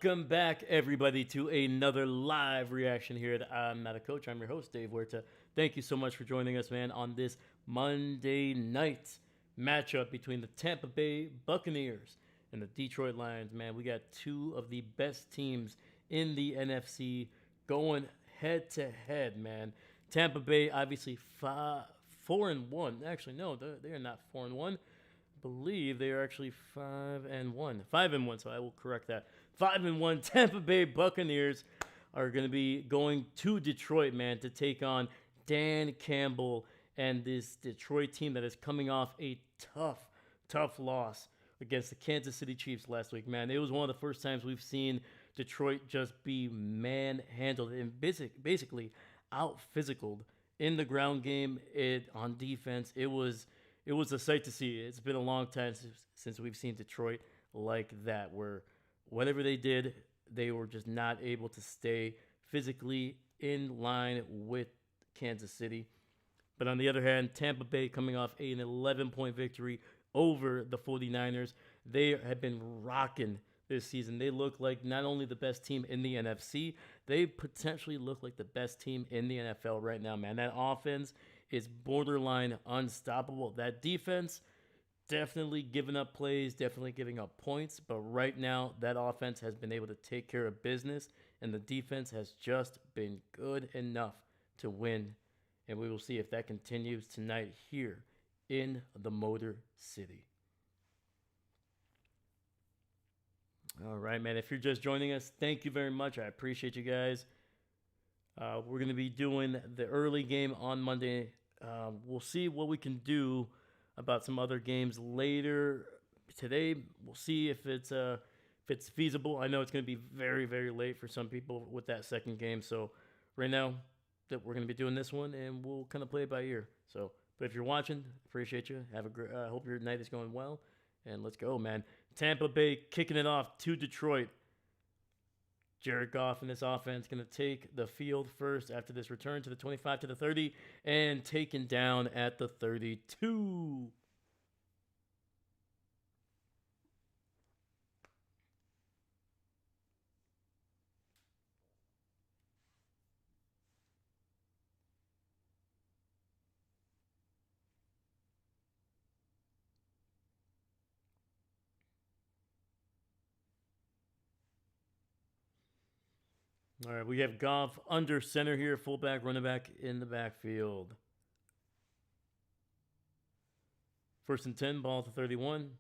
Welcome back, everybody, to another live reaction here. I'm not a coach. I'm your host, Dave Huerta. Thank you so much for joining us, man, on this Monday night matchup between the Tampa Bay Buccaneers and the Detroit Lions. Man, we got two of the best teams in the NFC going head to head, man. Tampa Bay, obviously, 4-1. Actually, no, they are not 4-1. Believe they are actually 5-1. 5-1, so I will correct that. 5-1 Tampa Bay Buccaneers are going to be going to Detroit, man, to take on Dan Campbell and this Detroit team that is coming off a tough loss against the Kansas City Chiefs last week, man. It was one of the first times we've seen Detroit just be manhandled and basically out-physicaled in the ground game. On defense, it was a sight to see. It's been a long time since we've seen Detroit like that, where whatever they did, they were just not able to stay physically in line with Kansas City. But on the other hand, Tampa Bay coming off an 11-point victory over the 49ers. They have been rocking this season. They look like not only the best team in the NFC, they potentially look like the best team in the NFL right now, man. That offense is borderline unstoppable. That defense, definitely giving up plays, definitely giving up points. But right now, that offense has been able to take care of business, and the defense has just been good enough to win. And we will see if that continues tonight here in the Motor City. All right, man. If you're just joining us, thank you very much. I appreciate you guys. We're going to be doing the early game on Monday. We'll see what we can do about some other games later today. We'll see if it's feasible. I know it's going to be very, very late for some people with that second game. So right now, that we're going to be doing this one, and we'll kind of play it by ear. So, but if you're watching, appreciate you. Have a great. Hope your night is going well, and let's go, man. Tampa Bay kicking it off to Detroit. Jared Goff and this offense going to take the field first after this return to the 25 to the 30 and taken down at the 32. All right, we have Goff under center here, fullback, running back in the backfield. First and 10, ball to 31.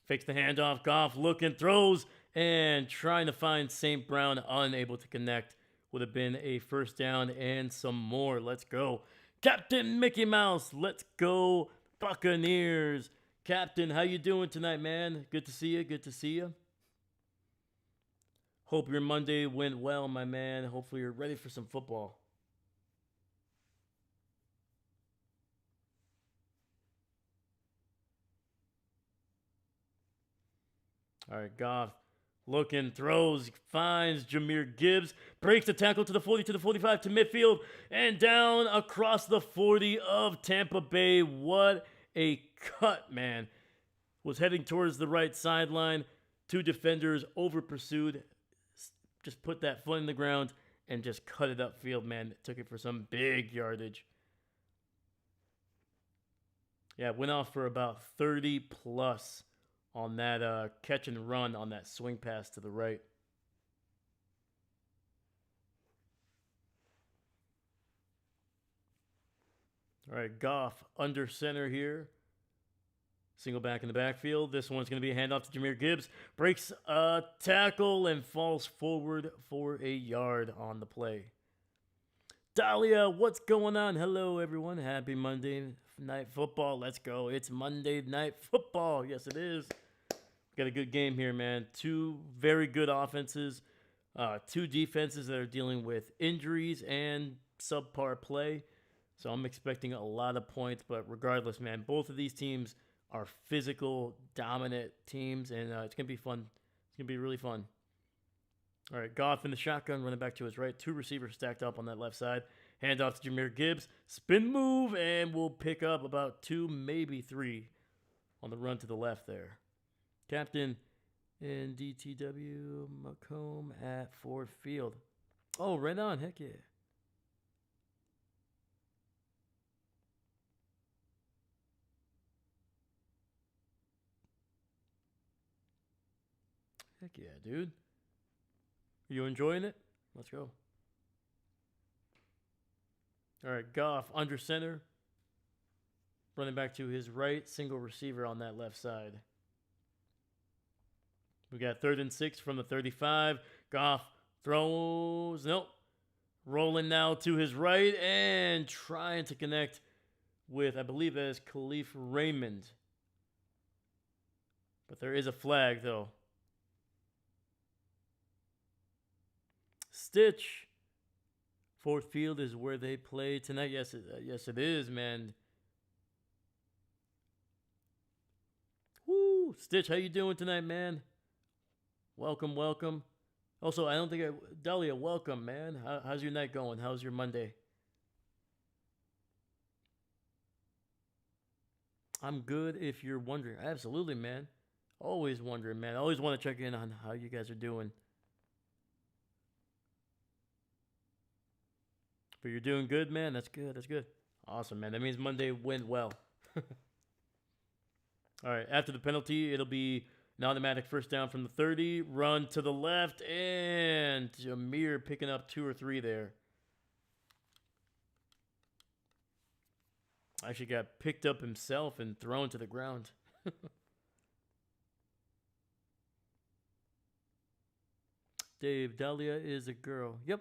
Fakes the handoff. Goff looking, throws, and trying to find St. Brown, unable to connect. Would have been a first down and some more. Let's go. Captain Mickey Mouse. Let's go, Buccaneers. Captain, how you doing tonight, man? Good to see you. Good to see you. Hope your Monday went well, my man. Hopefully you're ready for some football. All right, Goff looking, throws, finds Jahmyr Gibbs, breaks the tackle to the 40, to the 45, to midfield, and down across the 40 of Tampa Bay. What a cut, man. Was heading towards the right sideline. Two defenders over pursued. Just put that foot in the ground and just cut it upfield, man. Took it for some big yardage. Yeah, went off for about 30 plus on that catch and run on that swing pass to the right. All right, Goff under center here. Single back in the backfield. This one's going to be a handoff to Jahmyr Gibbs. Breaks a tackle and falls forward for a yard on the play. Dahlia, what's going on? Hello, everyone. Happy Monday Night Football. Let's go. It's Monday Night Football. Yes, it is. Got a good game here, man. Two very good offenses. Two defenses that are dealing with injuries and subpar play. So I'm expecting a lot of points. But regardless, man, both of these teams are physical, dominant teams, and it's going to be fun. It's going to be really fun. All right, Goff in the shotgun, running back to his right. Two receivers stacked up on that left side. Handoff to Jahmyr Gibbs. Spin move, and we'll pick up about 2, maybe 3 on the run to the left there. Captain, And DTW Macomb at Ford Field. Oh, right on. Heck yeah. Heck yeah, dude. Are you enjoying it? Let's go. All right, Goff under center. Running back to his right, single receiver on that left side. We got 3rd and 6 from the 35. Goff throws. Nope. Rolling now to his right and trying to connect with, I believe that is Khalif Raymond. But there is a flag, though. Stitch. Ford Field is where they play tonight. Yes, it is, man. Woo! Stitch, how you doing tonight, man? Welcome, welcome. Also, I don't think Dahlia, welcome, man. How's your night going? How's your Monday? I'm good if you're wondering. Absolutely, man. Always wondering, man. I always want to check in on how you guys are doing. But you're doing good, man. That's good. That's good. Awesome, man. That means Monday went well. All right. After the penalty, it'll be an automatic first down from the 30. Run to the left. And Jameer picking up 2 or 3 there. Actually got picked up himself and thrown to the ground. Dave, Dahlia is a girl. Yep.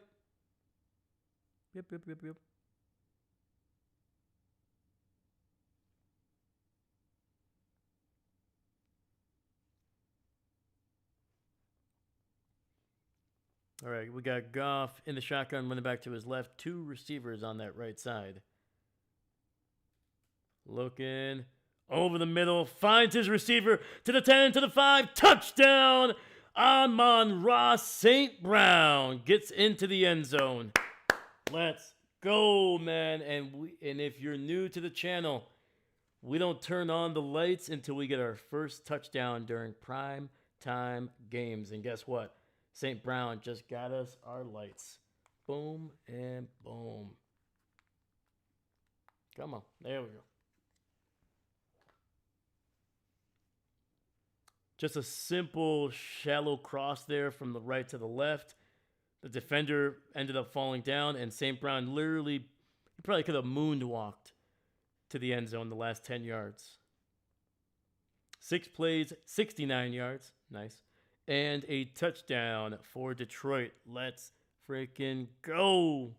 Yep. All right, we got Goff in the shotgun, running back to his left. 2 receivers on that right side. Looking over the middle, finds his receiver to the 10, to the 5. Touchdown! Amon-Ra St. Brown gets into the end zone. Let's go, man. And if you're new to the channel, we don't turn on the lights until we get our first touchdown during prime time games. And guess what? St. Brown just got us our lights. Boom and boom. Come on. There we go. Just a simple shallow cross there from the right to the left. The defender ended up falling down, and St. Brown literally, he probably could have moonwalked to the end zone the last 10 yards. 6 plays, 69 yards. Nice. And a touchdown for Detroit. Let's freaking go.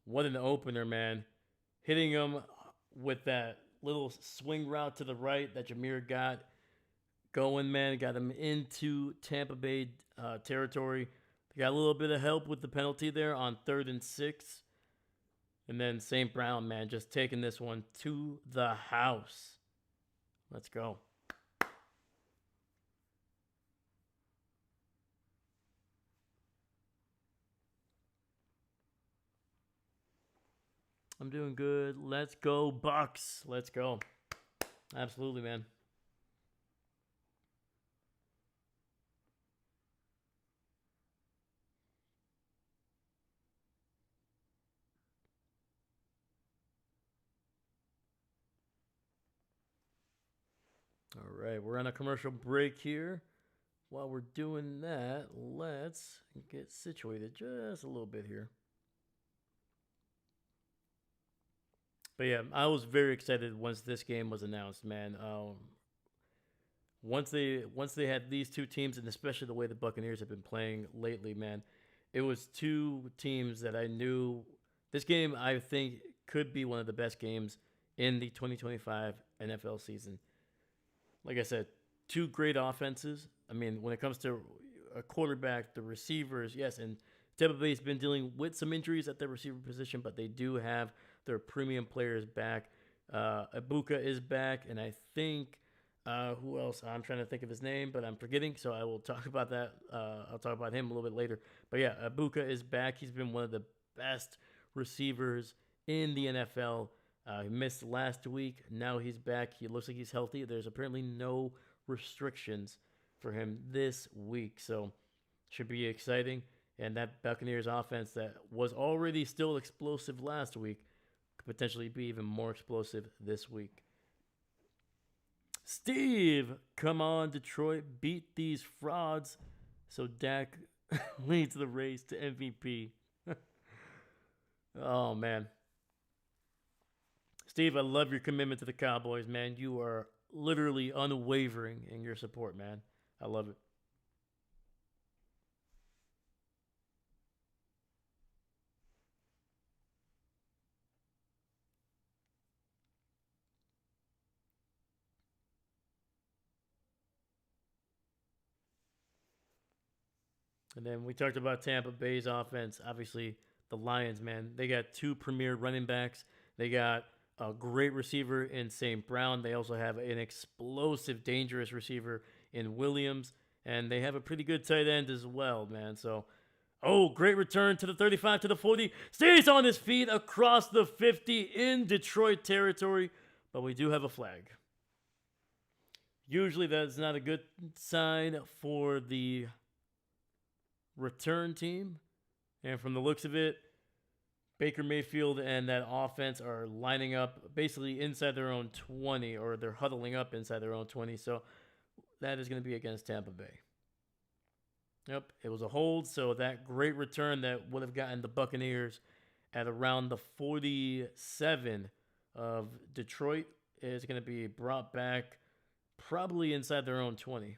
What an opener, man. Hitting him with that little swing route to the right that Jameer got going, man. Got him into Tampa Bay territory. Got a little bit of help with the penalty there on 3rd and 6. And then St. Brown, man, just taking this one to the house. Let's go. I'm doing good. Let's go, Bucs. Let's go. Absolutely, man. All right, we're on a commercial break here. While we're doing that, let's get situated just a little bit here. But yeah, I was very excited once this game was announced, man. Once they had these 2 teams, and especially the way the Buccaneers have been playing lately, man, it was 2 teams that I knew. This game, I think, could be one of the best games in the 2025 NFL season. Like I said, 2 great offenses. I mean, when it comes to a quarterback, the receivers, yes, and Tampa Bay's been dealing with some injuries at their receiver position, but they do have their premium players back. Ibuka is back, and I think who else? I'm trying to think of his name, but I'm forgetting, so I will talk about that. I'll talk about him a little bit later. But yeah, Ibuka is back. He's been one of the best receivers in the NFL. He missed last week. Now he's back. He looks like he's healthy. There's apparently no restrictions for him this week. So should be exciting. And that Buccaneers offense that was already still explosive last week could potentially be even more explosive this week. Steve, come on, Detroit, beat these frauds so Dak leads the race to MVP. Oh, man. Steve, I love your commitment to the Cowboys, man. You are literally unwavering in your support, man. I love it. And then we talked about Tampa Bay's offense. Obviously, the Lions, man, they got two premier running backs. They got a great receiver in St. Brown. They also have an explosive, dangerous receiver in Williams. And they have a pretty good tight end as well, man. So, oh, great return to the 35, to the 40. Stays on his feet across the 50 in Detroit territory. But we do have a flag. Usually that's not a good sign for the return team. And from the looks of it, Baker Mayfield and that offense are lining up basically inside their own 20, or they're huddling up inside their own 20. So that is going to be against Tampa Bay. Yep, it was a hold. So that great return that would have gotten the Buccaneers at around the 47 of Detroit is going to be brought back probably inside their own 20.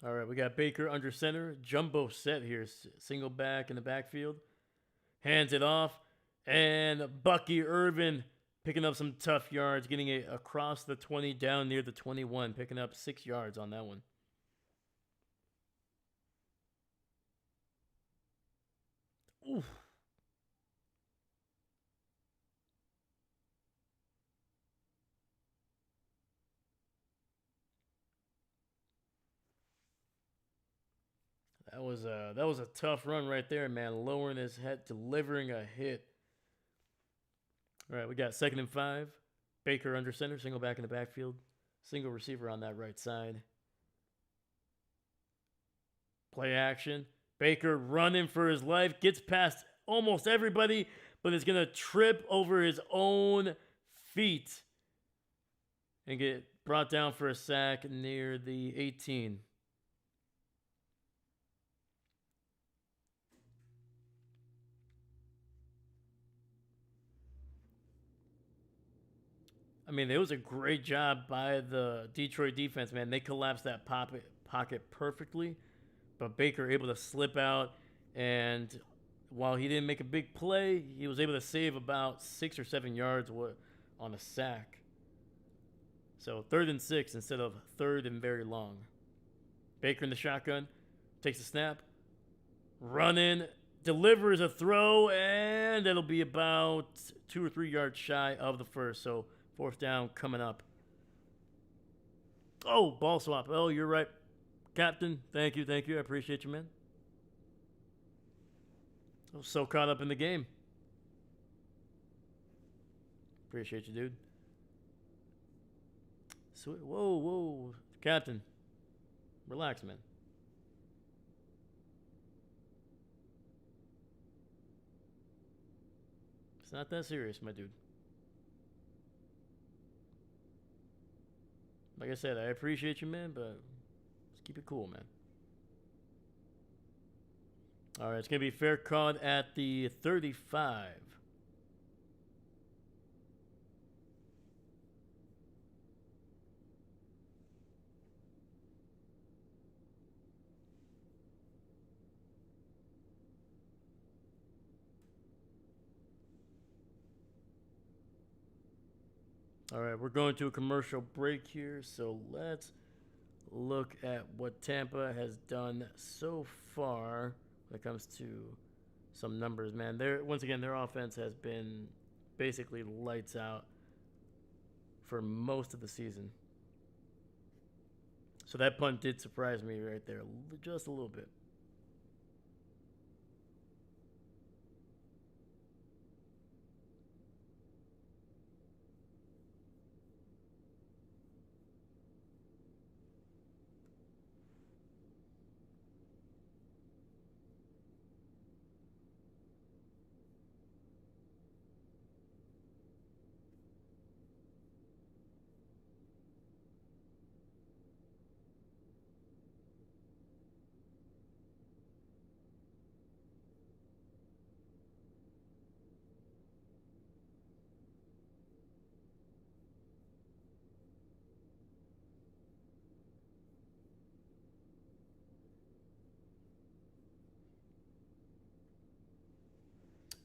All right, we got Baker under center. Jumbo set here. Single back in the backfield. Hands it off. And Bucky Irvin picking up some tough yards, getting it across the 20 down near the 21, picking up 6 yards on that one. Oof. That was a tough run right there, man. Lowering his head, delivering a hit. All right, we got 2nd and 5. Baker under center, single back in the backfield. Single receiver on that right side. Play action. Baker running for his life. Gets past almost everybody, but is going to trip over his own feet and get brought down for a sack near the 18. I mean, it was a great job by the Detroit defense, man. They collapsed that pocket perfectly, but Baker able to slip out, and while he didn't make a big play, he was able to save about 6 or 7 yards on a sack. So 3rd and 6 instead of 3rd and very long. Baker in the shotgun, takes a snap, running, delivers a throw, and it'll be about 2 or 3 yards shy of the first. So 4th down coming up. Oh, ball swap. Oh, you're right, Captain. Thank you. I appreciate you, man. I was so caught up in the game. Appreciate you, dude. Sweet. Whoa. Captain. Relax, man. It's not that serious, my dude. Like I said, I appreciate you, man, but let's keep it cool, man. All right, it's going to be fair caught at the 35. All right, we're going to a commercial break here, so let's look at what Tampa has done so far when it comes to some numbers, man. Once again, their offense has been basically lights out. for most of the season. So that punt did surprise me right there, just a little bit.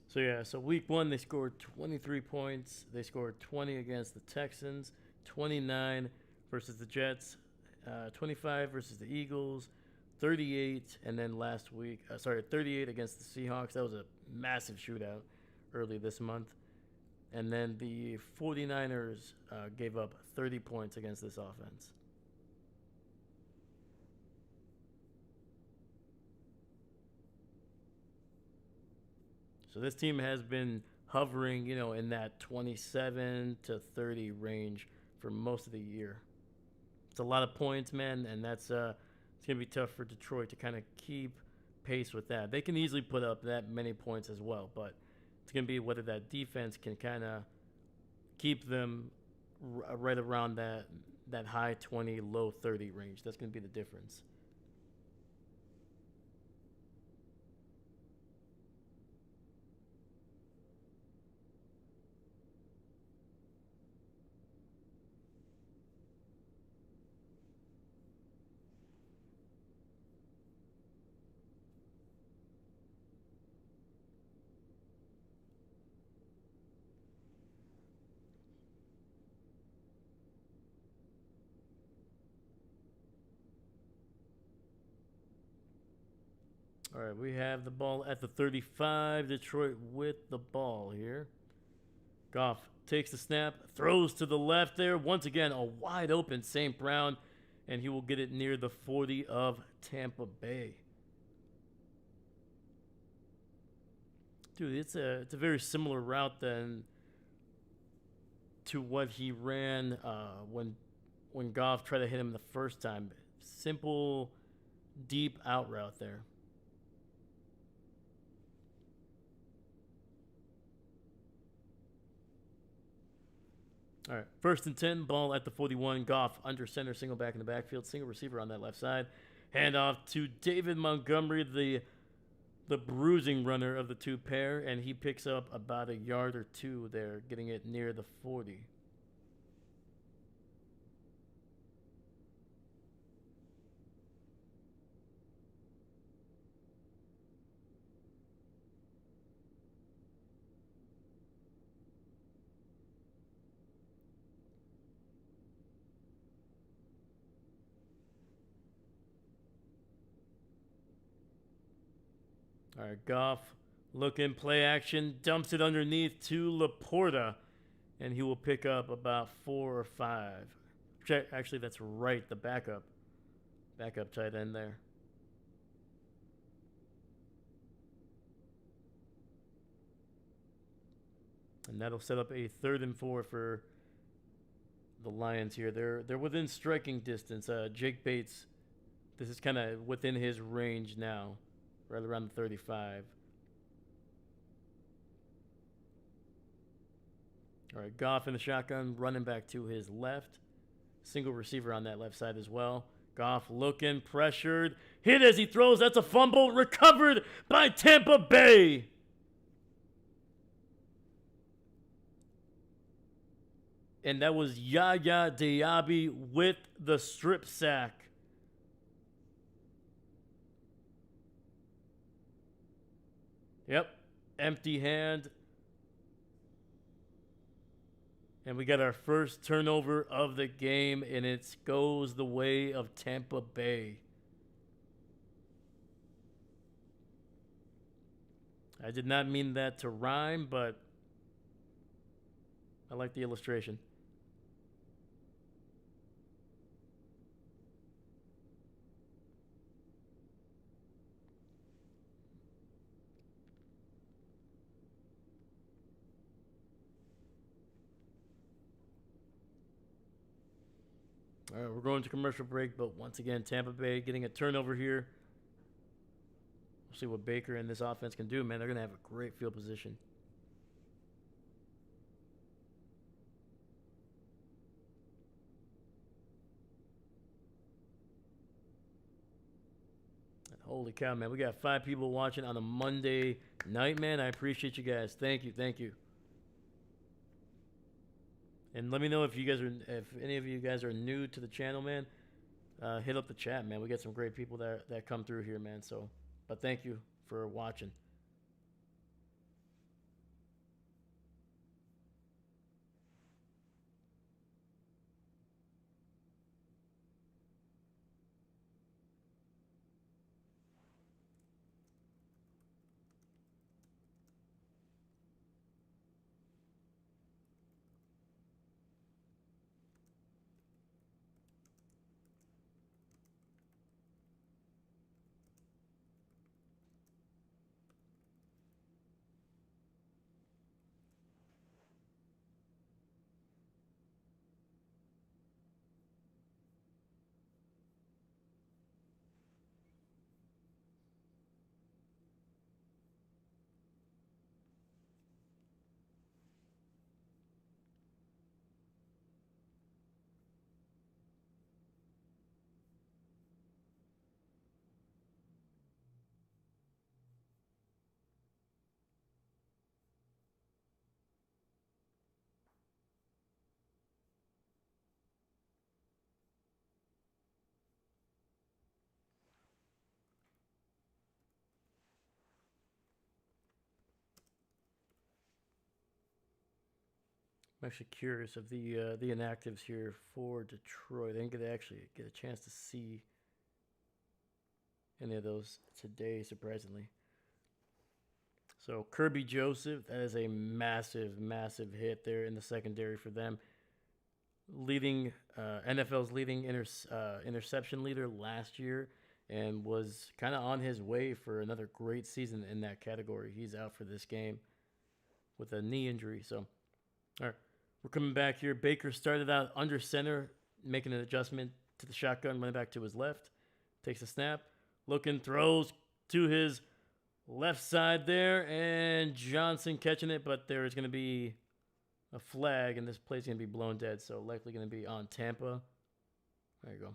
So yeah, so week one they scored 23 points. They scored 20 against the Texans, 29 versus the Jets, 25 versus the Eagles, 38, and then last week, 38 against the Seahawks. That was a massive shootout early this month. And then the 49ers gave up 30 points against this offense. So this team has been hovering, in that 27 to 30 range for most of the year. It's a lot of points, man, and that's it's gonna be tough for Detroit to kind of keep pace with that. They can easily put up that many points as well, but it's gonna be whether that defense can kind of keep them right around that high 20, low 30 range. That's gonna be the difference. All right, we have the ball at the 35. Detroit with the ball here. Goff takes the snap, throws to the left there. Once again, a wide open St. Brown, and he will get it near the 40 of Tampa Bay. Dude, it's a very similar route than to what he ran when Goff tried to hit him the first time. Simple, deep out route there. All right, 1st and 10, ball at the 41. Goff under center, single back in the backfield, single receiver on that left side. Hand off to David Montgomery, the bruising runner of the two pair, and he picks up about a yard or two there, getting it near the 40. All right, Goff looking play action, dumps it underneath to Laporta, and he will pick up about 4 or 5. Actually, that's right, the backup tight end there. And that'll set up a 3rd and 4 for the Lions here. They're within striking distance. Jake Bates, this is kind of within his range now, right around the 35. All right, Goff in the shotgun, running back to his left. Single receiver on that left side as well. Goff looking, pressured, hit as he throws. That's a fumble, recovered by Tampa Bay. And that was Yaya Diaby with the strip sack. Yep, empty hand. And we got our first turnover of the game, and it goes the way of Tampa Bay. I did not mean that to rhyme, but I like the illustration. All right, we're going to commercial break, but once again, Tampa Bay getting a turnover here. We'll see what Baker and this offense can do, man. They're going to have a great field position. Holy cow, man. We got 5 people watching on a Monday night, man. I appreciate you guys. Thank you. Thank you. And let me know if any of you guys are new to the channel, man. Hit up the chat, man. We got some great people that come through here, man. So, but thank you for watching. I'm actually curious of the inactives here for Detroit. I didn't get a chance to see any of those today, surprisingly. So Kirby Joseph, that is a massive, massive hit there in the secondary for them. Leading NFL's leading interception leader last year, and was kind of on his way for another great season in that category. He's out for this game with a knee injury. So, all right. We're coming back here. Baker started out under center, making an adjustment to the shotgun, running back to his left. Takes a snap, looking, throws to his left side there, and Johnson catching it, but there is going to be a flag, and this play's going to be blown dead, so likely going to be on Tampa. There you go.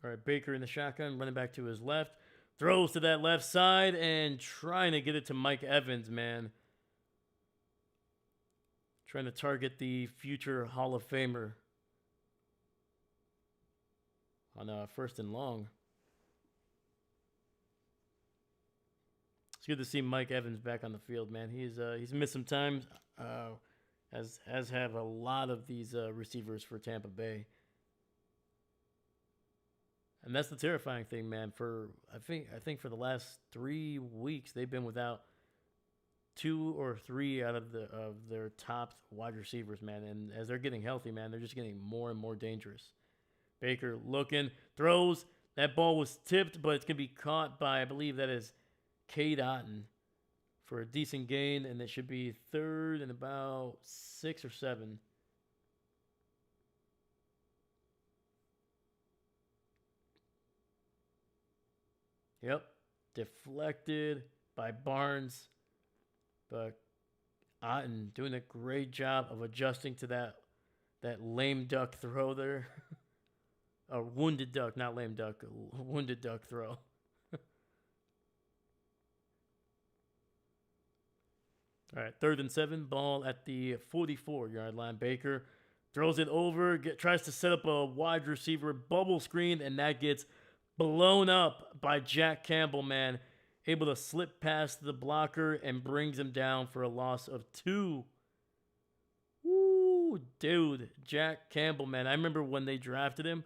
All right, Baker in the shotgun, running back to his left. Throws to that left side and trying to get it to Mike Evans, man. Trying to target the future Hall of Famer on 1st and long. It's good to see Mike Evans back on the field, man. He's missed some time, as have a lot of these receivers for Tampa Bay. And that's the terrifying thing, man. I think for the last 3 weeks they've been without 2 or 3 out of their top wide receivers, man. And as they're getting healthy, man, they're just getting more and more dangerous. Baker looking, throws. That ball was tipped, but it's gonna be caught by, I believe that is Cade Otton for a decent gain, and it should be 3rd and about 6 or 7. Yep. Deflected by Barnes. But Otton doing a great job of adjusting to that lame duck throw there. A wounded duck, not lame duck. A wounded duck throw. All right, 3rd and 7. Ball at the 44-yard line. Baker throws it over. Tries to set up a wide receiver bubble screen, and that gets blown up by Jack Campbell, man. Able to slip past the blocker and brings him down for a loss of 2. Woo, dude. Jack Campbell, man. I remember when they drafted him,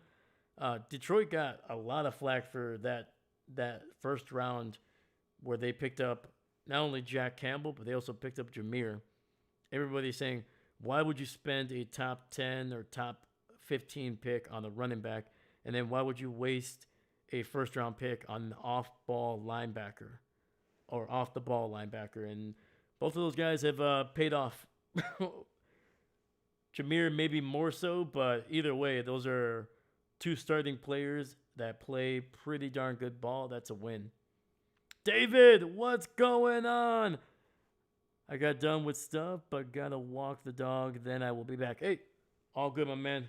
Detroit got a lot of flack for that first round where they picked up not only Jack Campbell but they also picked up Jameer. Everybody's saying, why would you spend a top 10 or top 15 pick on a running back, and then why would you waste a first round pick on an off ball linebacker or off the ball linebacker? And both of those guys have paid off. Jameer maybe more so, but either way, those are two starting players that play pretty darn good ball. That's a win. David, what's going on? I got done with stuff, but gotta walk the dog. Then I will be back. Hey, all good, my man.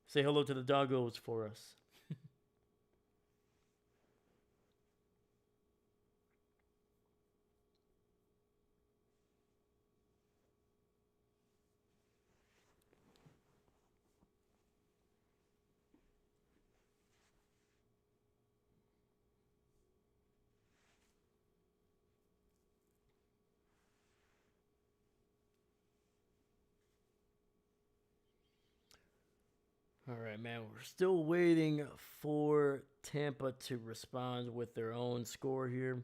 Say hello to the doggos for us. All right, man. We're still waiting for Tampa to respond with their own score here.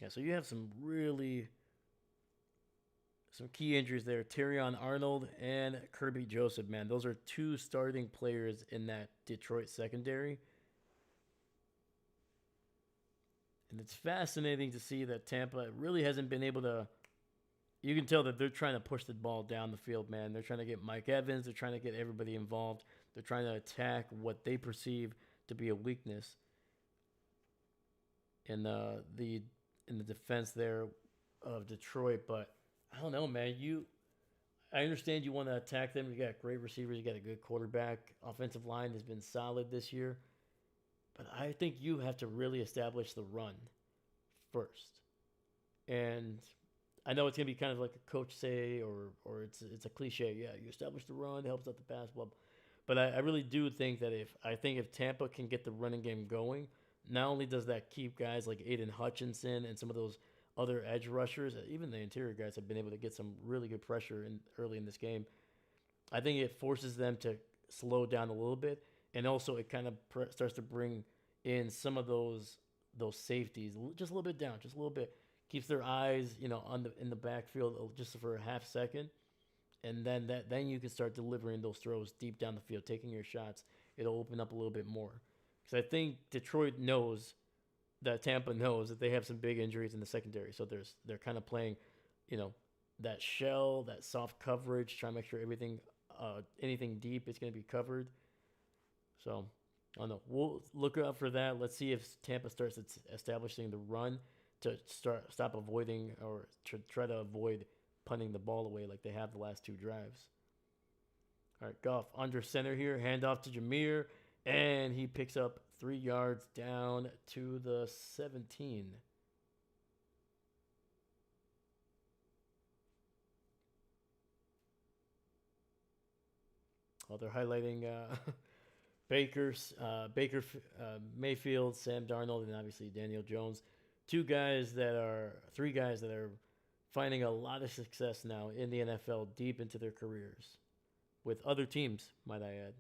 Yeah, so you have some key injuries there. Terrion Arnold and Kirby Joseph, man. Those are two starting players in that Detroit secondary. And it's fascinating to see that Tampa really hasn't been able to. You can tell that they're trying to push the ball down the field, man. They're trying to get Mike Evans. They're trying to get everybody involved. They're trying to attack what they perceive to be a weakness in the defense there of Detroit. But I don't know, man. I understand you want to attack them. You got great receivers. You got a good quarterback. Offensive line has been solid this year. But I think you have to really establish the run first. And I know it's gonna be kind of like a coach say, or it's a cliche. Yeah, you establish the run, it helps out the pass, blah. But I really do think that if Tampa can get the running game going, not only does that keep guys like Aiden Hutchinson and some of those other edge rushers, even the interior guys have been able to get some really good pressure in early in this game. I think it forces them to slow down a little bit, and also it kind of starts to bring in some of those safeties just a little bit down, just a little bit. Keeps their eyes, on the in the backfield just for a half second, and then you can start delivering those throws deep down the field, taking your shots. It'll open up a little bit more because I think Detroit knows that Tampa knows that they have some big injuries in the secondary, so they're kind of playing, you know, that shell, that soft coverage, trying to make sure anything deep is going to be covered. So I don't know. We'll look out for that. Let's see if Tampa starts establishing the run to stop avoiding or to try to avoid punting the ball away like they have the last two drives. All right, Goff under center here, handoff to Jameer, and he picks up 3 yards down to the 17. Oh, they're highlighting Baker Mayfield, Sam Darnold, and obviously Daniel Jones. Three guys that are finding a lot of success now in the NFL deep into their careers with other teams, might I add.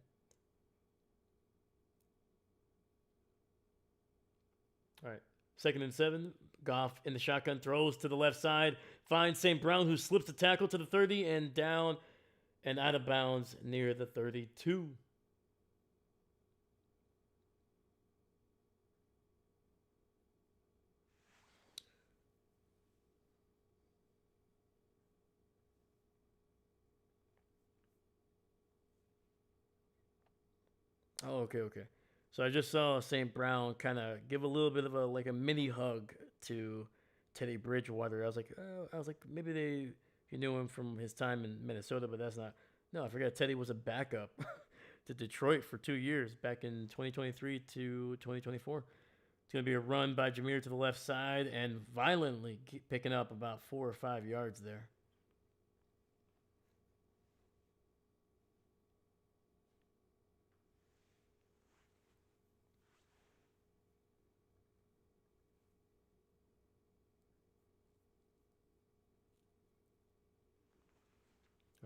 All right. 2nd and 7. Goff in the shotgun throws to the left side. Finds St. Brown, who slips the tackle to the 30 and down and out of bounds near the 32. Oh, okay, okay. So I just saw St. Brown kind of give a little bit of a mini hug to Teddy Bridgewater. I was like maybe he knew him from his time in Minnesota, but that's not. No, I forgot Teddy was a backup to Detroit for 2 years back in 2023 to 2024. It's going to be a run by Jameer to the left side and violently picking up about 4 or 5 yards there.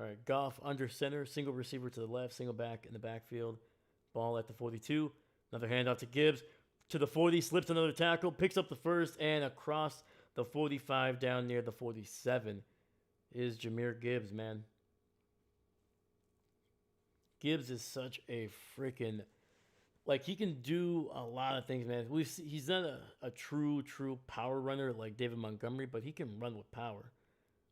All right, Goff under center, single receiver to the left, single back in the backfield. Ball at the 42. Another handoff to Gibbs. To the 40, slips another tackle, picks up the first, and across the 45 down near the 47 is Jahmyr Gibbs, man. Gibbs is such a freaking, like, he can do a lot of things, man. He's not a true power runner like David Montgomery, but he can run with power.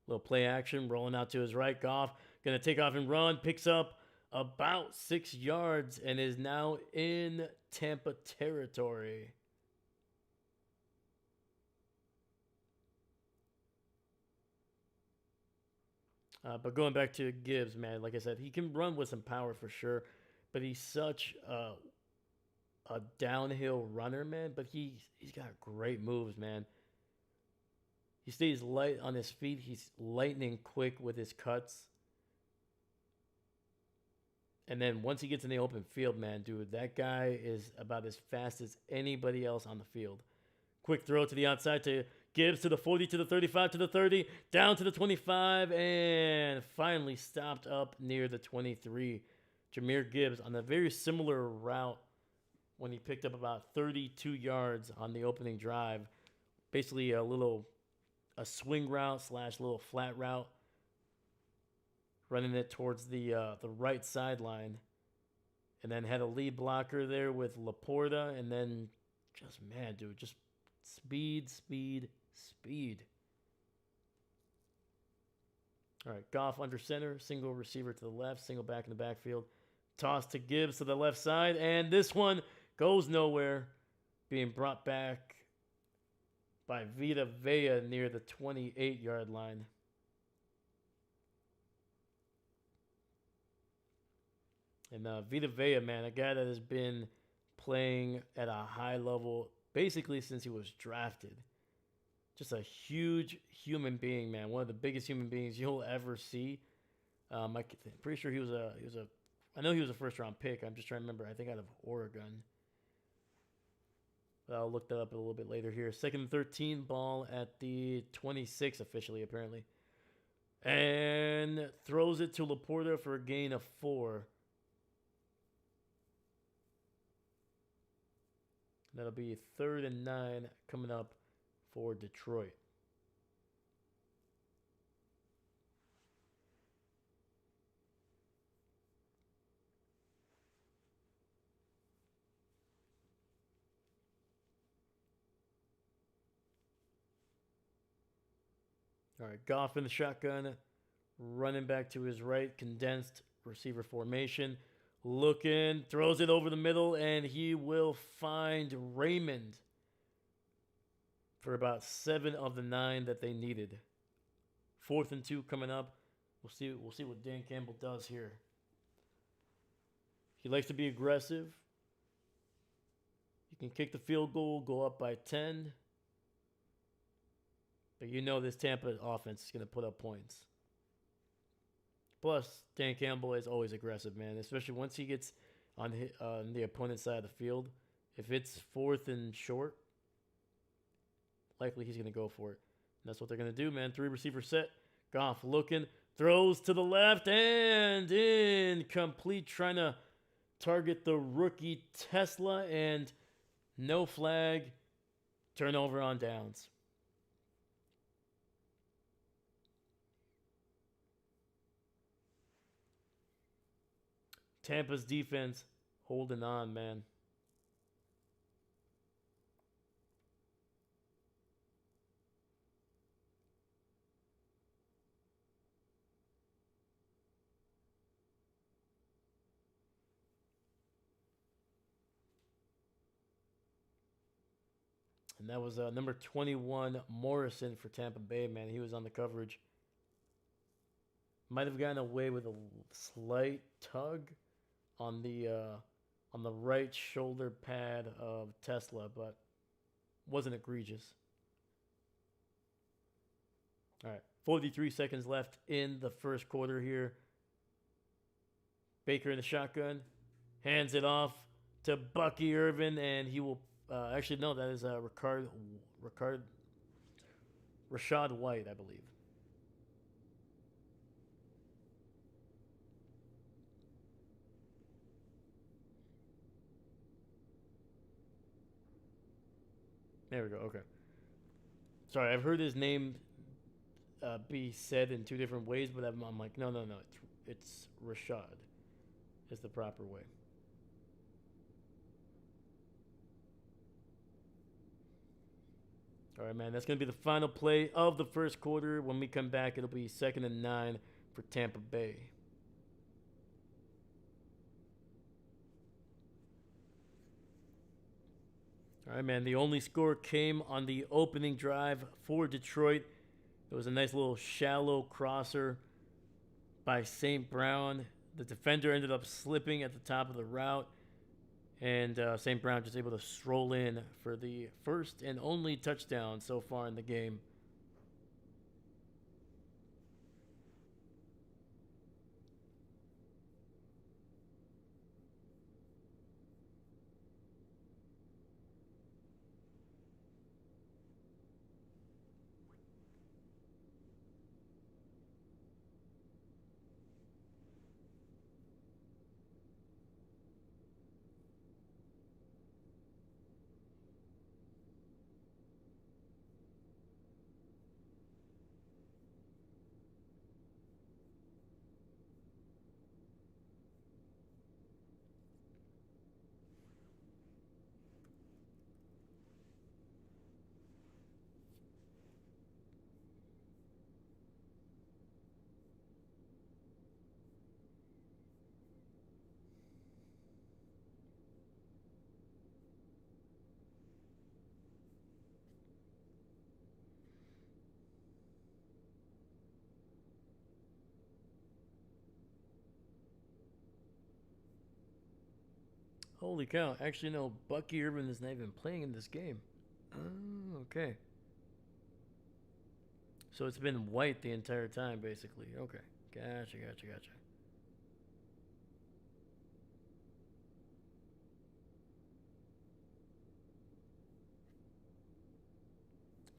Little play action, rolling out to his right. Goff gonna take off and run, picks up about 6 yards, and is now in Tampa territory. But going back to Gibbs, man, like I said, he can run with some power for sure, but he's such a downhill runner, man. But he's got great moves, man. He stays light on his feet. He's lightning quick with his cuts. And then once he gets in the open field, man, dude, that guy is about as fast as anybody else on the field. Quick throw to the outside to Gibbs, to the 40, to the 35, to the 30, down to the 25, and finally stopped up near the 23. Jahmyr Gibbs on a very similar route when he picked up about 32 yards on the opening drive. Basically a swing route / little flat route, running it towards the right sideline, and then had a lead blocker there with Laporta, and then just, man, dude, just speed. All right, Goff under center, single receiver to the left, single back in the backfield. Toss to Gibbs to the left side, and this one goes nowhere, being brought back by Vita Vea near the 28-yard line. And Vita Vea, man, a guy that has been playing at a high level basically since he was drafted. Just a huge human being, man. One of the biggest human beings you'll ever see. I'm pretty sure he was a. I know he was a first-round pick. I'm just trying to remember. I think out of Oregon. But I'll look that up a little bit later here. Second and 13, ball at the 26 officially, apparently. And throws it to Laporta for a gain of 4. That'll be 3rd and 9 coming up for Detroit. All right, Goff in the shotgun, running back to his right, condensed receiver formation. Looking, throws it over the middle, and he will find Raymond for about 7 of the 9 that they needed. 4th and 2 coming up. We'll see what Dan Campbell does here. He likes to be aggressive. You can kick the field goal, go up by 10. But you know this Tampa offense is going to put up points. Plus, Dan Campbell is always aggressive, man, especially once he gets on the opponent's side of the field. If it's 4th and short, likely he's going to go for it. And that's what they're going to do, man. 3 receiver set. Goff looking, throws to the left, and incomplete, trying to target the rookie Tesla, and no flag. Turnover on downs. Tampa's defense holding on, man. And that was number 21, Morrison, for Tampa Bay, man. He was on the coverage. Might have gotten away with a slight tug on the right shoulder pad of Tesla, but wasn't egregious. All right, 43 seconds left in the first quarter here. Baker in the shotgun, hands it off to Bucky Irvin, and he will actually, no, that is Rashad White, I believe. There we go. Okay. Sorry, I've heard his name be said in two different ways, but I'm like, no, no, no. It's Rashad is the proper way. All right, man. That's going to be the final play of the first quarter. When we come back, it'll be 2nd and 9 for Tampa Bay. All right, man. The only score came on the opening drive for Detroit. It was a nice little shallow crosser by St. Brown. The defender ended up slipping at the top of the route, and St. Brown just able to stroll in for the first and only touchdown so far in the game. Holy cow. Actually, no, Bucky Irvin is not even playing in this game. Oh, okay. So it's been white the entire time, basically. Okay. Gotcha, gotcha, gotcha.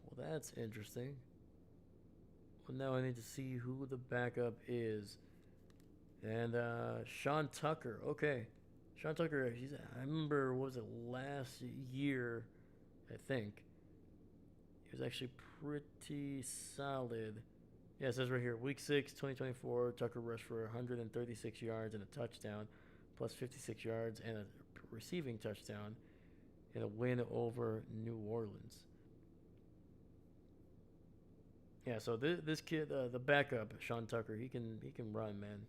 Well, that's interesting. Well, now I need to see who the backup is. And Sean Tucker. Okay. Sean Tucker, I remember, what was it, last year, I think. He was actually pretty solid. Yeah, it says right here, Week 6, 2024, Tucker rushed for 136 yards and a touchdown, plus 56 yards and a receiving touchdown in a win over New Orleans. Yeah, so this kid, the backup, Sean Tucker, he can run, man.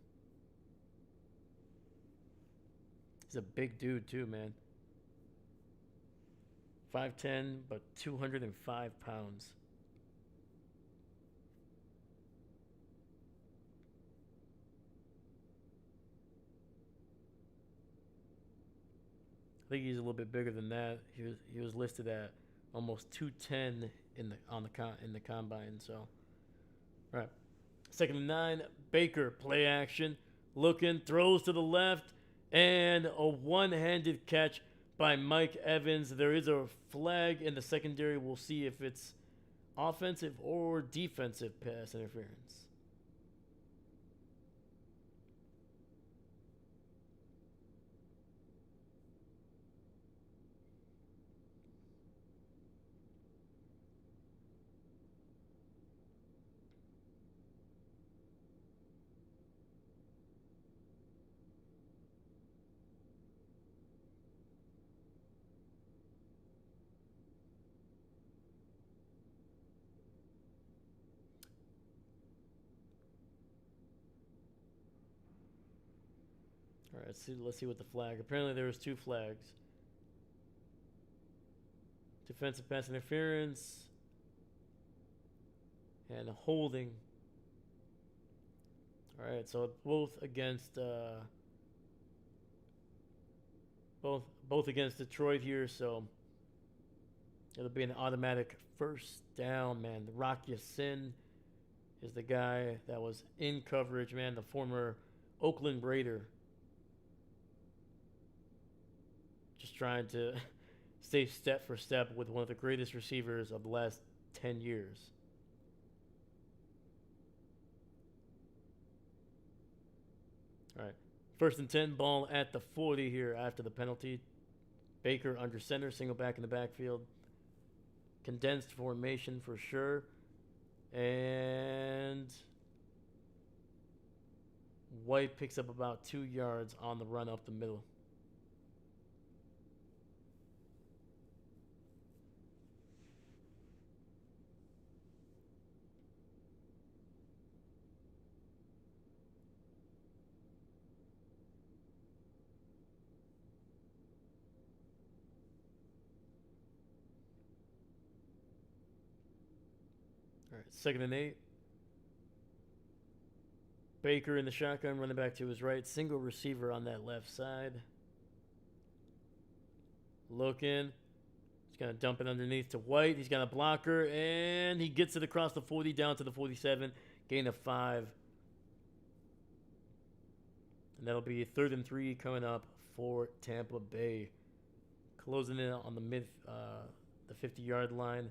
He's a big dude too, man. 5'10", but 205 pounds. I think he's a little bit bigger than that. He was listed at almost 210 in the combine. So, all right, 2nd and 9. Baker play action, looking, throws to the left, and a one-handed catch by Mike Evans. There is a flag in the secondary. We'll see if it's offensive or defensive pass interference. All right, let's see what the flag. Apparently there was two flags. Defensive pass interference and a holding. All right, so both against both against Detroit here, so it'll be an automatic first down, man. Rock Ya-Sin is the guy that was in coverage, man, the former Oakland Raider. Just trying to stay step for step with one of the greatest receivers of the last 10 years. All right. 1st and 10, ball at the 40 here after the penalty. Baker under center, single back in the backfield. Condensed formation for sure. And White picks up about 2 yards on the run up the middle. All right, 2nd and 8. Baker in the shotgun, running back to his right. Single receiver on that left side. Looking. He's going to dump it underneath to White. He's got a blocker, and he gets it across the 40 down to the 47. Gain of 5. And that'll be 3rd and 3 coming up for Tampa Bay. Closing in on the 50-yard line.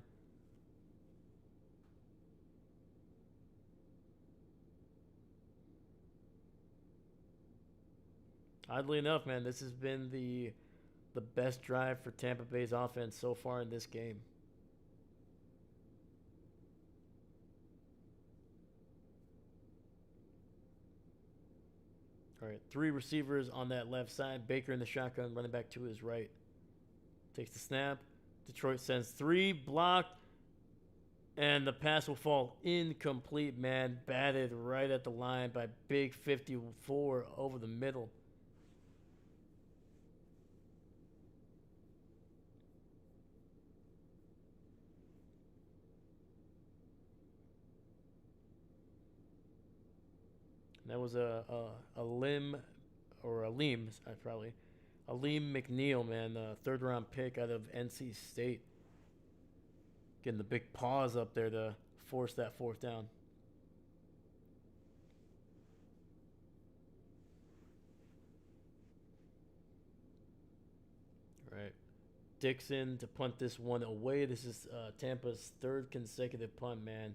Oddly enough, man, this has been the best drive for Tampa Bay's offense so far in this game. All right, 3 receivers on that left side. Baker in the shotgun, running back to his right. Takes the snap. Detroit sends 3, blocked, and the pass will fall incomplete, man. Batted right at the line by Big 54 over the middle. That was a limb, or a Leem, probably. Aleem McNeil, man, 3rd-round pick out of NC State. Getting the big paws up there to force that 4th down. All right. Dixon to punt this one away. This is Tampa's 3rd consecutive punt, man.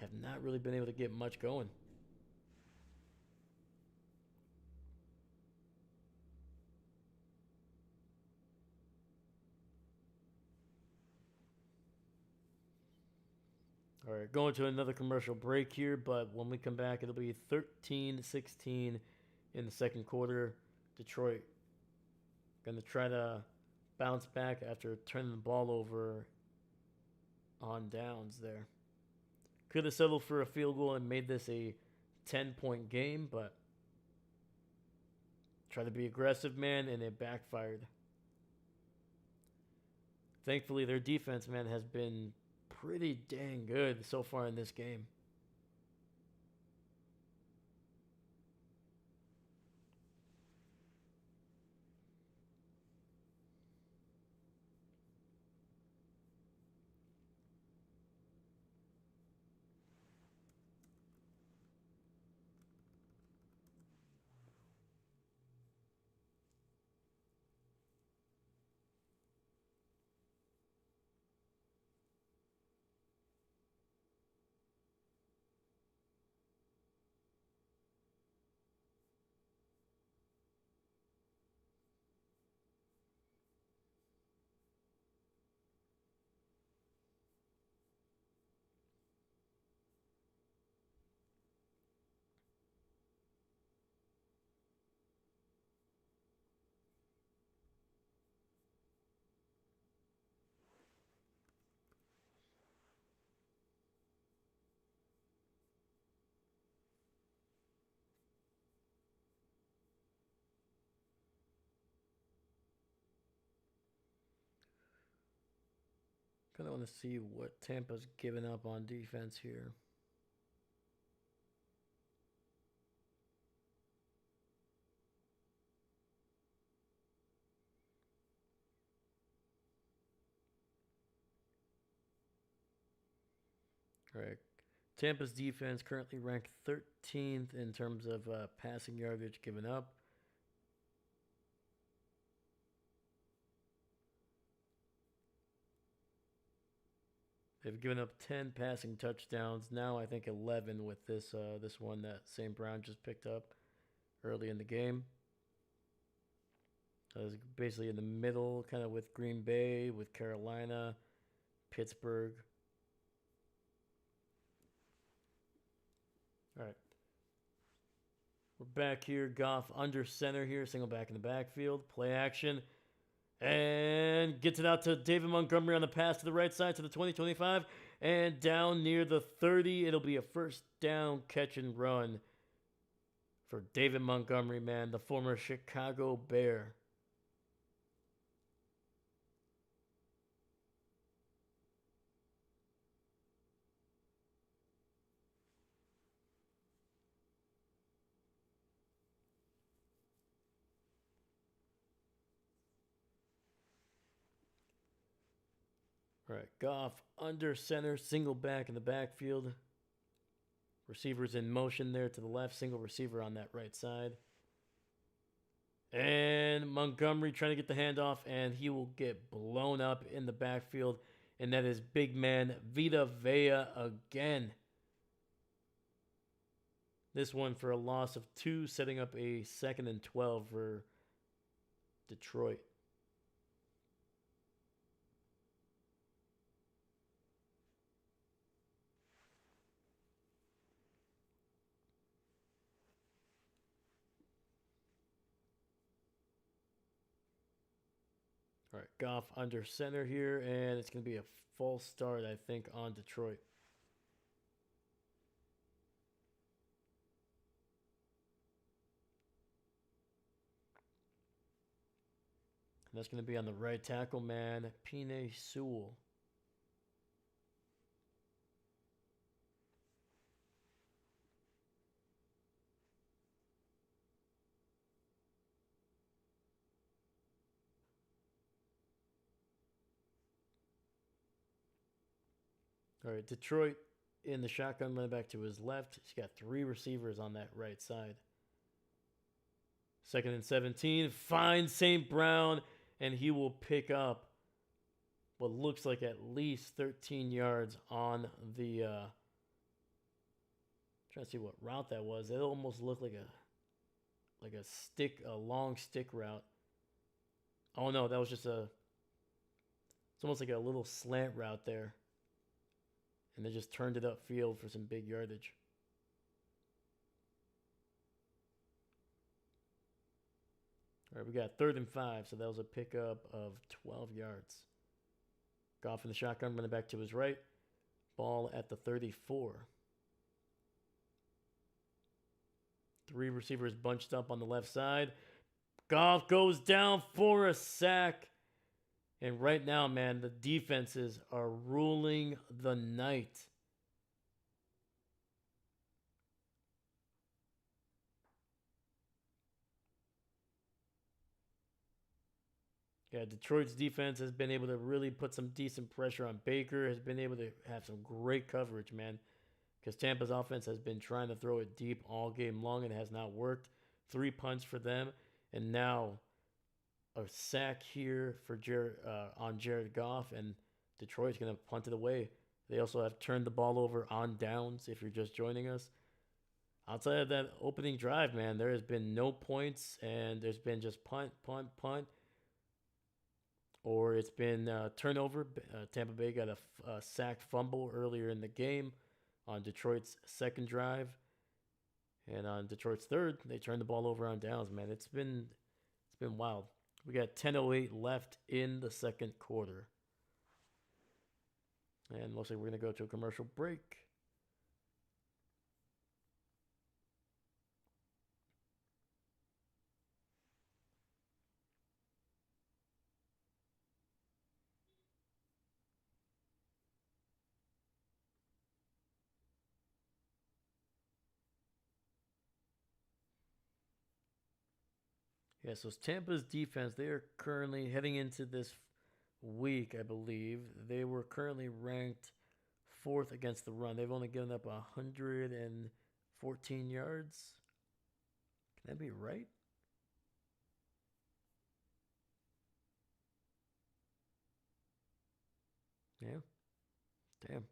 Have not really been able to get much going. All right, going to another commercial break here, but when we come back, it'll be 13-16 in the 2nd quarter. Detroit going to try to bounce back after turning the ball over on downs there. Could have settled for a field goal and made this a 10-point game, but tried to be aggressive, man, and it backfired. Thankfully, their defense, man, has been pretty dang good so far in this game. Kind of want to see what Tampa's given up on defense here. All right. Tampa's defense currently ranked 13th in terms of passing yardage given up. They've given up 10 passing touchdowns. Now I think 11 with this one that St. Brown just picked up early in the game. It was basically in the middle, kind of with Green Bay, with Carolina, Pittsburgh. All right. We're back here. Goff under center here. Single back in the backfield. Play action. And gets it out to David Montgomery on the pass to the right side to the 20-25. And down near the 30. It'll be a first down catch and run for David Montgomery, man. The former Chicago Bear. All right, Goff under center, single back in the backfield. Receivers in motion there to the left, single receiver on that right side. And Montgomery trying to get the handoff, and he will get blown up in the backfield. And that is big man Vita Vea again. This one for a loss of 2, setting up a 2nd and 12 for Detroit. All right, Goff under center here, and it's going to be a false start, I think, on Detroit. And that's going to be on the right tackle, man, Penei Sewell. All right, Detroit in the shotgun, running back to his left. He's got 3 receivers on that right side. 2nd and 17. Finds St. Brown, and he will pick up what looks like at least 13 yards on the. Trying to see what route that was. It almost looked like a long stick route. Oh no, that was just a. It's almost like a little slant route there. And they just turned it upfield for some big yardage. All right, we got 3rd and 5, so that was a pickup of 12 yards. Goff in the shotgun, running back to his right. Ball at the 34. 3 receivers bunched up on the left side. Goff goes down for a sack. And right now, man, the defenses are ruling the night. Yeah, Detroit's defense has been able to really put some decent pressure on Baker, has been able to have some great coverage, man. Because Tampa's offense has been trying to throw it deep all game long and has not worked. 3 punts for them. And now a sack here for on Jared Goff, and Detroit's going to punt it away. They also have turned the ball over on downs if you're just joining us. Outside of that opening drive, man, there has been no points, and there's been just punt, or it's been turnover. Tampa Bay got a sacked fumble earlier in the game on Detroit's 2nd drive. And on Detroit's 3rd, they turned the ball over on downs, man. It's been wild. We got 10:08 left in the 2nd quarter. And looks like we're going to go to a commercial break. Yeah, so Tampa's defense, they are currently heading into this week, I believe. They were currently ranked 4th against the run. They've only given up 114 yards. Can that be right? Yeah. Damn.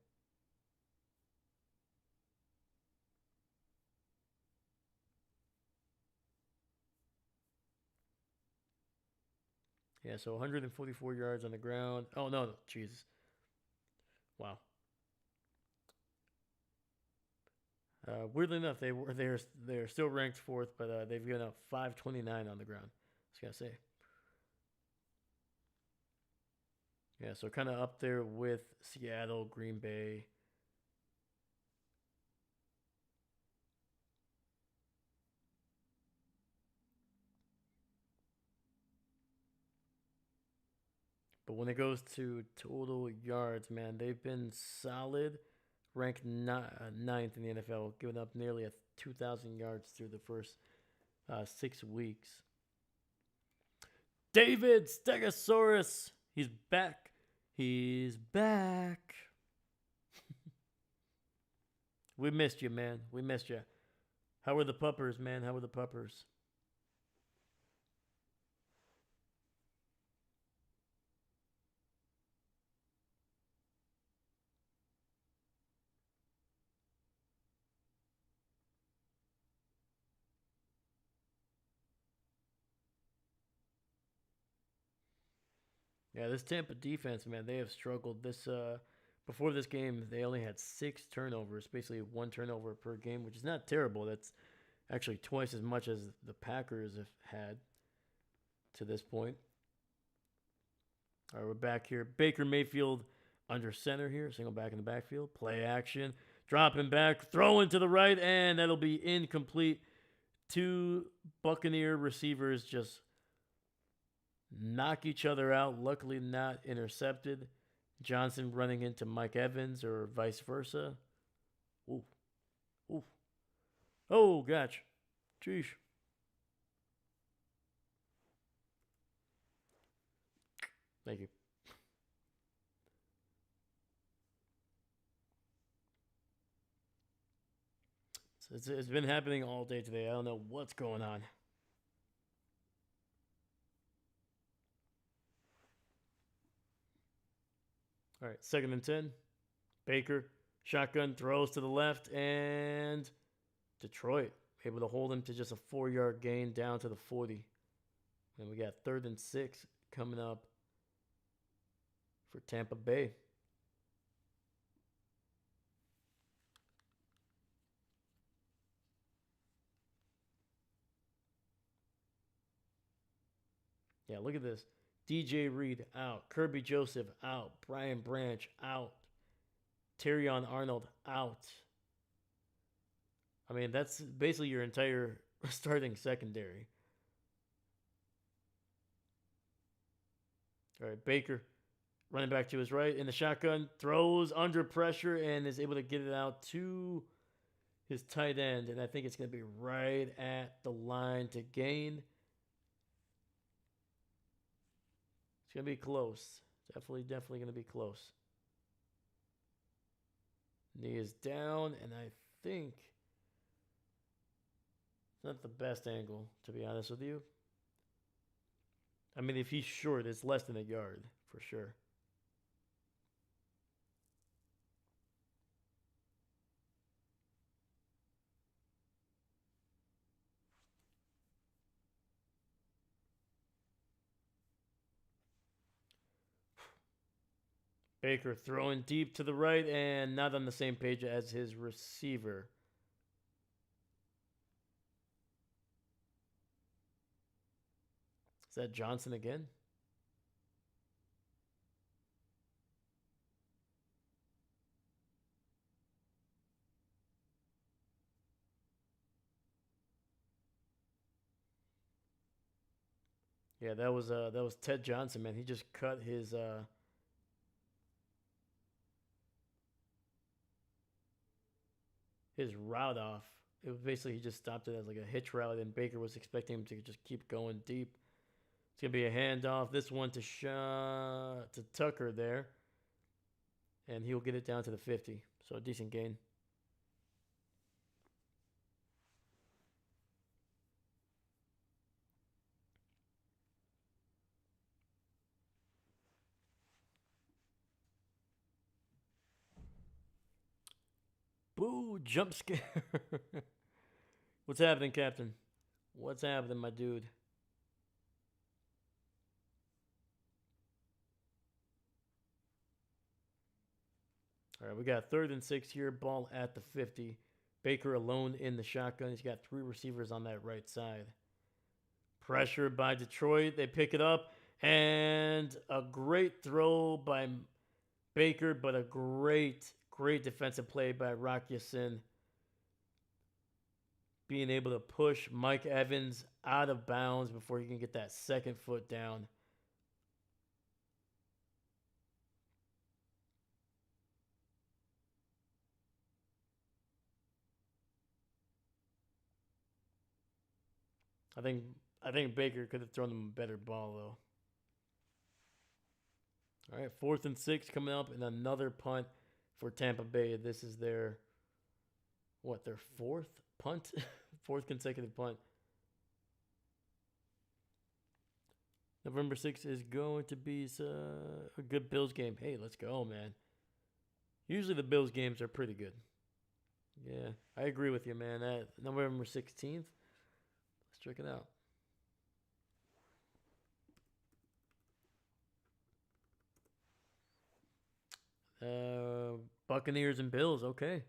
Yeah, so 144 yards on the ground. Oh, no, Jesus. Wow. Weirdly enough, they're still ranked fourth, but they've given up 529 on the ground. Just gotta say, yeah. So kind of up there with Seattle, Green Bay. But when it goes to total yards, man, they've been solid. Ranked ninth in the NFL, giving up nearly 2,000 yards through the first 6 weeks. David Stegosaurus, he's back. He's back. We missed you, man. We missed you. How are the puppers, man? How are the puppers? Yeah, this Tampa defense, man, they have struggled. This before this game, they only had 6 turnovers, basically 1 turnover per game, which is not terrible. That's actually twice as much as the Packers have had to this point. All right, we're back here. Baker Mayfield under center here, single back in the backfield, play action, dropping back, throwing to the right, and that'll be incomplete. 2 Buccaneer receivers just knock each other out. Luckily, not intercepted. Johnson running into Mike Evans or vice versa. Ooh, ooh. Oh, gotcha. Jeez. Thank you. It's been happening all day today. I don't know what's going on. All right, 2nd and 10. Baker, shotgun, throws to the left, and Detroit able to hold him to just a 4-yard gain down to the 40. And we got 3rd and 6 coming up for Tampa Bay. Yeah, look at this. DJ Reed out. Kirby Joseph out. Brian Branch out. Terrion Arnold out. I mean, that's basically your entire starting secondary. All right, Baker running back to his right in the shotgun, throws under pressure and is able to get it out to his tight end. And I think it's going to be right at the line to gain. It's going to be close. Definitely going to be close. Knee is down, and I think it's not the best angle, to be honest with you. I mean, if he's short, it's less than a yard, for sure. Baker throwing deep to the right and not on the same page as his receiver. Is that Johnson again? Yeah, that was Ted Johnson, man. He just cut his route off. It was basically he just stopped it as like a hitch route, and Baker was expecting him to just keep going deep. It's gonna be a handoff. This one to Tucker there, and he'll get it down to the 50. So a decent gain. Boo! Jump scare. What's happening, Captain? What's happening, my dude? All right, we got 3rd and 6 here. Ball at the 50. Baker alone in the shotgun. He's got 3 receivers on that right side. Pressure by Detroit. They pick it up. And a great throw by Baker, but a great defensive play by Rock Ya-Sin. Being able to push Mike Evans out of bounds before he can get that second foot down. I think Baker could have thrown him a better ball though. All right, 4th and 6 coming up, and another punt for Tampa Bay. This is their their 4th punt, 4th consecutive punt. November 6th is going to be a good Bills game. Hey, let's go, man. Usually the Bills games are pretty good. Yeah, I agree with you, man. That November 16th, let's check it out. Buccaneers and Bills. Okay,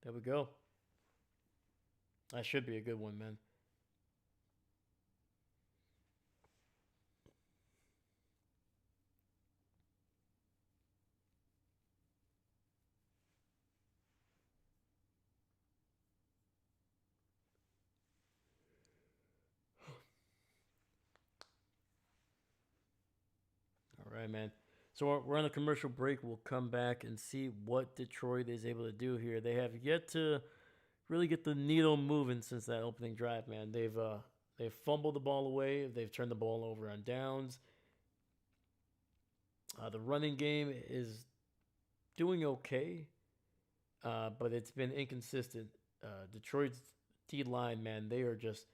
there we go. That should be a good one, man. All right, man. So we're on a commercial break. We'll come back and see what Detroit is able to do here. They have yet to really get the needle moving since that opening drive, man. They've fumbled the ball away. They've turned the ball over on downs. The running game is doing okay, but it's been inconsistent. Detroit's D line, man, they are just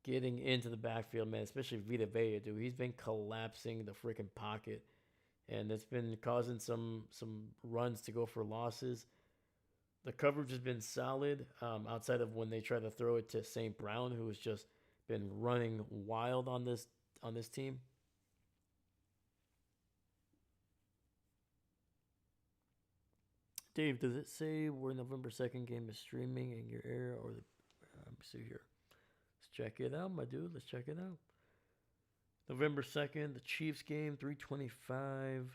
getting into the backfield, man. Especially Vita Vea, dude. He's been collapsing the freaking pocket, and it's been causing some runs to go for losses. The coverage has been solid, outside of when they try to throw it to St. Brown, who has just been running wild on this team. Dave, does it say where November 2nd game is streaming in your area or the? Let me see here. Let's check it out, my dude. Let's check it out. November 2nd, the Chiefs game, 325.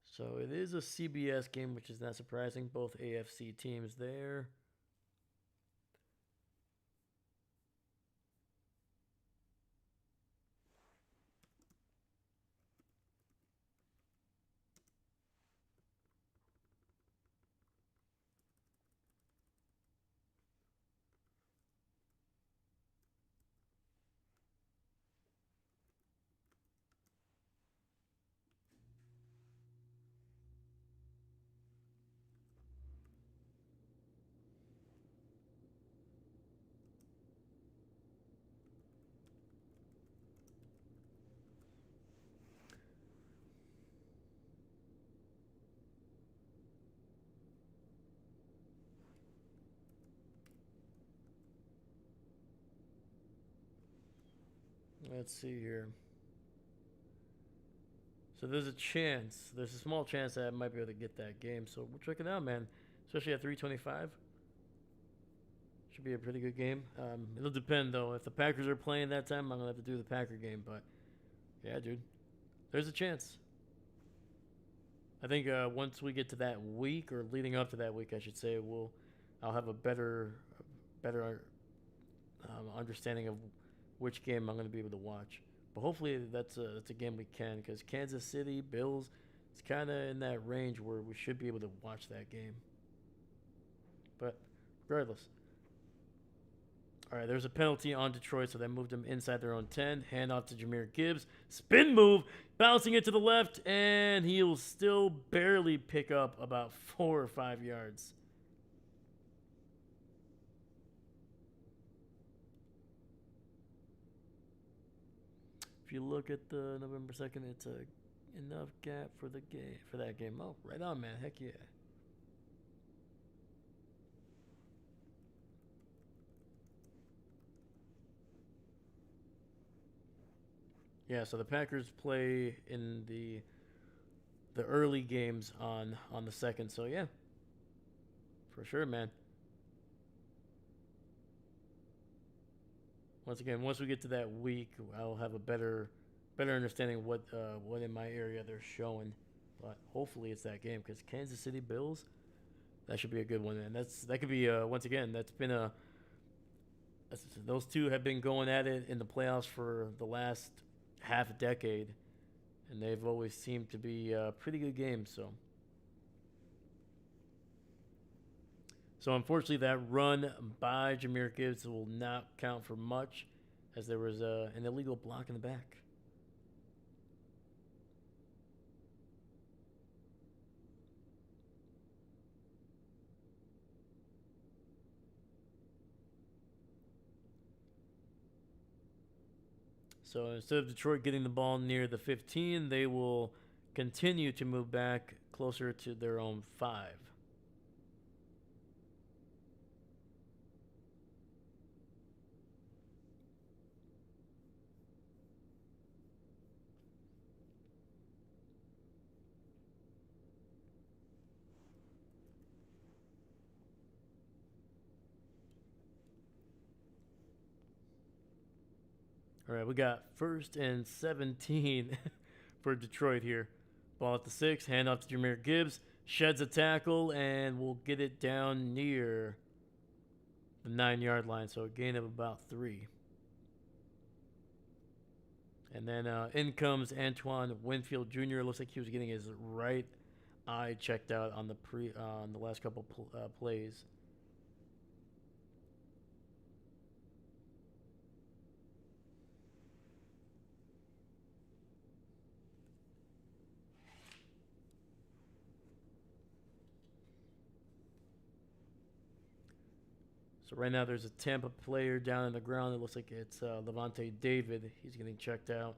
So it is a CBS game, which is not surprising. Both AFC teams there. Let's see here. So there's a small chance that I might be able to get that game. So we'll check it out, man. Especially at 325. Should be a pretty good game. It'll depend though. If the Packers are playing that time, I'm gonna have to do the Packer game. But yeah, dude, there's a chance. I think once we get to that week, or leading up to that week, I should say, I'll have a better understanding of which game I'm going to be able to watch. But hopefully that's a game we can, because Kansas City Bills, it's kind of in that range where we should be able to watch that game. But regardless. All right, there's a penalty on Detroit, so they moved them inside their own 10. Hand off to Jahmyr Gibbs. Spin move, bouncing it to the left, and he'll still barely pick up about 4 or 5 yards. If you look at the November 2nd, it's enough gap for that game. Oh, right on, man. Heck yeah. Yeah, so the Packers play in the early games on the second. So yeah, for sure, man. Once again, once we get to that week, I'll have a better understanding of what in my area they're showing. But hopefully it's that game because Kansas City Bills, that should be a good one, and that could be once again that's been a those two have been going at it in the playoffs for the last half a decade, and they've always seemed to be pretty good games. So unfortunately, that run by Jameer Gibbs will not count for much, as there was an illegal block in the back. So instead of Detroit getting the ball near the 15, they will continue to move back closer to their own 5. All right, we got 1st and 17 for Detroit here. Ball at the 6, hand off to Jameer Gibbs, sheds a tackle, and will get it down near the 9-yard line, so a gain of about 3. And then in comes Antoine Winfield Jr. Looks like he was getting his right eye checked out on the last couple plays. So right now there's a Tampa player down on the ground. It looks like it's Levante David. He's getting checked out.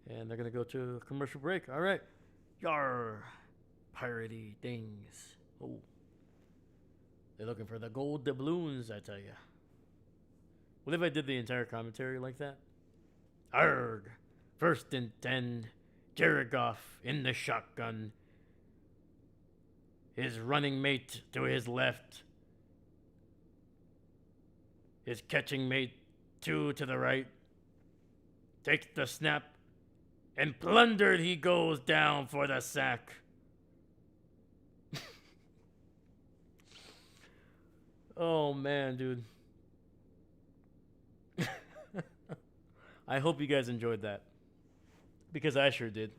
And they're going to go to a commercial break. All right. Yar. Piratey things. Oh. They're looking for the gold doubloons, I tell you. What if I did the entire commentary like that? Arg. 1st and 10. Jared Goff in the shotgun. His running mate to his left. His catching mate 2 to the right. Takes the snap. And plundered he goes down for the sack. Oh, man, dude. I hope you guys enjoyed that. Because I sure did.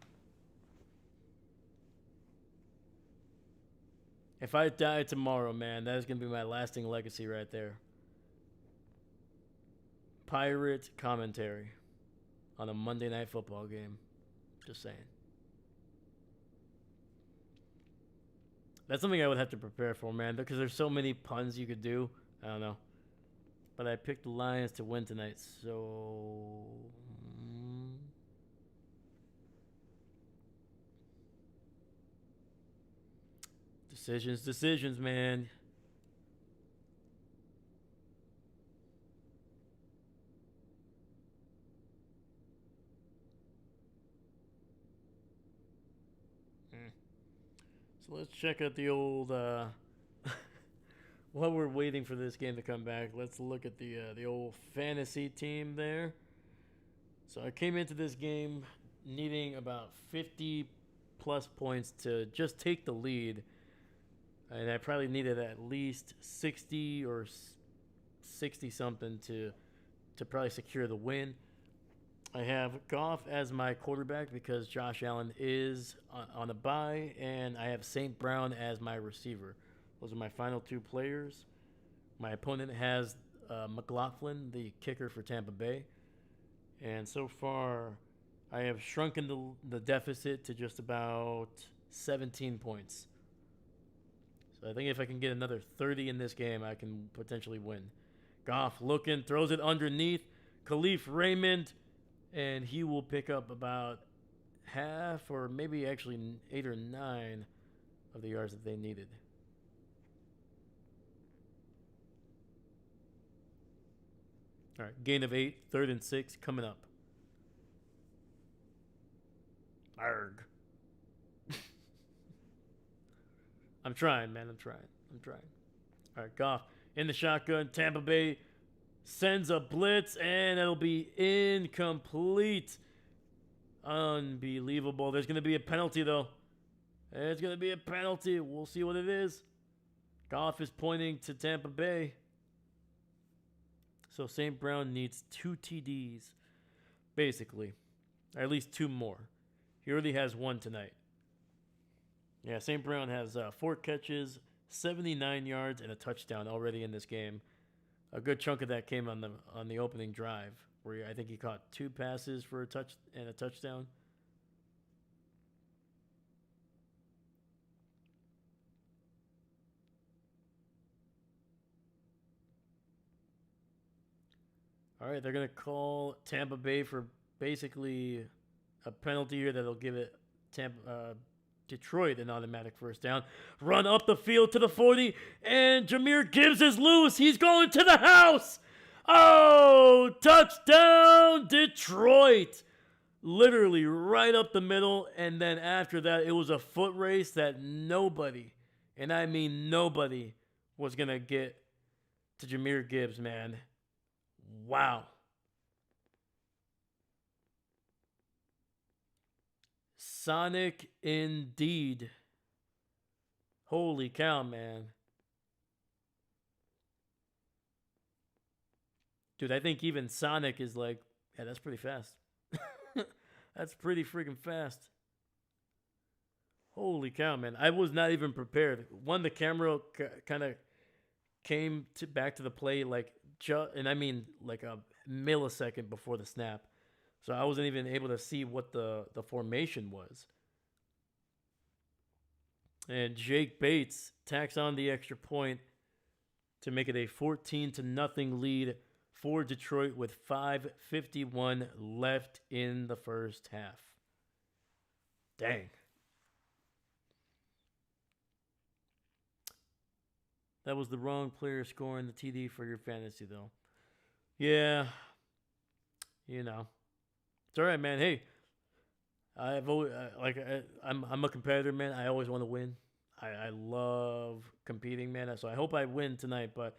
If I die tomorrow, man, that is going to be my lasting legacy right there. Pirate commentary on a Monday Night Football game. Just saying. That's something I would have to prepare for, man, because there's so many puns you could do. I don't know. But I picked the Lions to win tonight, so... Decisions, man. So let's check out the old. While we're waiting for this game to come back, let's look at the old fantasy team there. So I came into this game needing about 50 plus points to just take the lead, and I probably needed at least 60 or 60 something to probably secure the win. I have Goff as my quarterback because Josh Allen is on a bye, and I have St. Brown as my receiver. Those are my final 2 players. My opponent has McLaughlin, the kicker for Tampa Bay. And so far, I have shrunken the deficit to just about 17 points. So I think if I can get another 30 in this game, I can potentially win. Goff looking, throws it underneath. Khalif Raymond, and he will pick up about half or maybe actually 8 or 9 of the yards that they needed. All right, gain of 8, 3rd and 6 coming up. Arg. I'm trying, man. I'm trying. I'm trying. All right, Goff in the shotgun. Tampa Bay sends a blitz, and it'll be incomplete. Unbelievable. There's going to be a penalty, though. There's going to be a penalty. We'll see what it is. Goff is pointing to Tampa Bay. So St. Brown needs 2 TDs, basically. Or at least 2 more. He already has 1 tonight. Yeah, St. Brown has 4 catches, 79 yards, and a touchdown already in this game. A good chunk of that came on the opening drive, where I think he caught 2 passes for a touchdown. All right, they're going to call Tampa Bay for basically a penalty here that'll give it Detroit an automatic first down. Run up the field to the 40, and Jahmyr Gibbs is loose. He's going to the house. Oh, touchdown, Detroit. Literally right up the middle, and then after that, it was a foot race that nobody, and I mean nobody, was going to get to Jahmyr Gibbs, man. Wow. Sonic indeed. Holy cow, man. Dude, I think even Sonic is like, yeah, that's pretty fast. That's pretty freaking fast. Holy cow, man. I was not even prepared. One, the camera kind of came back to the play like, and I mean like a millisecond before the snap. So I wasn't even able to see what the formation was. And Jake Bates tacks on the extra point to make it a 14-0 lead for Detroit with 5:51 left in the first half. Dang. That was the wrong player scoring the TD for your fantasy, though. Yeah. You know. It's all right, man. Hey, I've always I'm a competitor, man. I always want to win. I love competing, man. So I hope I win tonight. But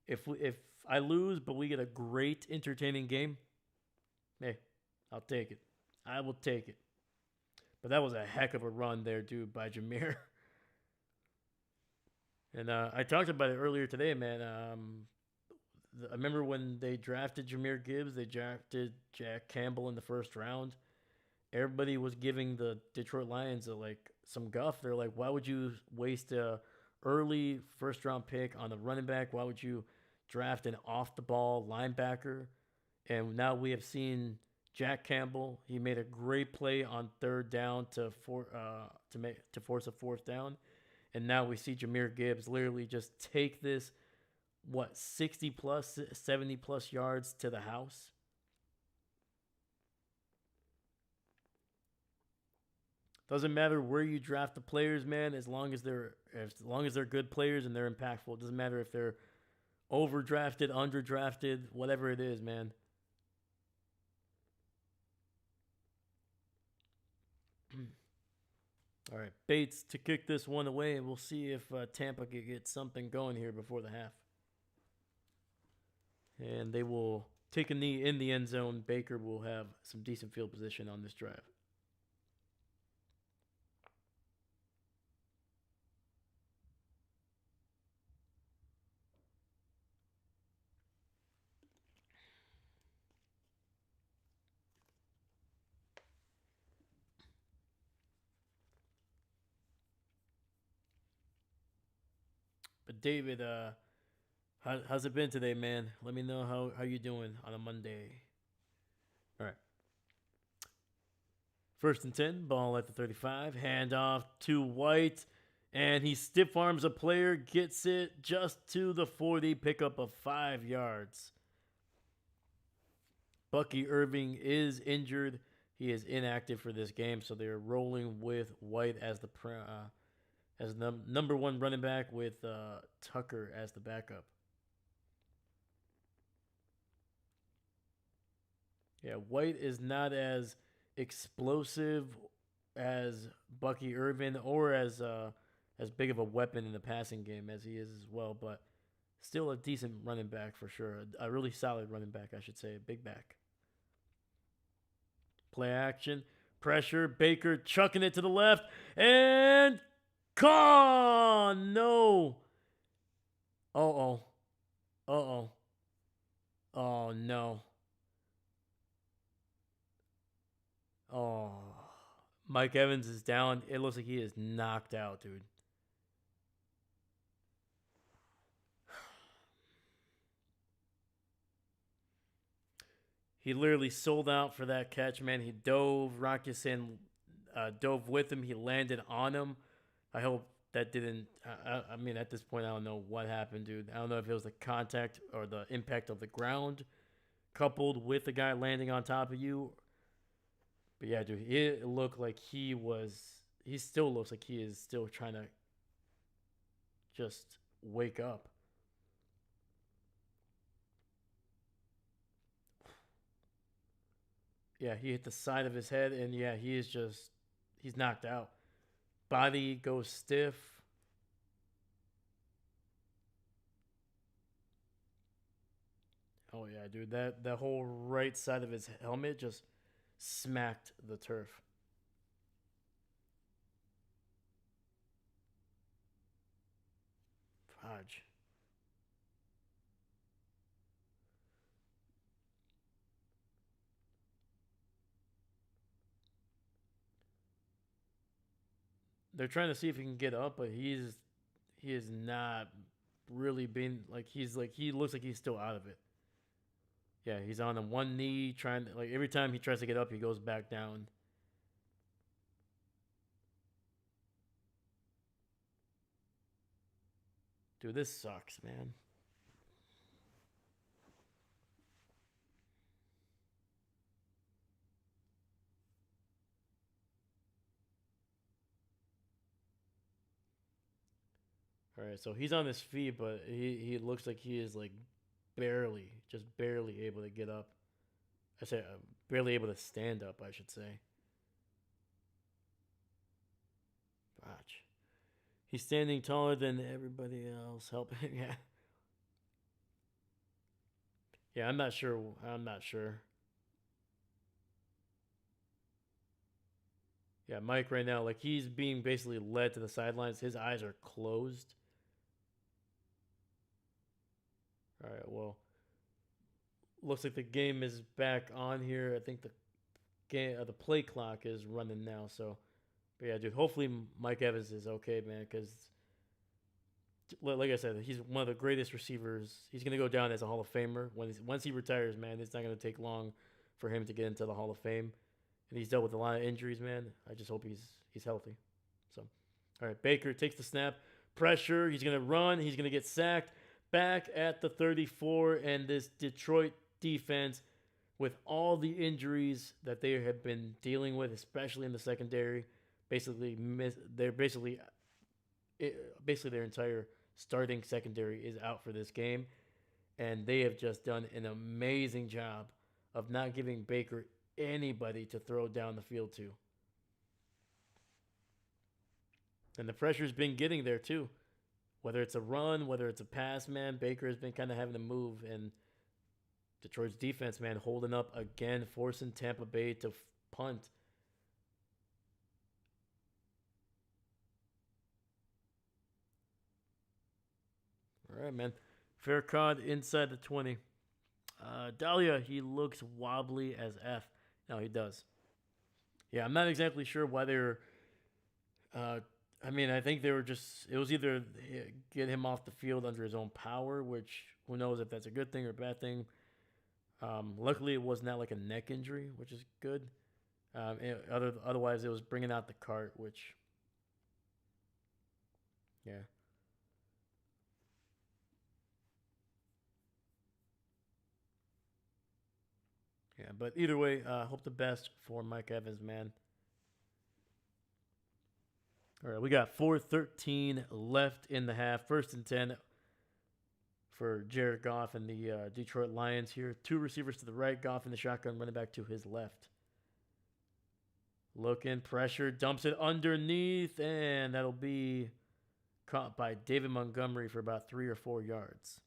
if I lose, but we get a great, entertaining game, hey, I'll take it. I will take it. But that was a heck of a run there, dude, by Jahmyr. And I talked about it earlier today, man. I remember when they drafted Jahmyr Gibbs, they drafted Jack Campbell in the first round. Everybody was giving the Detroit Lions some guff. They're like, why would you waste a early first-round pick on a running back? Why would you draft an off-the-ball linebacker? And now we have seen Jack Campbell. He made a great play on 3rd down to force a 4th down. And now we see Jahmyr Gibbs literally just take this, 60 plus, 70 plus yards to the house. Doesn't matter where you draft the players, man, as long as they're good players and they're impactful. It doesn't matter if they're overdrafted, underdrafted, whatever it is, man. All right, Bates to kick this one away, and we'll see if Tampa can get something going here before the half. And they will take a knee in the end zone. Baker will have some decent field position on this drive. But David, how's it been today, man? Let me know how you doing on a Monday. All right. 1st and 10, ball at the 35. Handoff to White, and he stiff arms a player, gets it just to the 40, pickup of 5 yards. Bucky Irving is injured. He is inactive for this game, so they're rolling with White as the number 1 running back with Tucker as the backup. Yeah, White is not as explosive as Bucky Irvin or as big of a weapon in the passing game as he is as well, but still a decent running back for sure. A really solid running back, I should say. A big back. Play action. Pressure. Baker chucking it to the left. And con! No. Uh-oh. Uh-oh. Oh, no. Oh. Mike Evans is down. It looks like he is knocked out, dude. He literally sold out for that catch, man. He dove. Rakisen dove with him. He landed on him. I hope that didn't. I mean, at this point, I don't know what happened, dude. I don't know if it was the contact or the impact of the ground coupled with the guy landing on top of you. But yeah, dude, it looked like he was. He still looks like he is still trying to just wake up. Yeah, he hit the side of his head, and yeah, he is just. He's knocked out. Body goes stiff. Oh yeah, dude, that whole right side of his helmet just smacked the turf. Fudge. They're trying to see if he can get up, but he is not really being like he looks like he's still out of it. Yeah, he's on the one knee trying to, like every time he tries to get up, he goes back down. Dude, this sucks, man. All right, so he's on his feet, but he looks like he is like barely, just barely able to get up. I say barely able to stand up, I should say. Watch. He's standing taller than everybody else. Helping, yeah, yeah. I'm not sure. I'm not sure. Yeah, Mike right now, like he's being basically led to the sidelines. His eyes are closed. All right, well, looks like the game is back on here. I think the play clock is running now. So, but yeah, dude. Hopefully Mike Evans is okay, man. Because like I said, he's one of the greatest receivers. He's gonna go down as a Hall of Famer once he retires, man. It's not gonna take long for him to get into the Hall of Fame. And he's dealt with a lot of injuries, man. I just hope he's healthy. So, all right, Baker takes the snap, pressure. He's gonna run. He's gonna get sacked. Back at the 34, and this Detroit defense, with all the injuries that they have been dealing with, especially in the secondary, they're basically their entire starting secondary is out for this game, and they have just done an amazing job of not giving Baker anybody to throw down the field to. And the pressure's been getting there too. Whether it's a run, whether it's a pass, man, Baker has been kind of having to move. And Detroit's defense, man, holding up again, forcing Tampa Bay to punt. All right, man. Fair card inside the 20. Dahlia, he looks wobbly as F. No, he does. Yeah, I'm not exactly sure why they're. Uh, I mean, I think they were just. It was either get him off the field under his own power, which who knows if that's a good thing or a bad thing. Luckily, it was not like a neck injury, which is good. Otherwise, it was bringing out the cart, which, yeah, yeah. But either way, hope the best for Mike Evans, man. All right, we got 4:13 left in the half. First and 10 for Jared Goff and the Detroit Lions here. Two receivers to the right, Goff in the shotgun, running back to his left. Looking, pressure, dumps it underneath, and that'll be caught by David Montgomery for about 3 or 4 yards.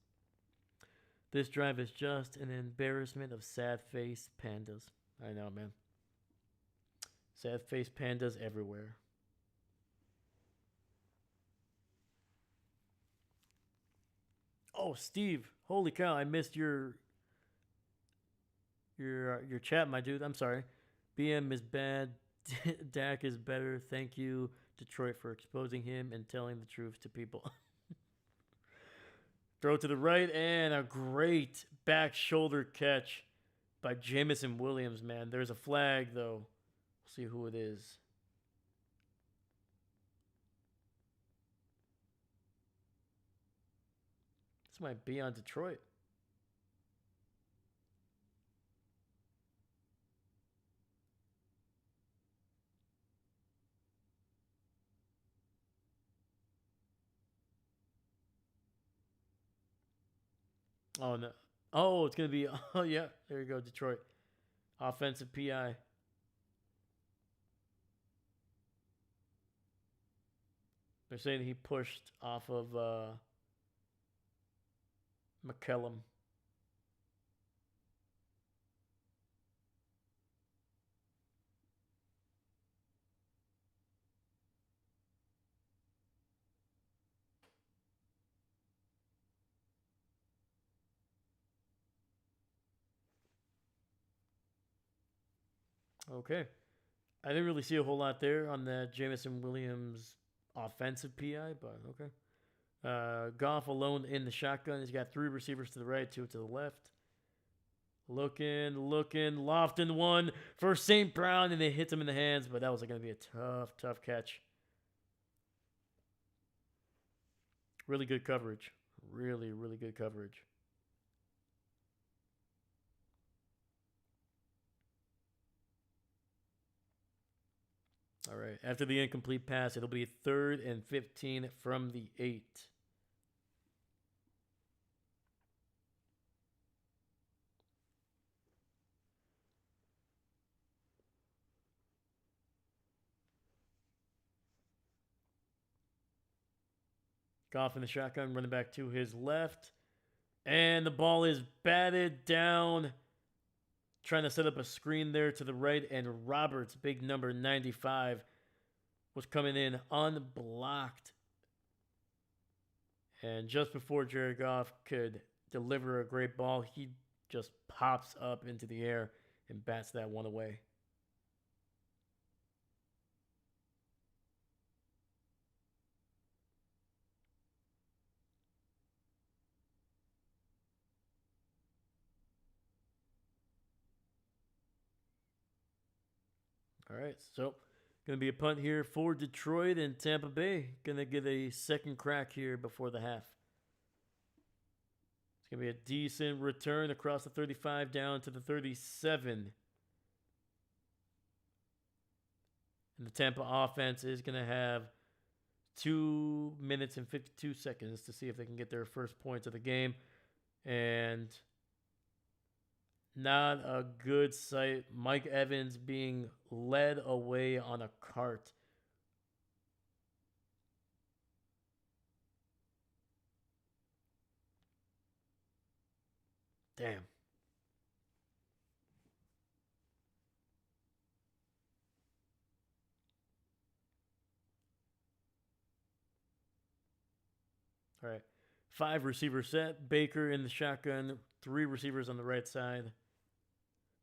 This drive is just an embarrassment of sad-faced pandas. I know, man. Sad-faced pandas everywhere. Oh, Steve! Holy cow! I missed your chat, my dude. I'm sorry. BM is bad. Dak is better. Thank you, Detroit, for exposing him and telling the truth to people. Throw to the right and a great back shoulder catch by Jamison Williams, man. There's a flag, though. We'll see who it is. This might be on Detroit. Oh, no. Oh, it's going to be... Oh, yeah. There you go, Detroit. Offensive PI. They're saying he pushed off of McCellum. Okay. I didn't really see a whole lot there on that Jamison Williams offensive PI, but okay. Goff alone in the shotgun. He's got 3 receivers to the right, 2 to the left. Looking. Lofton one for St. Brown, and it hits him in the hands, but that was going to be a tough catch. Really good coverage. Really good coverage. All right. After the incomplete pass, it'll be 3rd and 15 from the 8. Goff in the shotgun, running back to his left. And the ball is batted down. Trying to set up a screen there to the right. And Roberts, big number 95, was coming in unblocked. And just before Jared Goff could deliver a great ball, he just pops up into the air and bats that one away. All right, so going to be a punt here for Detroit, and Tampa Bay going to get a second crack here before the half. It's going to be a decent return across the 35 down to the 37. And the Tampa offense is going to have 2 minutes and 52 seconds to see if they can get their first points of the game. And not a good sight. Mike Evans being led away on a cart. Damn. All right. 5 receiver set. Baker in the shotgun. 3 receivers on the right side.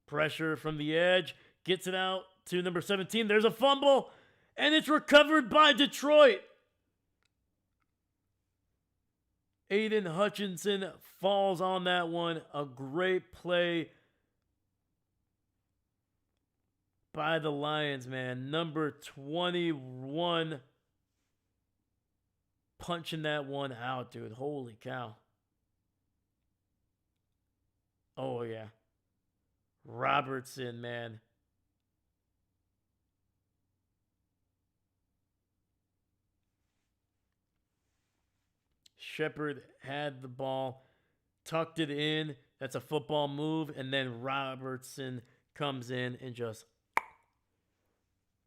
Pressure from the edge. Gets it out to number 17. There's a fumble. And it's recovered by Detroit. Aiden Hutchinson falls on that one. A great play by the Lions, man. Number 21 punching that one out, dude. Holy cow. Oh, yeah. Robertson, man. Shepard had the ball, tucked it in. That's a football move. And then Robertson comes in and just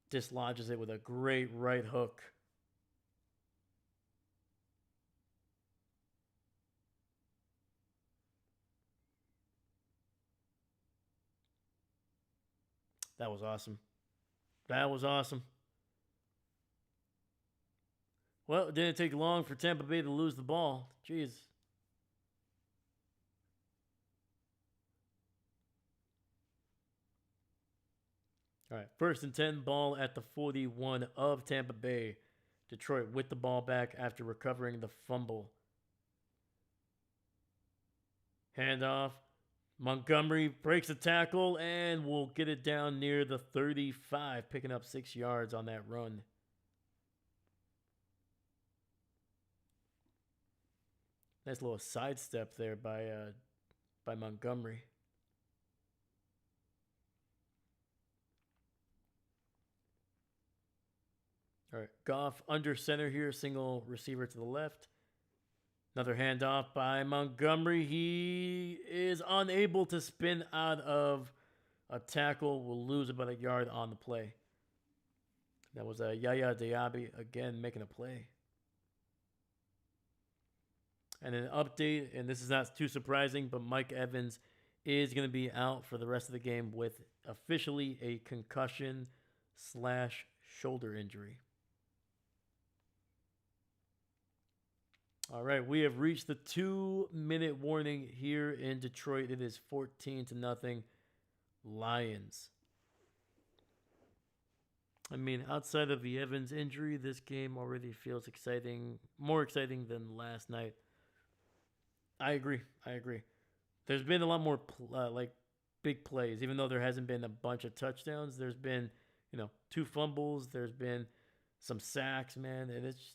dislodges it with a great right hook. That was awesome. That was awesome. Well, it didn't take long for Tampa Bay to lose the ball. Jeez. All right, 1st and 10, ball at the 41 of Tampa Bay. Detroit with the ball back after recovering the fumble. Handoff. Montgomery breaks the tackle and will get it down near the 35, picking up 6 yards on that run. Nice little sidestep there by Montgomery. All right, Goff under center here, single receiver to the left. Another handoff by Montgomery. He is unable to spin out of a tackle. Will lose about a yard on the play. That was a Yaya Diaby again making a play. And an update, and this is not too surprising, but Mike Evans is going to be out for the rest of the game with officially a concussion / shoulder injury. All right, we have reached the 2-minute warning here in Detroit. It is 14-0 Lions. I mean, outside of the Evans injury, this game already feels exciting, more exciting than last night. I agree. There's been a lot more big plays, even though there hasn't been a bunch of touchdowns. There's been, 2 fumbles. There's been some sacks, man, and it's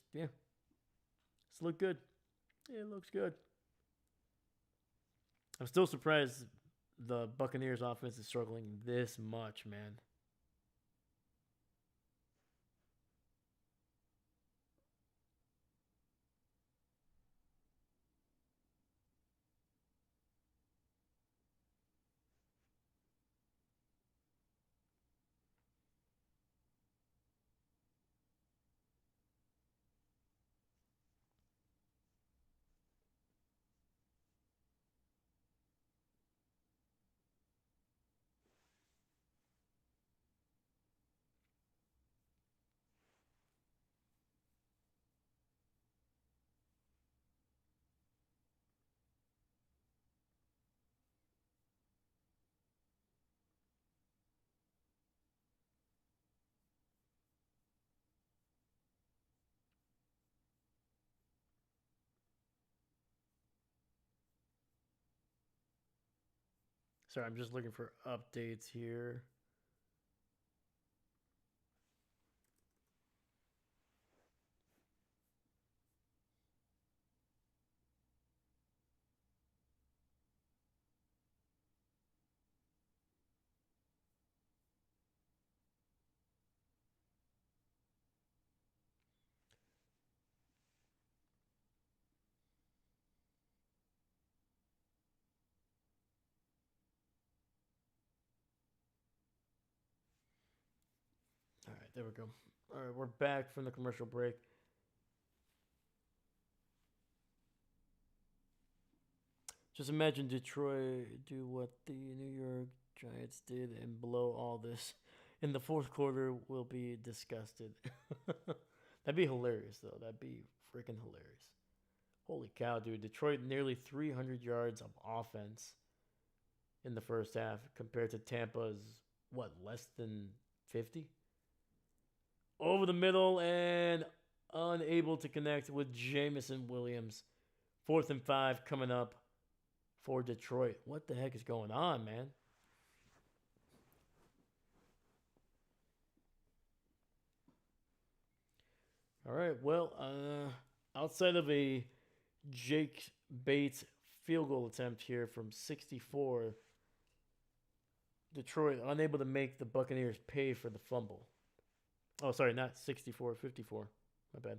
looked good. It looks good. I'm still surprised the Buccaneers offense is struggling this much, man. Sorry, I'm just looking for updates here. All right, there we go. All right, we're back from the commercial break. Just imagine Detroit do what the New York Giants did and blow all this. In the fourth quarter, we'll be disgusted. That'd be hilarious, though. That'd be freaking hilarious. Holy cow, dude. Detroit nearly 300 yards of offense in the first half compared to Tampa's, less than 50? Over the middle and unable to connect with Jamison Williams. 4th and 5 coming up for Detroit. What the heck is going on, man? All right, well, outside of a Jake Bates field goal attempt here from 64, Detroit unable to make the Buccaneers pay for the fumble. Oh, sorry, not 64, 54. My bad.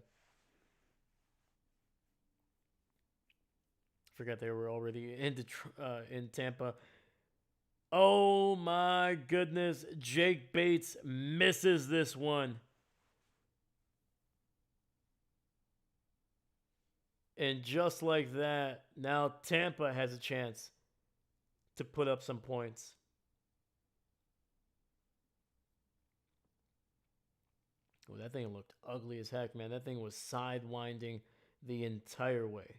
Forgot they were already in Tampa. Oh my goodness. Jake Bates misses this one. And just like that, now Tampa has a chance to put up some points. Oh, that thing looked ugly as heck, man. That thing was sidewinding the entire way.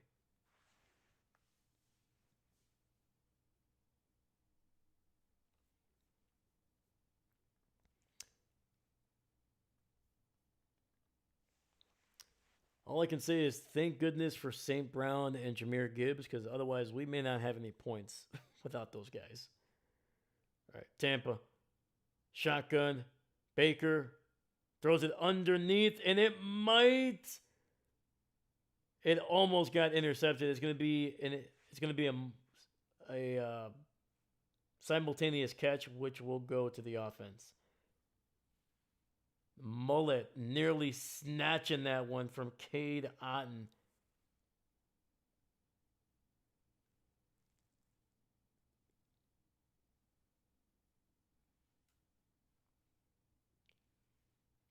All I can say is thank goodness for St. Brown and Jameer Gibbs, because otherwise we may not have any points without those guys. All right, Tampa. Shotgun. Baker throws it underneath, and it might. It almost got intercepted. It's going to be a simultaneous catch, which will go to the offense. Mullet nearly snatching that one from Cade Otton.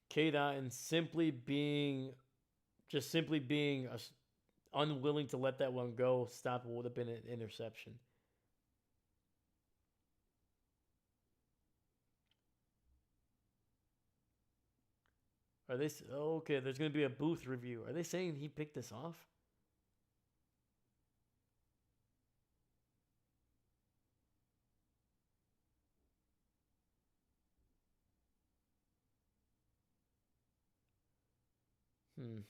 Cade Otton simply being unwilling to let that one go. Stop would have been an interception. Are they okay? There's going to be a booth review. Are they saying he picked this off? Hmm.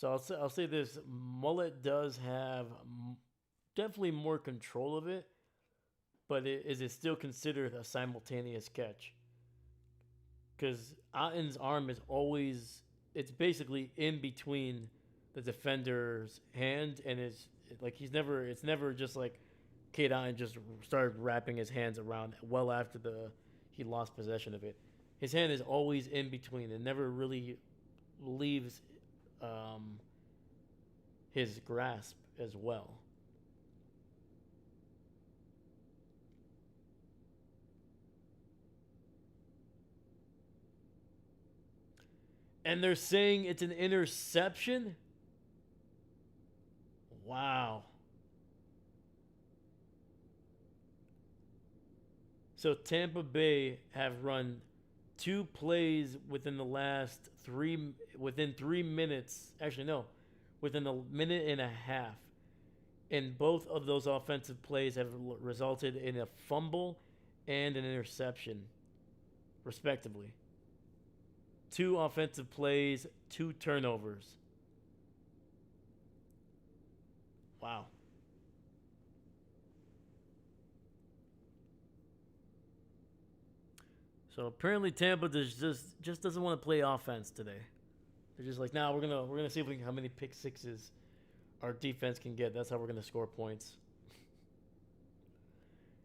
So I'll say this: Mullet does have definitely more control of it, but is it still considered a simultaneous catch? Because Otton's arm is always it's basically in between the defender's hand and his like he's never it's never just like Kate Otten just started wrapping his hands around well after the he lost possession of it. His hand is always in between and never really leaves um, his grasp as well. And they're saying it's an interception? Wow. So Tampa Bay have run two plays within the last within 3 minutes. Actually, no, within a minute and a half. And both of those offensive plays have resulted in a fumble and an interception, respectively. Two offensive plays, two turnovers. Wow. So apparently Tampa just doesn't want to play offense today. They're just like, nah, we're gonna see if we can, how many pick sixes our defense can get. That's how we're gonna score points.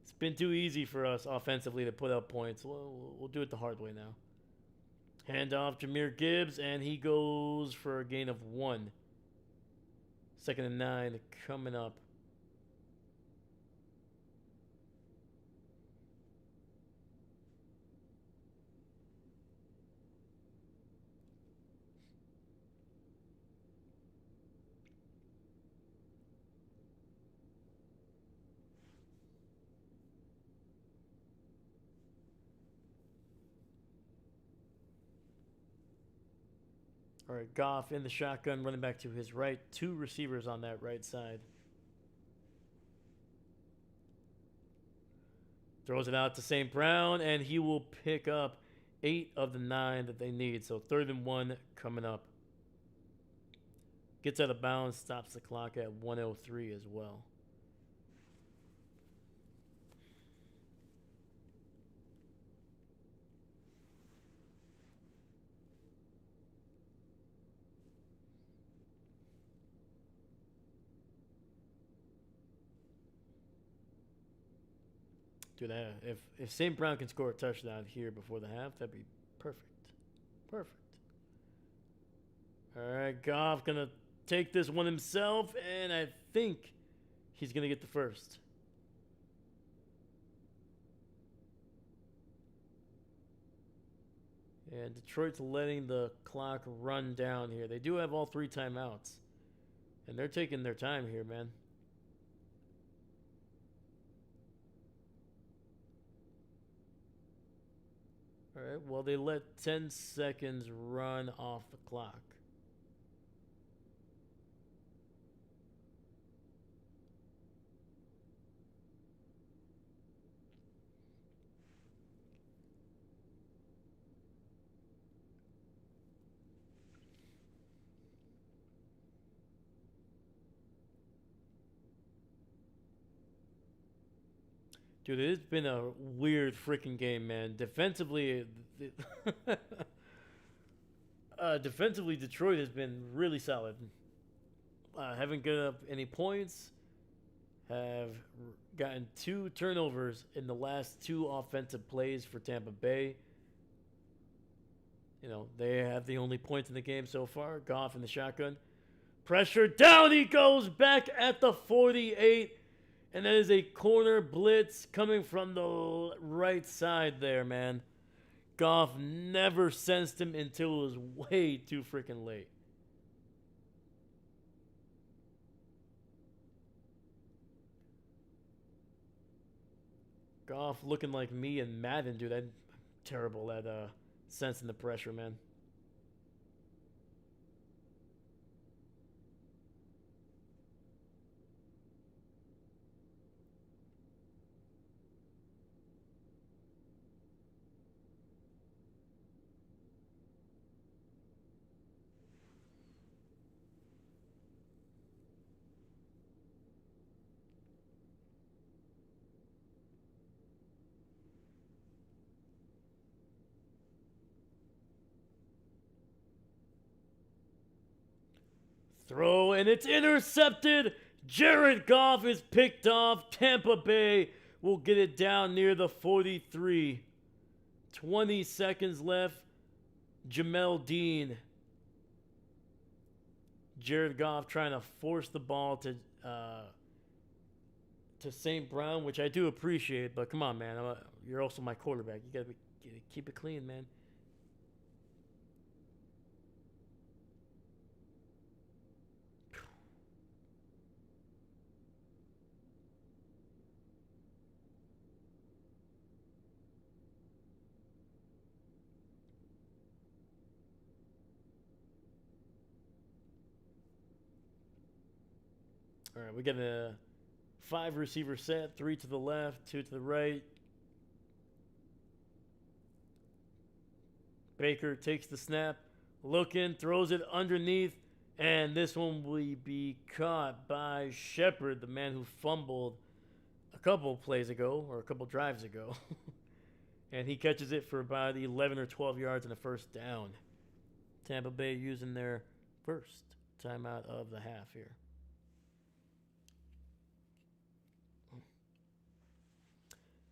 It's been too easy for us offensively to put up points. We'll do it the hard way now. Hand off Jameer Gibbs, and he goes for a gain of 1. Second and 9 coming up. All right, Goff in the shotgun, running back to his right. Two receivers on that right side. Throws it out to St. Brown, and he will pick up 8 of the 9 that they need. So third and 1 coming up. Gets out of bounds, stops the clock at 1:03 as well. Dude, if St. Brown can score a touchdown here before the half, that'd be perfect. Perfect. All right, Goff gonna take this one himself, and I think he's gonna get the first. And Detroit's letting the clock run down here. They do have all 3 timeouts, and they're taking their time here, man. All right, well, they let 10 seconds run off the clock. Dude, it's been a weird freaking game, man. Defensively, defensively, Detroit has been really solid. Haven't given up any points. Have gotten 2 turnovers in the last 2 offensive plays for Tampa Bay. You know, they have the only points in the game so far. Goff in the shotgun. Pressure down, he goes back at the 48. And that is a corner blitz coming from the right side there, man. Goff never sensed him until it was way too freaking late. Goff looking like me and Madden, dude. I'm terrible at sensing the pressure, man. Throw, and it's intercepted. Jared Goff is picked off. Tampa Bay will get it down near the 43. 20 seconds left. Jamel Dean. Jared Goff trying to force the ball to St. Brown, which I do appreciate, but come on, man. You're also my quarterback. You gotta keep it clean, man. All right, we got a 5 receiver set, 3 to the left, 2 to the right. Baker takes the snap, looking, throws it underneath, and this one will be caught by Shepard, the man who fumbled a couple plays ago, or a couple drives ago. And he catches it for about 11 or 12 yards in the first down. Tampa Bay using their first timeout of the half here.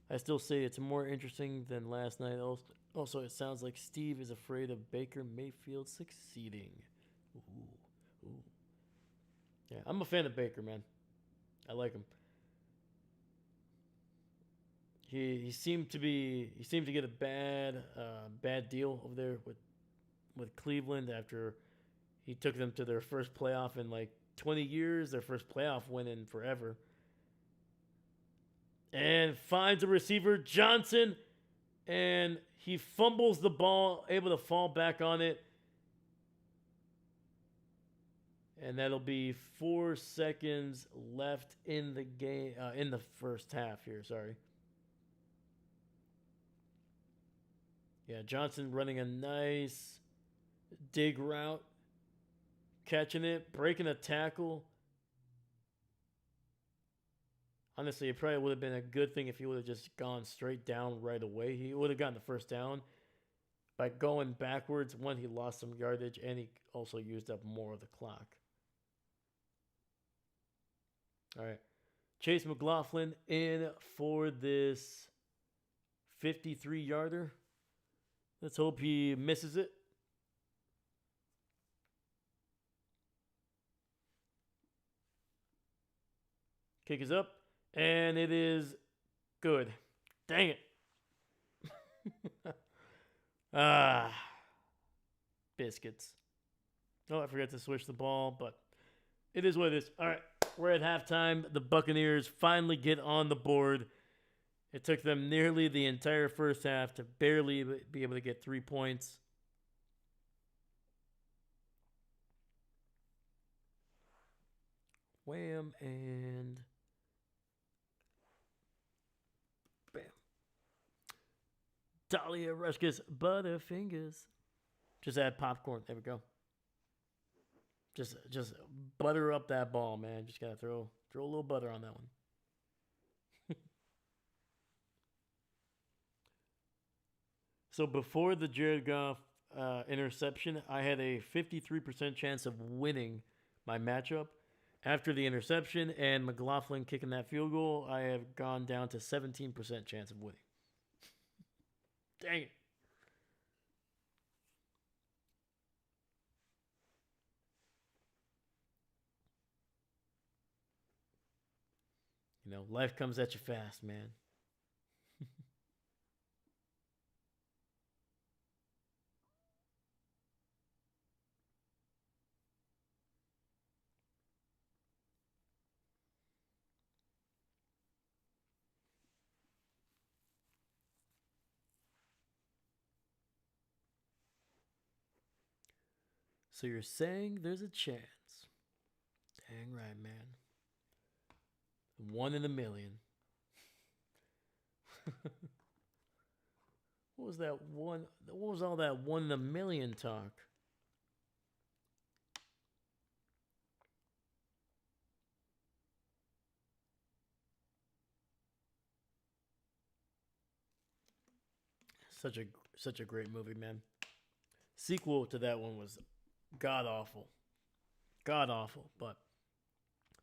I still say it's more interesting than last night. Also, it sounds like Steve is afraid of Baker Mayfield succeeding. Ooh. Yeah, I'm a fan of Baker, man. I like him. He seemed to get a bad deal over there with Cleveland after he took them to their first playoff in like 20 years, their first playoff win in forever. And finds a receiver, Johnson, and he fumbles the ball, able to fall back on it. And that'll be 4 seconds left in the game, in the first half here, sorry. Yeah, Johnson running a nice dig route, catching it, breaking a tackle. Honestly, it probably would have been a good thing if he would have just gone straight down right away. He would have gotten the first down. By going backwards, one, he lost some yardage, and he also used up more of the clock. All right. Chase McLaughlin in for this 53-yarder. Let's hope he misses it. Kick is up, and it is good. Dang it. Ah, biscuits. Oh, I forgot to switch the ball, but it is what it is. All right, we're at halftime. The Buccaneers finally get on the board. It took them nearly the entire first half to barely be able to get 3 points. Wham, and bam. Dahlia Rushkus Butterfingers. Just add popcorn. There we go. Just butter up that ball, man. Just gotta throw a little butter on that one. So before the Jared Goff interception, I had a 53% chance of winning my matchup. After the interception and McLaughlin kicking that field goal, I have gone down to 17% chance of winning. Dang it. You know, life comes at you fast, man. So you're saying there's a chance. Dang right, man. 1 in a million. What was that one? What was all that 1 in a million talk? Such a great movie, man. Sequel to that one was god awful. God awful, but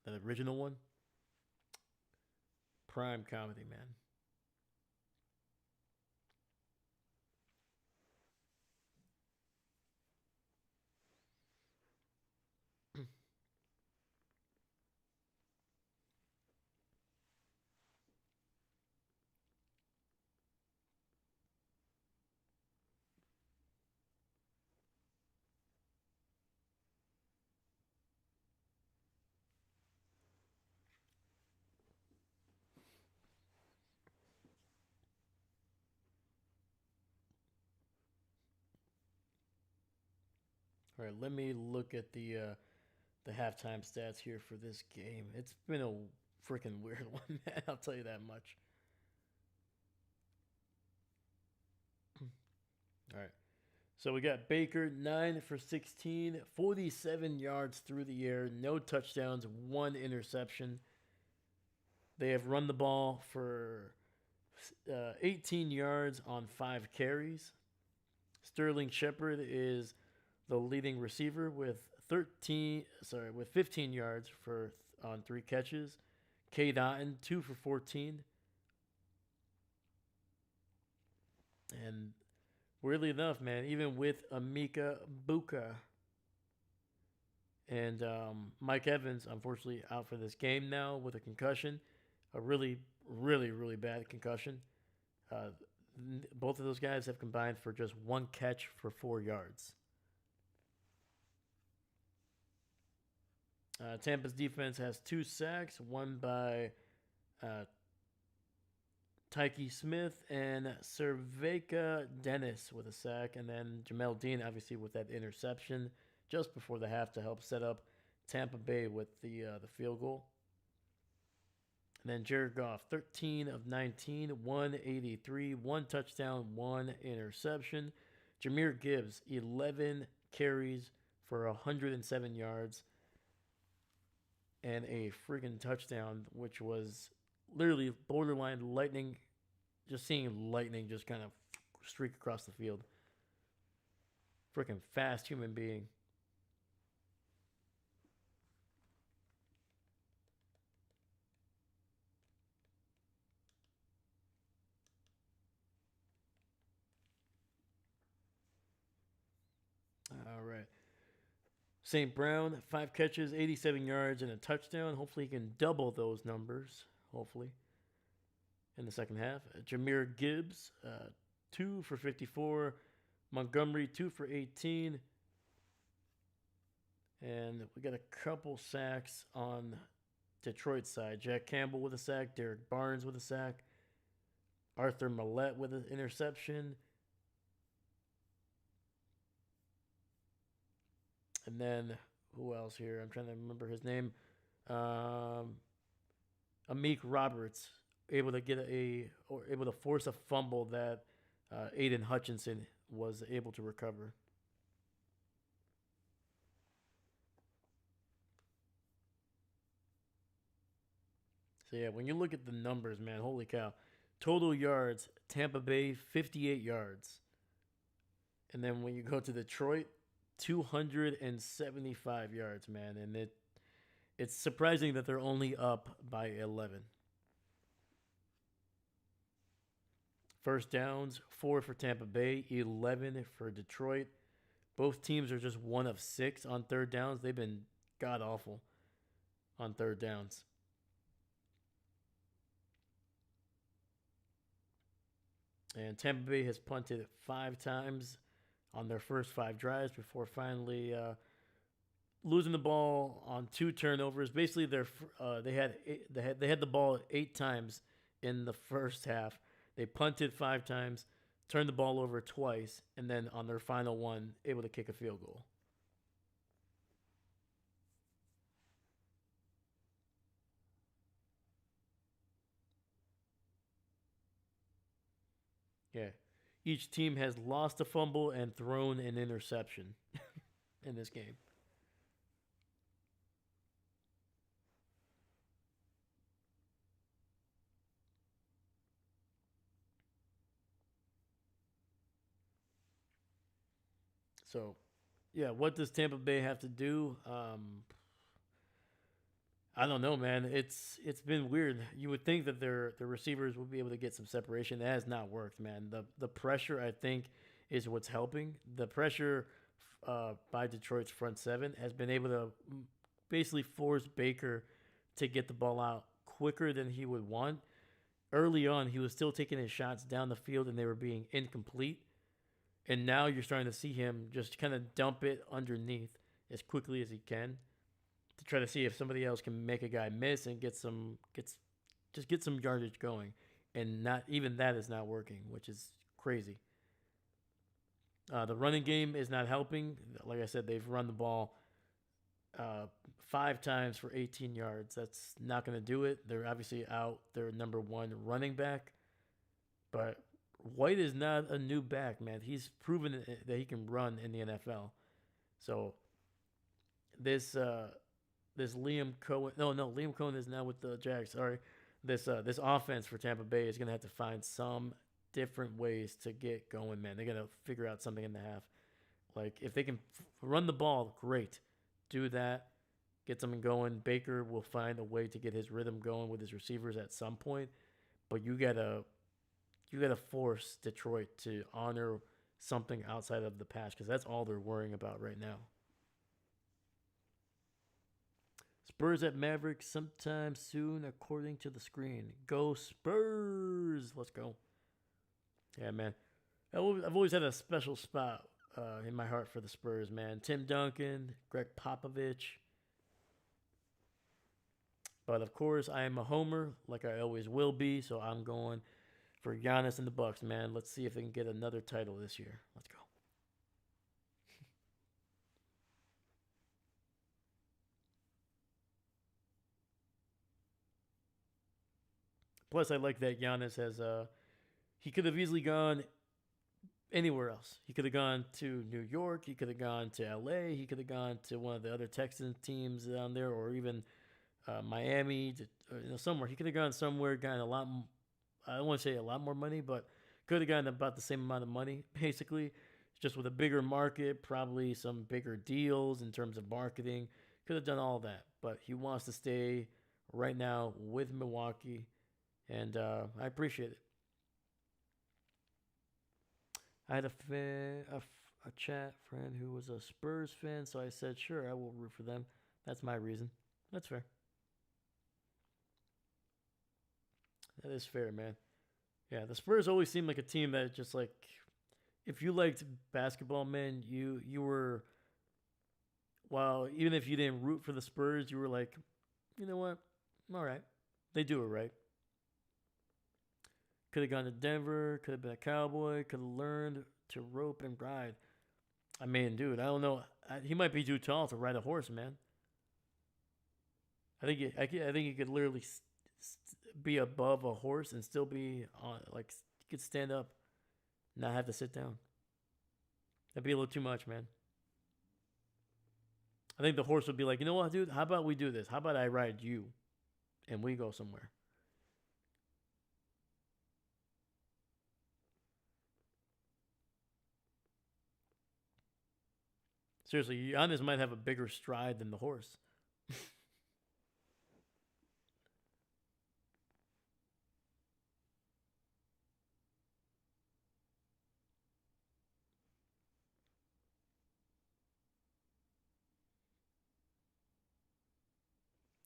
that original one, prime comedy, man. All right, let me look at the halftime stats here for this game. It's been a freaking weird one, man. I'll tell you that much. All right. So we got Baker 9 for 16, 47 yards through the air, no touchdowns, 1 interception. They have run the ball for 18 yards on 5 carries. Sterling Shepard is the leading receiver with 15 yards for on 3 catches. K. Dotton 2 for 14. And weirdly enough, man, even with Amika Buka and Mike Evans, unfortunately out for this game now with a concussion, a really, really, really bad concussion. Both of those guys have combined for just 1 catch for 4 yards. Tampa's defense has 2 sacks, one by Tyke Smith and Cerveka Dennis with a sack, and then Jamel Dean obviously with that interception just before the half to help set up Tampa Bay with the field goal. And then Jared Goff, 13 of 19, 183, 1 touchdown, 1 interception. Jahmyr Gibbs, 11 carries for 107 yards and a freaking touchdown, which was literally borderline lightning. Just seeing lightning just kind of streak across the field. Freaking fast human being. St. Brown, 5 catches, 87 yards, and a touchdown. Hopefully, he can double those numbers. Hopefully, in the second half. Jameer Gibbs, 2 for 54. Montgomery, 2 for 18. And we got a couple sacks on Detroit side. Jack Campbell with a sack. Derek Barnes with a sack. Arthur Millette with an interception. And then who else here? I'm trying to remember his name. Amik Roberts able to force a fumble that Aiden Hutchinson was able to recover. So yeah, when you look at the numbers, man, holy cow. Total yards, Tampa Bay 58 yards. And then when you go to Detroit, 275 yards, man, and it's surprising that they're only up by 11. First downs, 4 for Tampa Bay, 11 for Detroit. Both teams are just 1 of 6 on third downs. They've been god awful on third downs. And Tampa Bay has punted 5 times on their first 5 drives before finally losing the ball on 2 turnovers. Basically, they had the ball 8 times in the first half. They punted 5 times, turned the ball over twice, and then on their final one, able to kick a field goal. Yeah. Each team has lost a fumble and thrown an interception in this game. So, yeah, what does Tampa Bay have to do? I don't know, man. It's been weird. You would think that their receivers would be able to get some separation. That has not worked, man. The pressure, I think, is what's helping. The pressure by Detroit's front seven has been able to basically force Baker to get the ball out quicker than he would want. Early on, he was still taking his shots down the field and they were being incomplete. And now you're starting to see him just kind of dump it underneath as quickly as he can to try to see if somebody else can make a guy miss and get some yardage going. And not even that is not working, which is crazy. The running game is not helping. Like I said, they've run the ball 5 times for 18 yards. That's not going to do it. They're obviously out their number 1 running back. But White is not a new back, man. He's proven that he can run in the NFL. So this Liam Cohen, Liam Cohen is now with the Jags. Sorry, this offense for Tampa Bay is gonna have to find some different ways to get going, man. They're gonna figure out something in the half. Like if they can run the ball, great. Do that, get something going. Baker will find a way to get his rhythm going with his receivers at some point, but you gotta force Detroit to honor something outside of the pass because that's all they're worrying about right now. Spurs at Mavericks sometime soon, according to the screen. Go Spurs! Let's go. Yeah, man. I've always had a special spot in my heart for the Spurs, man. Tim Duncan, Greg Popovich. But of course, I am a homer, like I always will be, so I'm going for Giannis and the Bucs, man. Let's see if they can get another title this year. Let's go. Plus, I like that Giannis has. He could have easily gone anywhere else. He could have gone to New York. He could have gone to L.A. He could have gone to one of the other Texan teams down there, or even Miami, somewhere. He could have gone somewhere, gotten a lot. I don't want to say a lot more money, but could have gotten about the same amount of money, basically, just with a bigger market, probably some bigger deals in terms of marketing. Could have done all that, but he wants to stay right now with Milwaukee, and I appreciate it. I had a chat friend who was a Spurs fan, so I said, sure, I will root for them. That's my reason. That's fair. That is fair, man. Yeah, the Spurs always seemed like a team that just like if you liked basketball, man, you were well, even if you didn't root for the Spurs, you were like, you know what? All right, they do it right. Could have gone to Denver. Could have been a cowboy. Could have learned to rope and ride. I mean, dude, I don't know. He might be too tall to ride a horse, man. I think he could literally be above a horse and still be on. Like he could stand up, not have to sit down. That'd be a little too much, man. I think the horse would be like, you know what, dude? How about we do this? How about I ride you, and we go somewhere? Seriously, Giannis might have a bigger stride than the horse.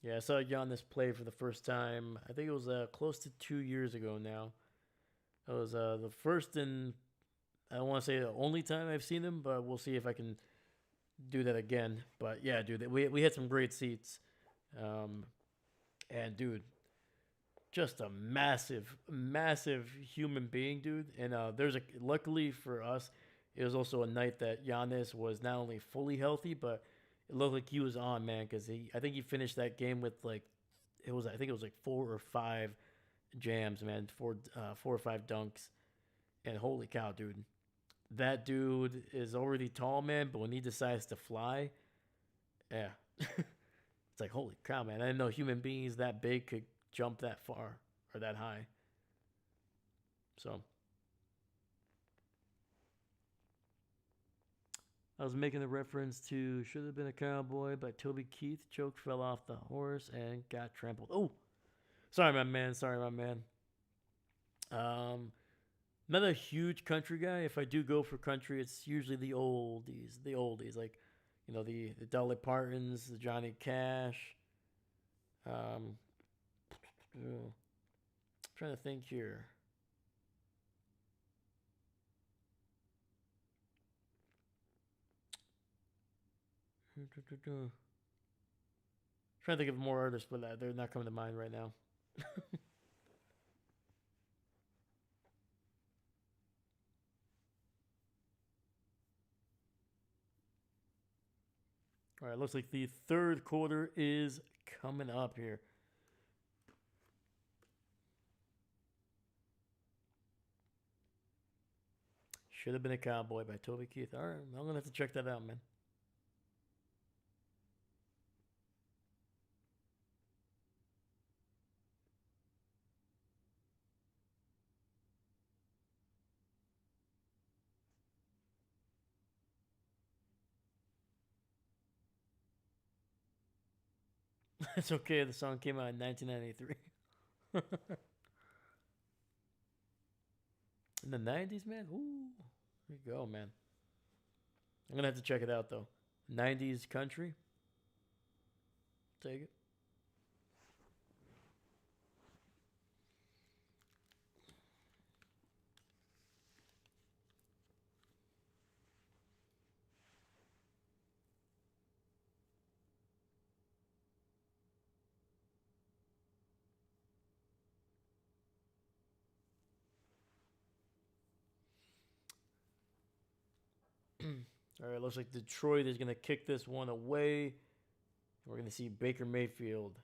Yeah, I saw Giannis play for the first time. I think it was close to 2 years ago now. It was the first and I don't want to say the only time I've seen him, but we'll see if I can do that again. But yeah, dude, we had some great seats, um, and dude, just a massive, massive human being, dude. And there's a luckily for us, it was also a night that Giannis was not only fully healthy, but it looked like he was on, man, because he I think he finished that game with like it was I think it was like 4 or 5 jams, man, four or five dunks, and holy cow, dude, that dude is already tall, man, but when he decides to fly, yeah, it's like holy cow, man. I didn't know human beings that big could jump that far or that high. So I was making a reference to "Should Have Been a Cowboy" by Toby Keith. Choke, fell off the horse, and got trampled. Oh, sorry, my man. Sorry, my man. Um, Not a huge country guy. If I do go for country, it's usually the oldies. The oldies, like the Dolly Partons, the Johnny Cash. Um, I'm trying to think here. Trying to think of more artists, but they're not coming to mind right now. All right, looks like the third quarter is coming up here. Should Have Been a Cowboy by Toby Keith. All right, I'm gonna have to check that out, man. It's okay. The song came out in 1993. In the 90s, man. Ooh, there you go, man. I'm gonna have to check it out though. 90s country. Take it. All right, looks like Detroit is gonna kick this one away. We're gonna see Baker Mayfield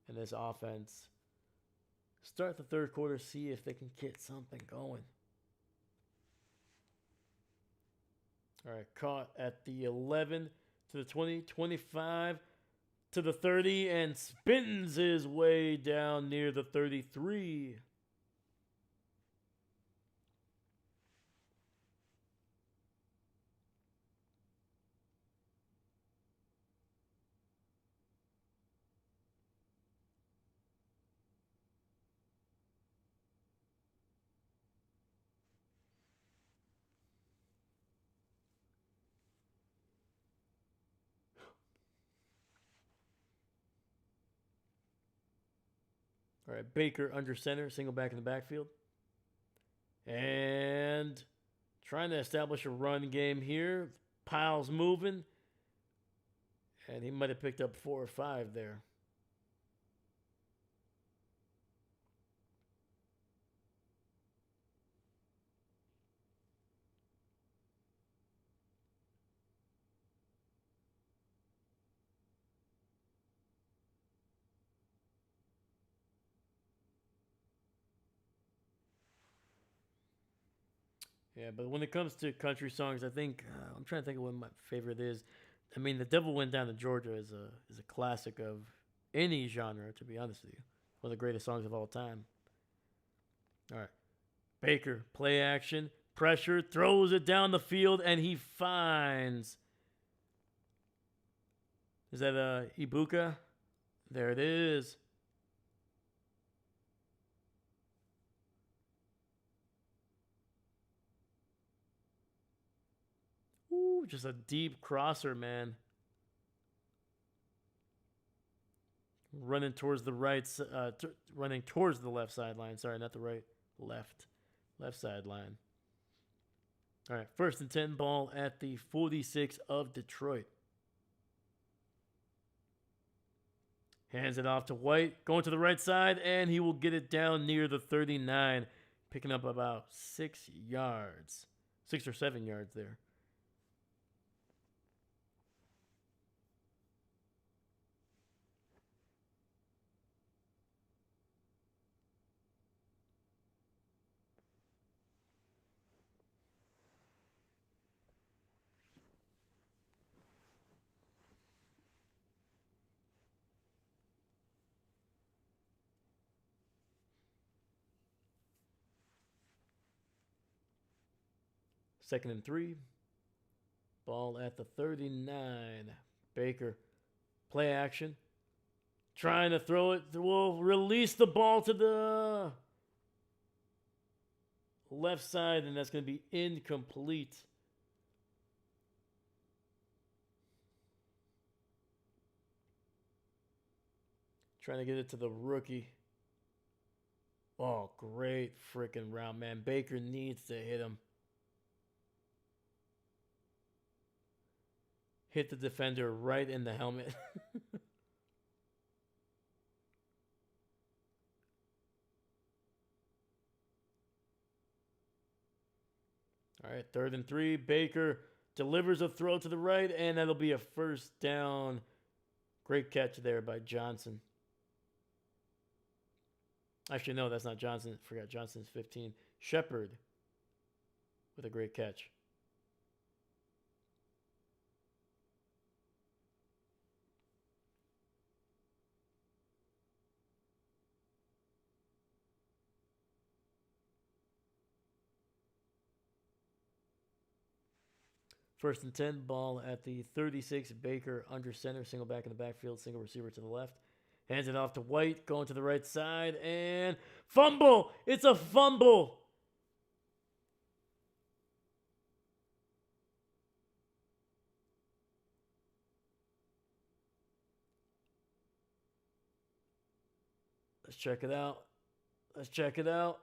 and this offense start the third quarter. See if they can get something going. All right, caught at the 11 to the 20, 25 to the 30, and spins his way down near the 33. All right, Baker under center, single back in the backfield. And trying to establish a run game here. Piles moving. And he might have picked up 4 or 5 there. Yeah, but when it comes to country songs, I think I'm trying to think of what my favorite is. I mean, "The Devil Went Down to Georgia" is a classic of any genre. To be honest with you, one of the greatest songs of all time. All right, Baker play action, pressure, throws it down the field, and he finds. Is that Ibuka? There it is. Ooh, just a deep crosser, man. Running towards the right, running towards the left sideline. Sorry, not the right, left sideline. All right, 1st and 10 ball at the 46 of Detroit. Hands it off to White, going to the right side, and he will get it down near the 39, picking up about 6 yards, 6 or 7 yards there. Second and 3. Ball at the 39. Baker. Play action. Trying to throw it. Will release the ball to the left side, and that's going to be incomplete. Trying to get it to the rookie. Oh, great freaking route, man. Baker needs to hit him. Hit the defender right in the helmet. All right, 3rd and 3. Baker delivers a throw to the right, and that'll be a 1st down. Great catch there by Johnson. Actually, no, that's not Johnson. Forgot Johnson's 15. Shepard with a great catch. 1st and 10, ball at the 36. Baker under center, single back in the backfield, single receiver to the left. Hands it off to White, going to the right side, and fumble! It's a fumble! Let's check it out. Let's check it out.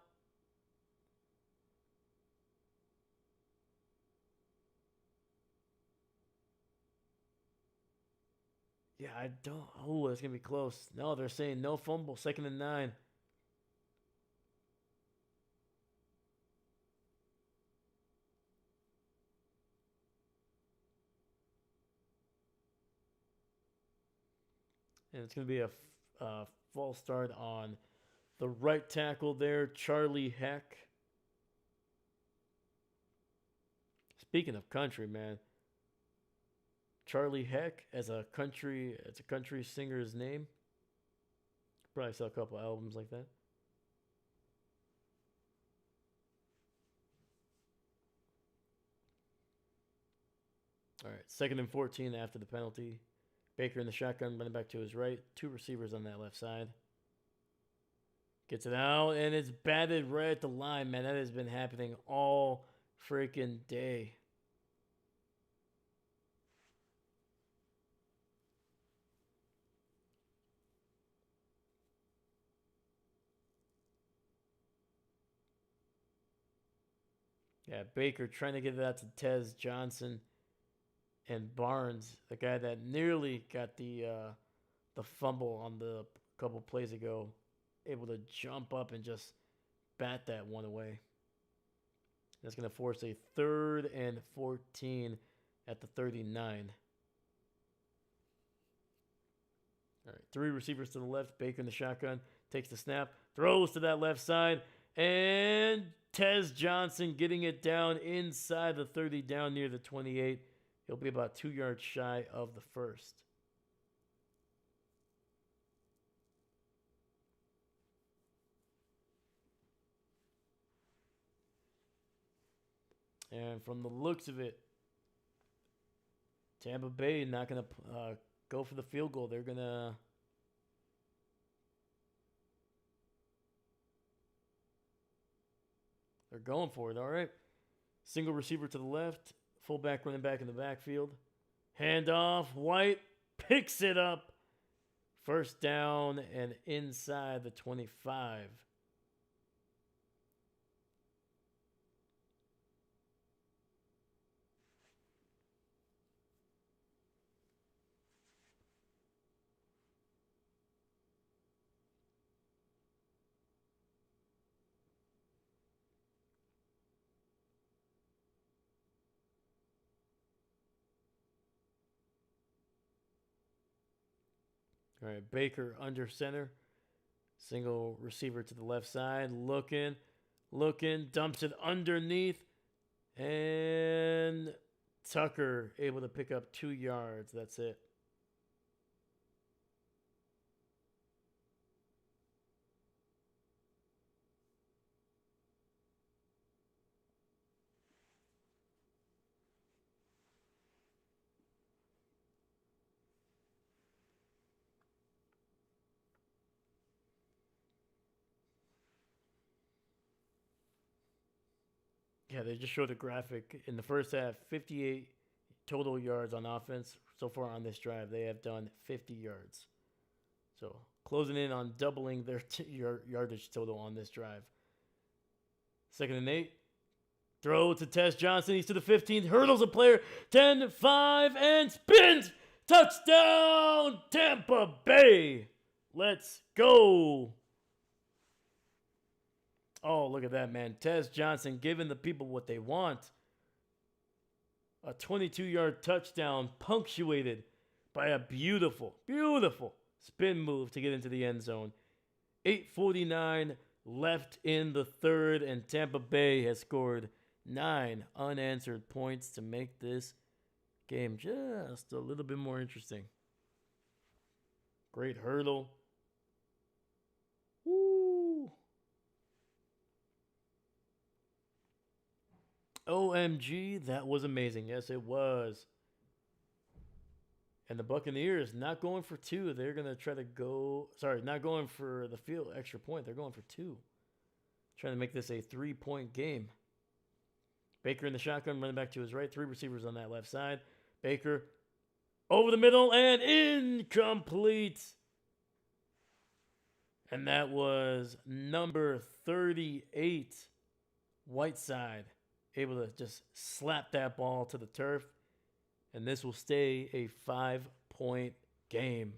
Yeah, I don't. Oh, it's going to be close. No, they're saying no fumble. 2nd and 9. And it's going to be a false start on the right tackle there, Charlie Heck. Speaking of country, man. Charlie Heck as a country singer's name. Probably sell a couple albums like that. All right, 2nd and 14 after the penalty. Baker in the shotgun, running back to his right. 2 receivers on that left side. Gets it out, and it's batted right at the line, man. That has been happening all freaking day. Yeah, Baker trying to get that to Tez Johnson and Barnes, the guy that nearly got the fumble on the couple plays ago, able to jump up and just bat that one away. That's going to force a 3rd and 14 at the 39. All right, 3 receivers to the left. Baker in the shotgun, takes the snap, throws to that left side, and Tez Johnson getting it down inside the 30, down near the 28. He'll be about 2 yards shy of the first. And from the looks of it, Tampa Bay not going to go for the field goal. They're going for it. All right. Single receiver to the left. Fullback running back in the backfield. Handoff. White picks it up. First down and inside the 25. All right, Baker under center. Single receiver to the left side. Looking, dumps it underneath. And Tucker able to pick up 2 yards. That's it. Yeah, they just showed a graphic. In the first half, 58 total yards on offense. So far on this drive, they have done 50 yards. So closing in on doubling their yardage total on this drive. 2nd and 8. Throw to Tez Johnson. He's to the 15. Hurdles a player. 10, 5, and spins. Touchdown, Tampa Bay. Let's go. Oh, look at that, man. Tez Johnson giving the people what they want. A 22-yard touchdown punctuated by a beautiful, beautiful spin move to get into the end zone. 8:49 left in the 3rd, and Tampa Bay has scored 9 unanswered points to make this game just a little bit more interesting. Great hurdle. Woo! OMG, that was amazing. Yes, it was. And the Buccaneers not going for 2. They're going to try to go... Sorry, not going for the field extra point. They're going for 2. Trying to make this a 3-point game. Baker in the shotgun, running back to his right. 3 receivers on that left side. Baker over the middle and incomplete. And that was number 38, Whiteside. Able to just slap that ball to the turf. And this will stay a 5-point game.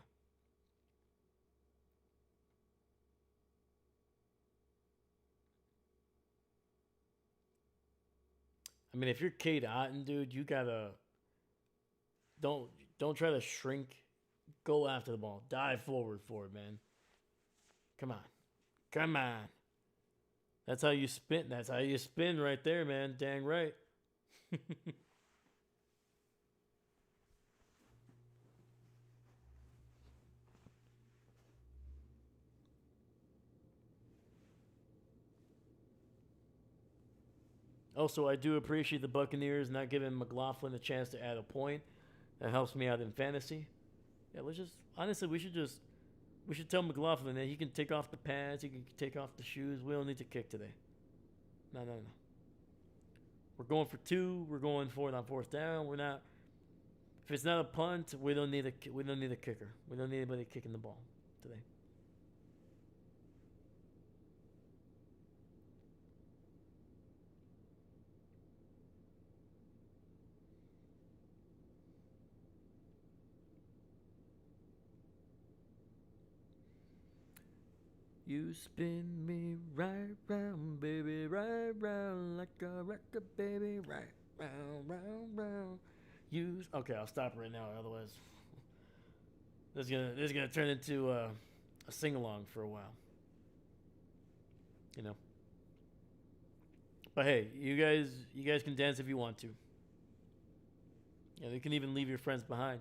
I mean, if you're Kate Otten, dude, you gotta don't try to shrink. Go after the ball. Dive forward for it, man. Come on. Come on. That's how you spin. That's how you spin right there, man. Dang right. Also, I do appreciate the Buccaneers not giving McLaughlin a chance to add a point. That helps me out in fantasy. Yeah, let's just honestly, we should tell McLaughlin that he can take off the pads, he can take off the shoes. We don't need to kick today. No. We're going for 2. We're going for it on 4th down. We're not. If it's not a punt, we don't need a kicker. We don't need anybody kicking the ball today. You spin me right round, baby, right round like a record, baby, right round, round, round. You okay? I'll stop right now. Otherwise, this is gonna turn into a sing along for a while. You know. But hey, you guys can dance if you want to. Yeah, you can even leave your friends behind.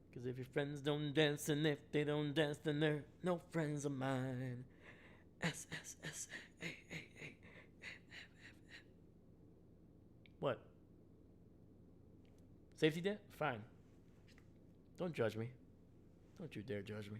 Because if your friends don't dance, and if they don't dance, then they're no friends of mine. S S S A A A. What? Safety dance? Fine. Don't judge me. Don't you dare judge me.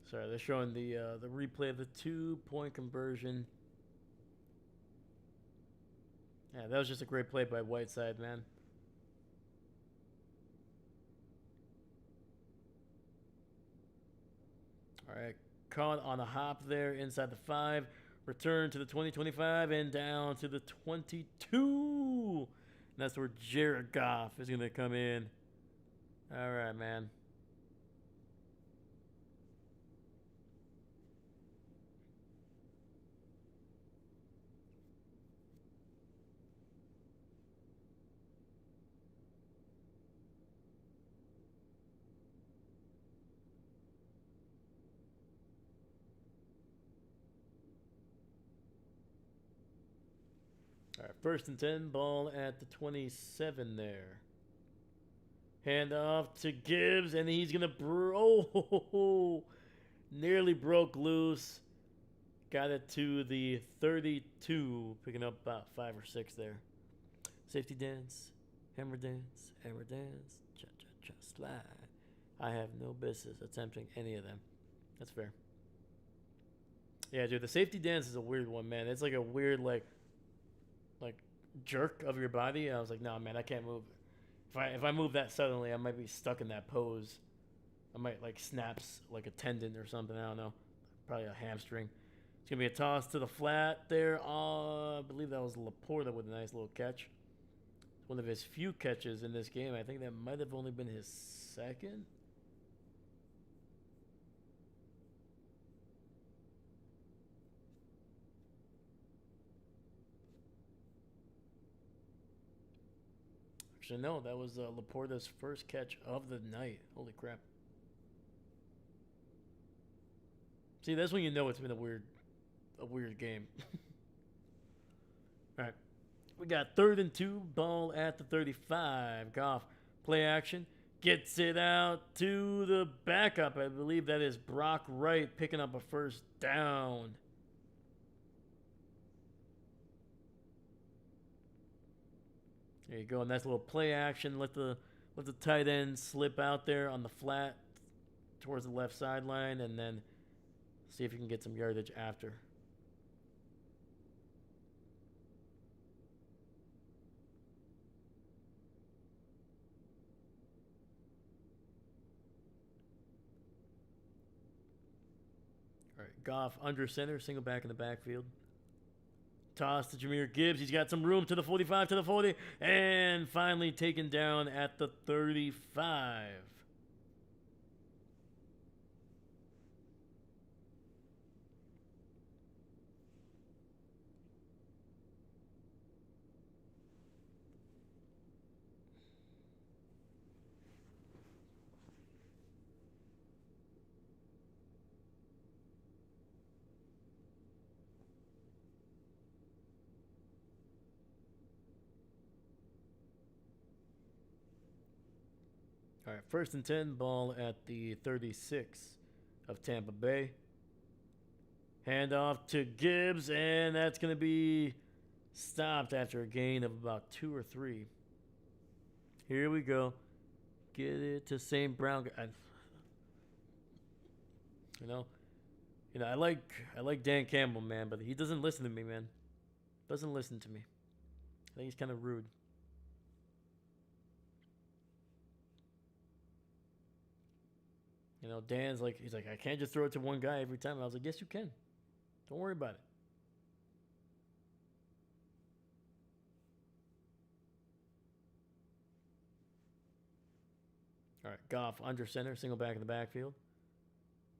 Sorry, they're showing the replay of the 2-point conversion. Yeah, that was just a great play by Whiteside, man. All right, caught on a hop there inside the 5. Return to the 20-25 and down to the 22. And that's where Jared Goff is going to come in. All right, man. All right, 1st and 10, ball at the 27 there. Hand off to Gibbs, and he's going to nearly broke loose. Got it to the 32, picking up about 5 or 6 there. Safety dance, hammer dance, cha-cha-cha, slide. I have no business attempting any of them. That's fair. Yeah, dude, the safety dance is a weird one, man. It's like a weird, like jerk of your body. I was like, no, man, I can't move. If I move that suddenly, I might be stuck in that pose. I might like snaps like a tendon or something. I don't know. Probably a hamstring. It's gonna be a toss to the flat there. I believe that was Laporta with a nice little catch. One of his few catches in this game. I think that might have only been his second. Actually, no, that was Laporta's first catch of the night. Holy crap. See, that's when you know it's been a weird game. All right. We got 3rd and 2, ball at the 35. Goff, play action. Gets it out to the backup. I believe that is Brock Wright picking up a 1st down. There you go. Nice little play action. Let the tight end slip out there on the flat towards the left sideline, and then see if you can get some yardage after. All right, Goff under center, single back in the backfield. Toss to Jahmyr Gibbs. He's got some room to the 45, to the 40, and finally taken down at the 35. All right, 1st and 10, ball at the 36 of Tampa Bay. Hand off to Gibbs, and that's going to be stopped after a gain of about 2 or 3. Here we go. Get it to St. Brown. You know, I like Dan Campbell, man, but he doesn't listen to me, man. Doesn't listen to me. I think he's kind of rude. Dan's like, he's like, I can't just throw it to one guy every time. And I was like, yes, you can. Don't worry about it. All right, Goff under center, single back in the backfield.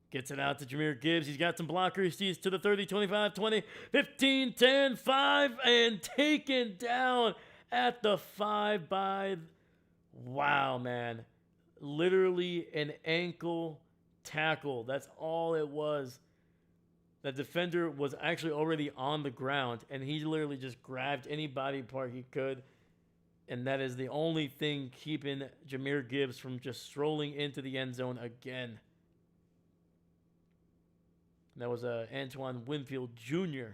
Gets it out to Jahmyr Gibbs. He's got some blockers. He's to the 30, 25, 20, 15, 10, 5, and taken down at the 5 by... Wow, man. Literally an ankle tackle. That's all it was. The defender was actually already on the ground, and he literally just grabbed any body part he could. And that is the only thing keeping Jahmyr Gibbs from just strolling into the end zone again. That was Antoine Winfield Jr.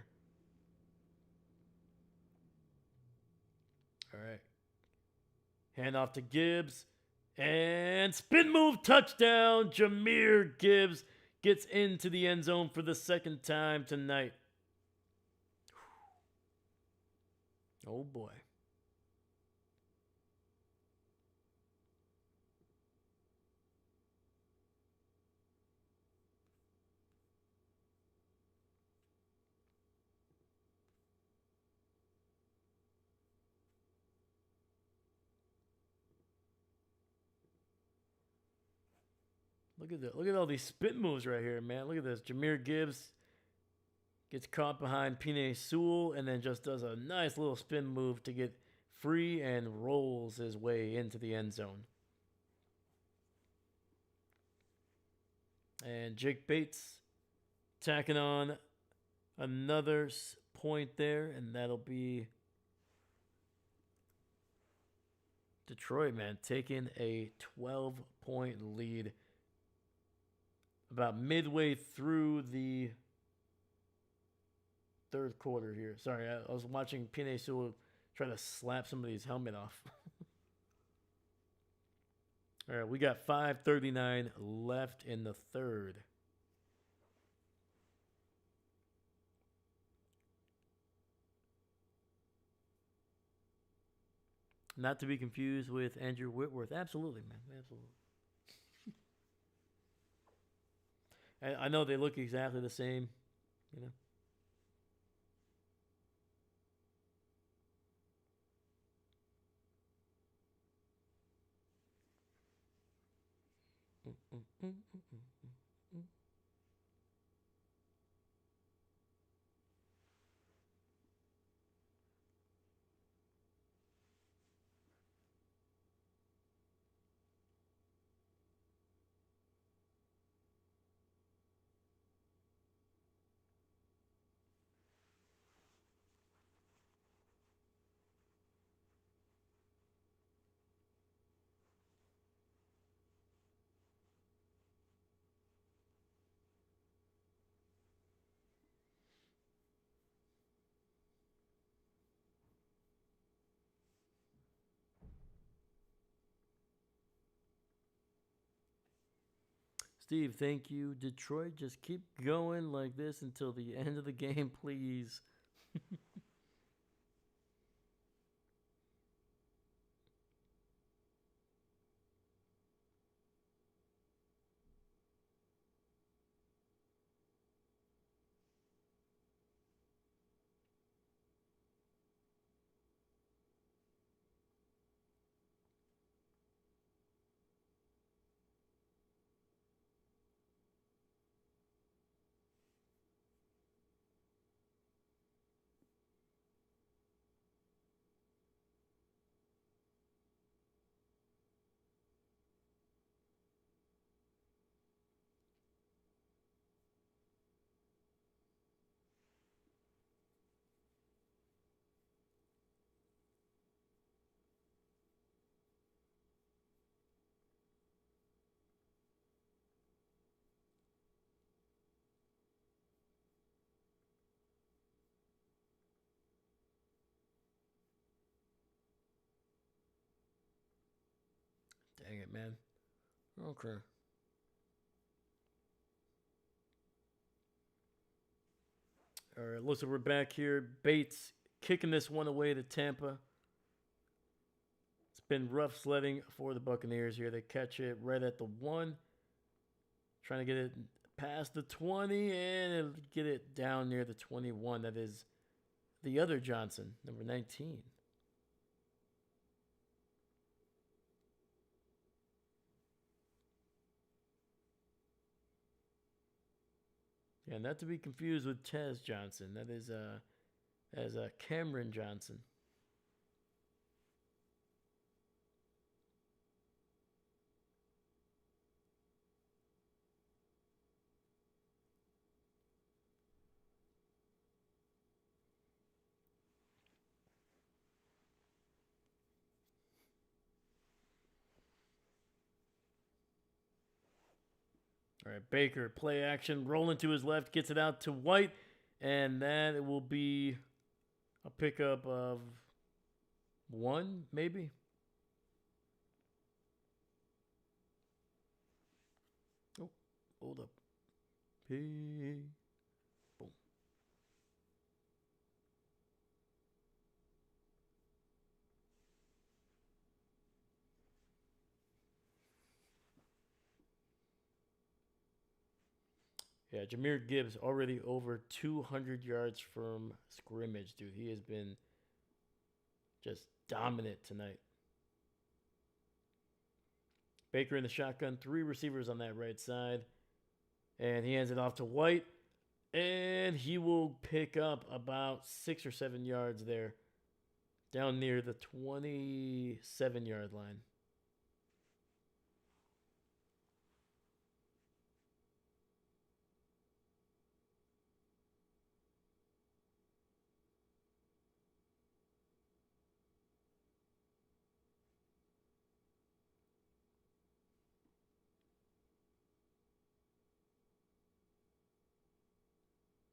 All right. Hand off to Gibbs. And spin move touchdown. Jahmyr Gibbs gets into the end zone for the second time tonight. Oh boy. Look at that. Look at all these spin moves right here, man. Look at this. Jahmyr Gibbs gets caught behind Penei Sewell and then just does a nice little spin move to get free and rolls his way into the end zone. And Jake Bates tacking on another point there, and that'll be Detroit, man, taking a 12-point lead about midway through the third quarter here. Sorry, I was watching Penei Sewell try to slap somebody's helmet off. All right, we got 5:39 left in the third. Not to be confused with Andrew Whitworth. Absolutely, man. Absolutely. I know they look exactly the same, you know. Steve, thank you. Detroit, just keep going like this until the end of the game, please. Dang it, man. Okay. All right, looks like we're back here. Bates kicking this one away to Tampa. It's been rough sledding for the Buccaneers here. They catch it right at the 1. Trying to get it past the 20 and get it down near the 21. That is the other Johnson, number 19. Yeah, not to be confused with Tez Johnson. That is Cameron Johnson. All right, Baker, play action, rolling to his left, gets it out to White, and that it will be a pickup of 1, maybe. Oh, hold up. Boom. Yeah, Jahmyr Gibbs already over 200 yards from scrimmage, dude. He has been just dominant tonight. Baker in the shotgun, 3 receivers on that right side. And he hands it off to White. And he will pick up about 6 or 7 yards there, down near the 27-yard line.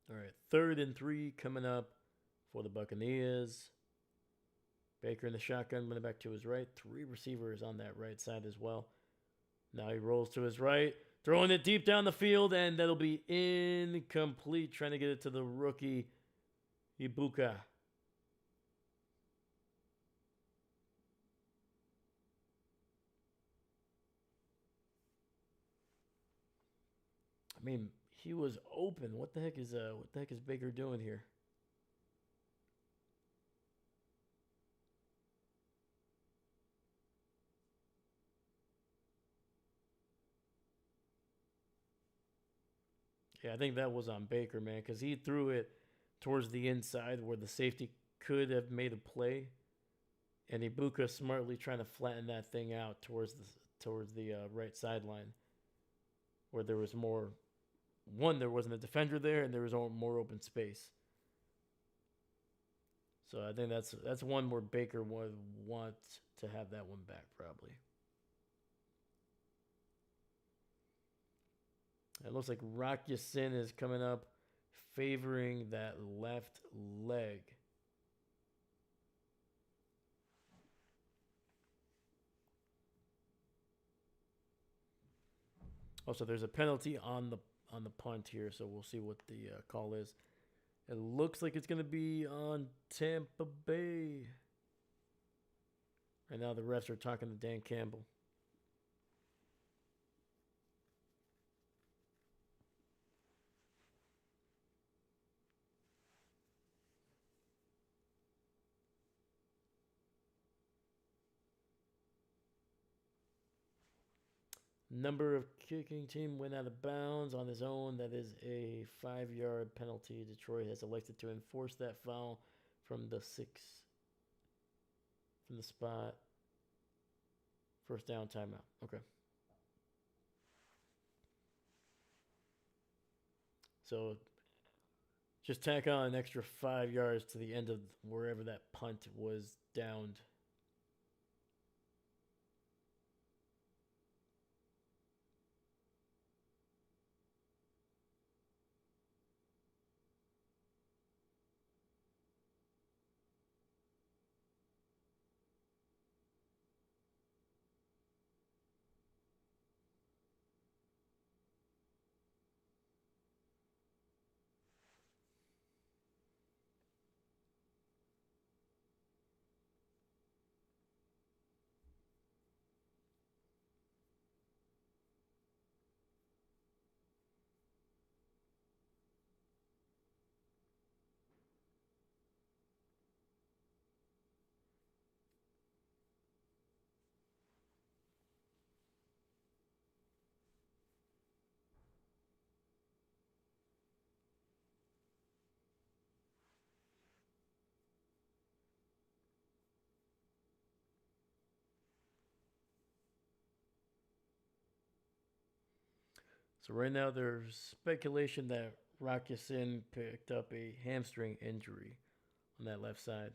All right, 3rd and 3 coming up for the Buccaneers. Baker in the shotgun, running back to his right. 3 receivers on that right side as well. Now he rolls to his right, throwing it deep down the field, and that'll be incomplete. Trying to get it to the rookie, Ibuka. I mean, he was open. What the heck is Baker doing here? Yeah, I think that was on Baker, man, because he threw it towards the inside where the safety could have made a play, and Ibuka smartly trying to flatten that thing out towards the right sideline, where there was more. One, there wasn't a defender there, and there was more open space. So I think that's one where Baker would want to have that one back probably. It looks like Rock Ya-Sin is coming up, favoring that left leg. Also, there's a penalty on the punt here, so we'll see what the call is. It looks like it's going to be on Tampa Bay. Right now, the refs are talking to Dan Campbell. Number of kicking team went out of bounds on his own. That is a 5-yard penalty. Detroit has elected to enforce that foul from the spot. First down, timeout. Okay. So just tack on an extra 5 yards to the end of wherever that punt was downed. So right now there's speculation that Rockison picked up a hamstring injury on that left side.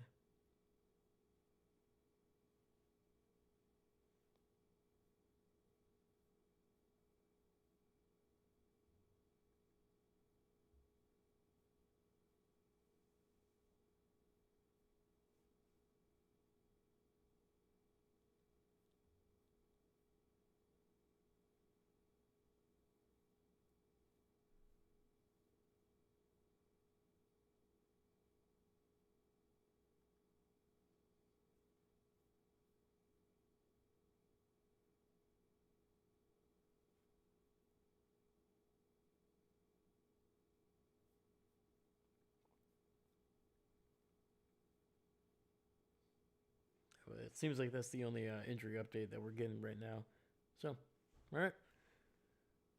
It seems like that's the only injury update that we're getting right now. So, all right.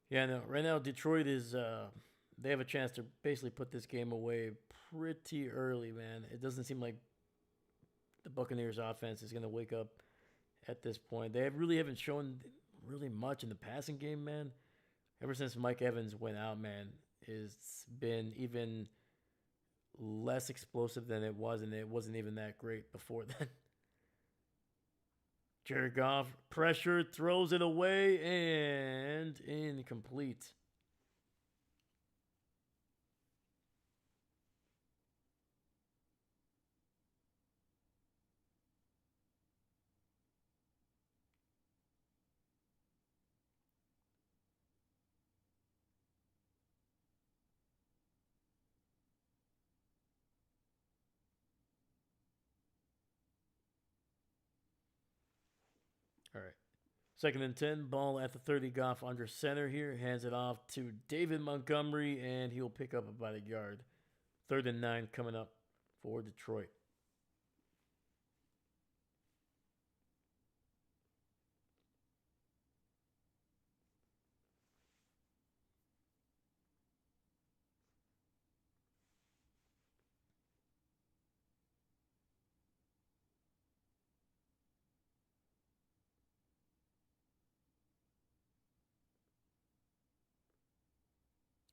Yeah, no. Right now, Detroit is they have a chance to basically put this game away pretty early, man. It doesn't seem like the Buccaneers offense is going to wake up at this point. They really haven't shown really much in the passing game, man. Ever since Mike Evans went out, man, it's been even less explosive than it was, and it wasn't even that great before then. Jared Goff pressured, throws it away, and incomplete. All right. Second and 10, ball at the 30. Goff under center here. Hands it off to David Montgomery, and he'll pick up about a yard. Third and 9 coming up for Detroit.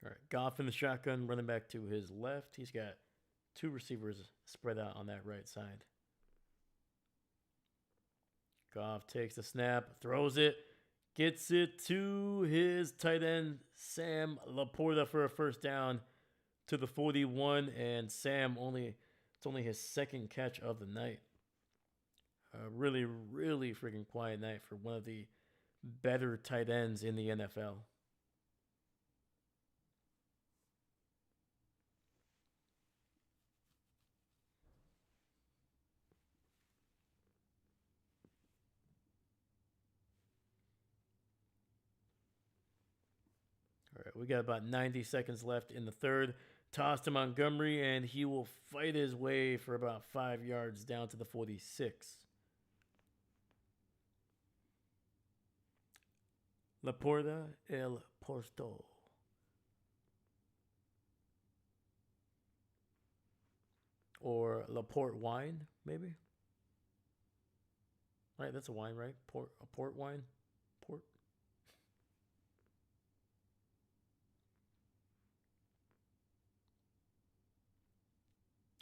All right. Goff in the shotgun, running back to his left. He's got two receivers spread out on that right side. Goff takes the snap, throws it, gets it to his tight end, Sam Laporta, for a first down to the 41. And Sam it's only his second catch of the night. A really, really freaking quiet night for one of the better tight ends in the NFL. All right, we got about 90 seconds left in the third. Toss to Montgomery, and he will fight his way for about 5 yards down to the 46. Laporta El Porto. Or Laporte wine, maybe? Right, that's a wine, right? A port wine? Port?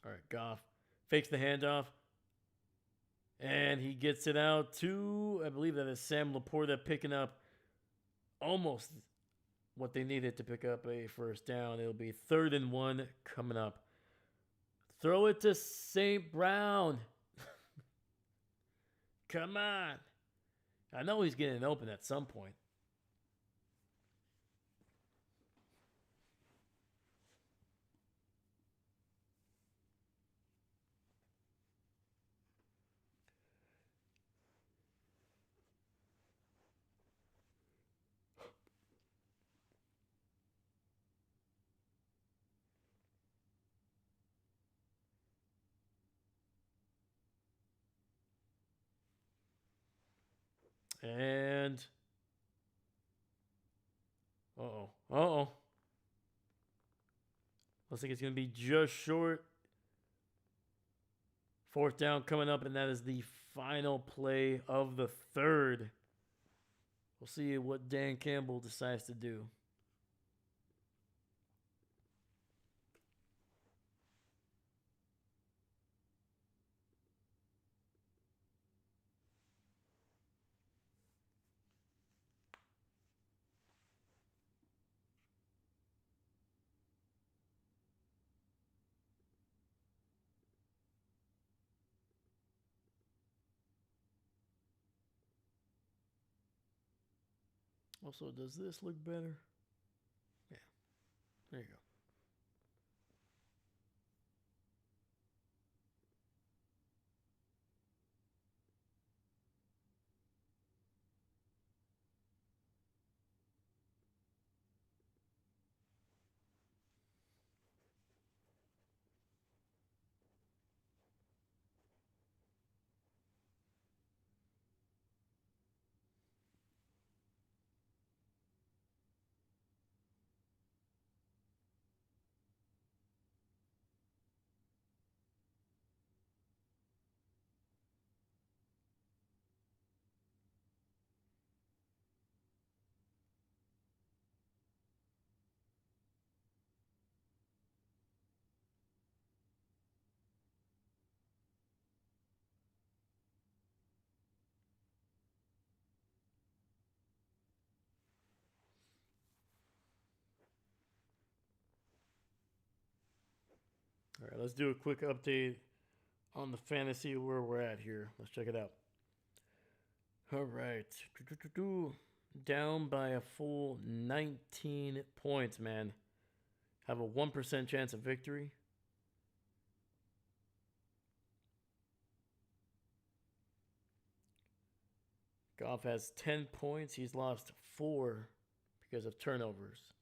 All right, Goff fakes the handoff. And he gets it out to, I believe that is Sam Laporta, picking up almost what they needed to pick up a first down. It'll be 3rd and 1 coming up. Throw it to St. Brown. Come on. I know he's getting open at some point. And uh-oh. Looks like it's going to be just short. 4th down coming up, and that is the final play of the third. We'll see what Dan Campbell decides to do. Also, does this look better? Yeah, there you go. All right, let's do a quick update on the fantasy where we're at here. Let's check it out. All right. Down by a full 19 points, man. Have a 1% chance of victory. Goff has 10 points. He's lost 4 because of turnovers.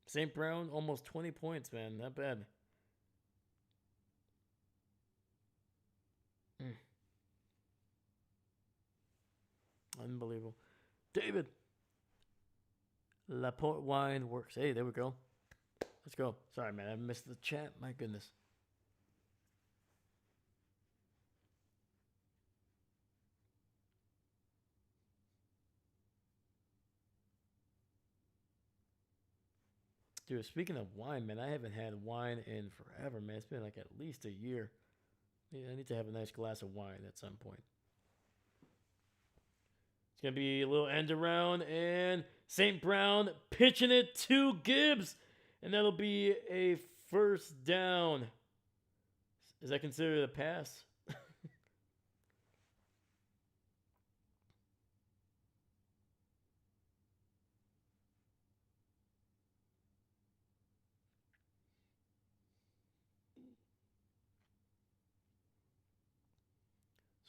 St. Brown, almost 20 points, man. Not bad. Mm. Unbelievable. David. Laporte wine works. Hey, there we go. Let's go. Sorry, man. I missed the chat. My goodness. Dude, speaking of wine, man, I haven't had wine in forever, man. It's been like at least a year. Yeah, I need to have a nice glass of wine at some point. It's going to be a little end around, and St. Brown pitching it to Gibbs, and that'll be a first down. Is that considered a pass?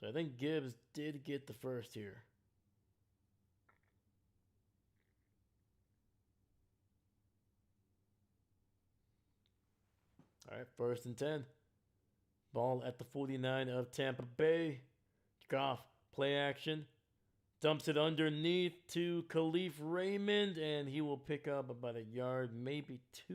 So I think Gibbs did get the first here. All right, 1st and 10. Ball at the 49 of Tampa Bay. Goff, play action. Dumps it underneath to Khalif Raymond, and he will pick up about a yard, maybe 2.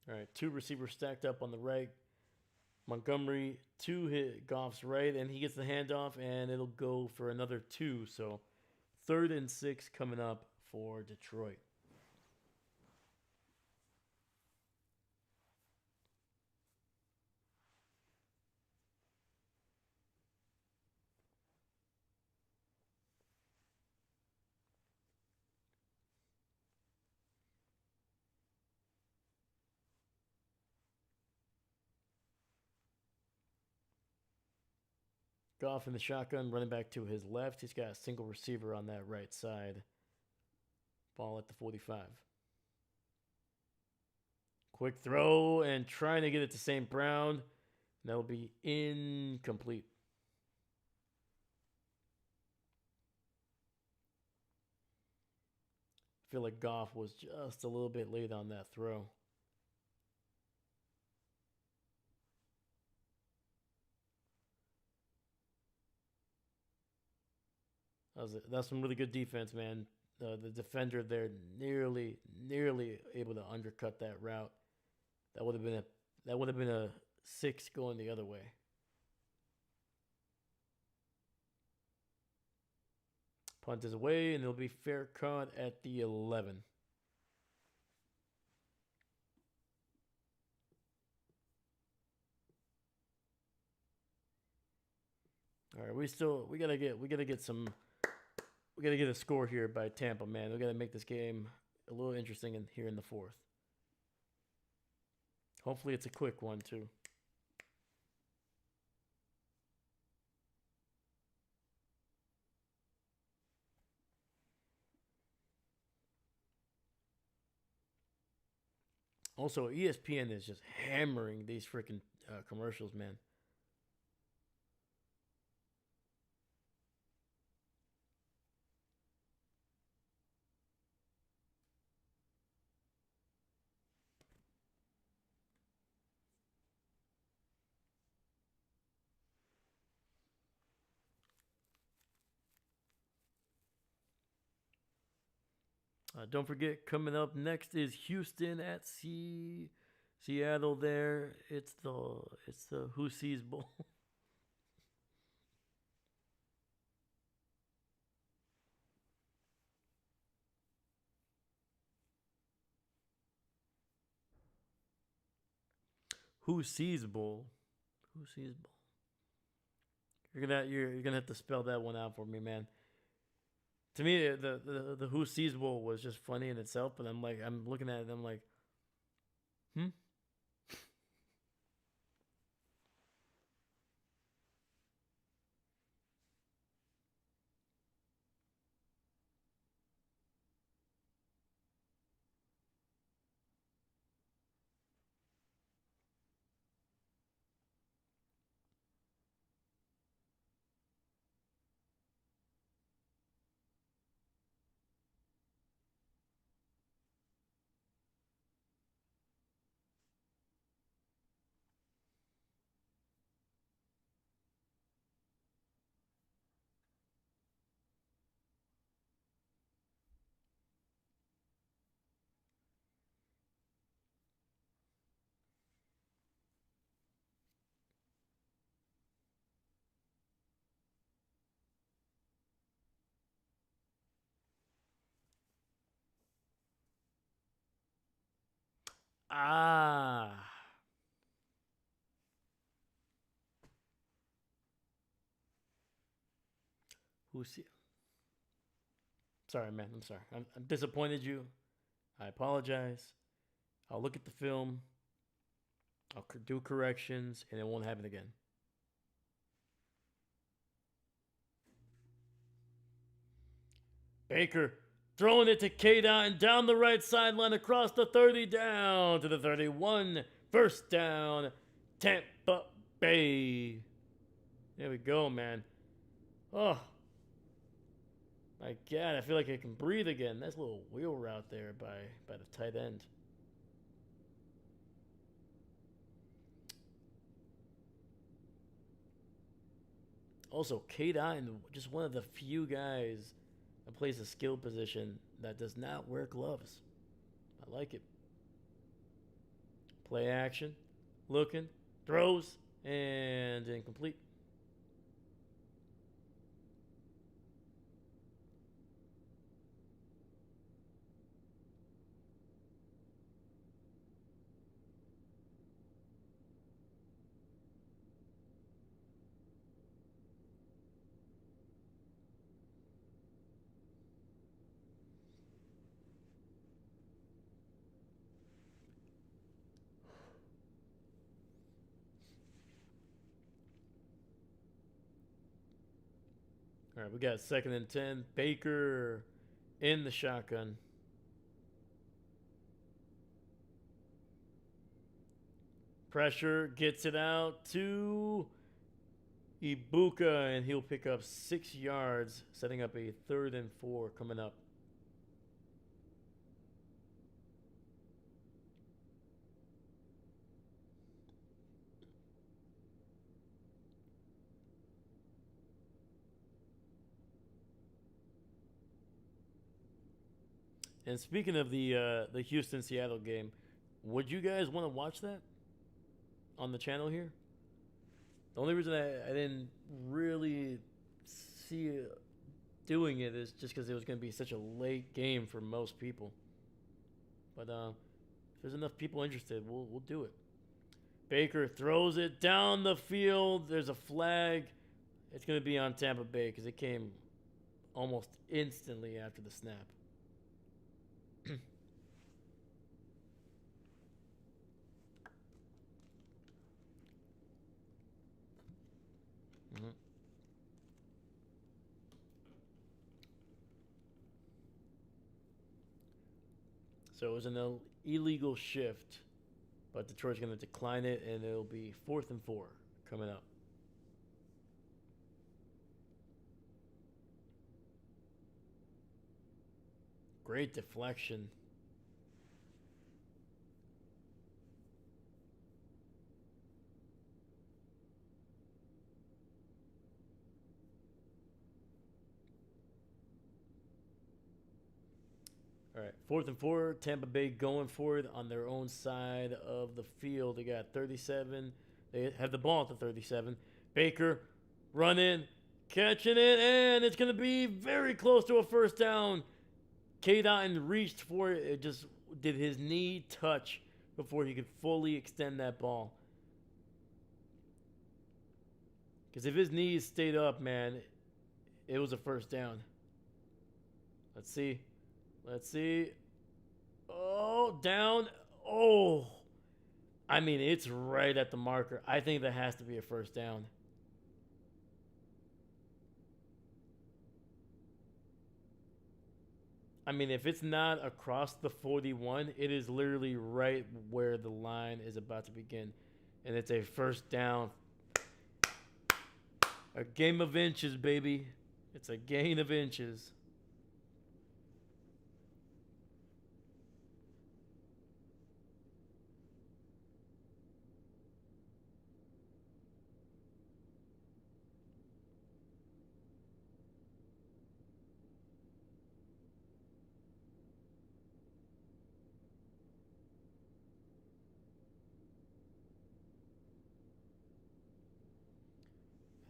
All right, 2 receivers stacked up on the right. Montgomery to hit Goff's right, and he gets the handoff, and it'll go for another 2. So 3rd and 6 coming up for Detroit. Goff in the shotgun, running back to his left. He's got a single receiver on that right side. Ball at the 45. Quick throw and trying to get it to St. Brown. That'll be incomplete. I feel like Goff was just a little bit late on that throw. That's some really good defense, man. The defender there nearly able to undercut that route. That would have been a 6 going the other way. Punt is away, and it'll be fair caught at the 11. All right, we gotta get a score here by Tampa, man. We gotta make this game a little interesting here in the fourth. Hopefully, it's a quick one too. Also, ESPN is just hammering these freaking commercials, man. Don't forget, coming up next is Houston at Seattle. There, it's the Who Sees Bowl. Who Sees Bowl? Who Sees Bowl? You're gonna have to spell that one out for me, man. To me, the Who Sees Bowl was just funny in itself, but I'm looking at it, and I'm like, hmm. Ah, Who See? Sorry, man. I'm sorry. I'm disappointed you. I apologize. I'll look at the film. I'll do corrections, and it won't happen again. Baker throwing it to K-Dot down the right sideline across the 30 down to the 31. First down, Tampa Bay. There we go, man. Oh, my God. I feel like I can breathe again. Nice little wheel route there by the tight end. Also, K-Dot, just one of the few guys that plays a skill position that does not wear gloves. I like it. Play action, looking, throws, and incomplete. All right, we got 2nd and 10. Baker in the shotgun. Pressure gets it out to Ibuka, and he'll pick up 6 yards, setting up a 3rd and 4 coming up. And speaking of the Houston Seattle game, would you guys want to watch that on the channel here? The only reason I didn't really see doing it is just because it was going to be such a late game for most people. But if there's enough people interested, we'll do it. Baker throws it down the field. There's a flag, It's going to be on Tampa Bay because it came almost instantly after the snap. Mhm. So it was an illegal shift, but Detroit's going to decline it, and it'll be 4th and 4 coming up. Great deflection. All right, 4th and 4. Tampa Bay going for it on their own side of the field. They got 37. They have the ball at the 37. Baker running, catching it, and it's going to be very close to a first down. K. Dotton reached for it. It just did his knee touch before he could fully extend that ball. Because if his knees stayed up, man, it was a first down. Let's see. Let's see. Oh, down. Oh. I mean, it's right at the marker. I think that has to be a first down. I mean, if it's not across the 41, it is literally right where the line is about to begin. And it's a first down. A game of inches, baby. It's a gain of inches.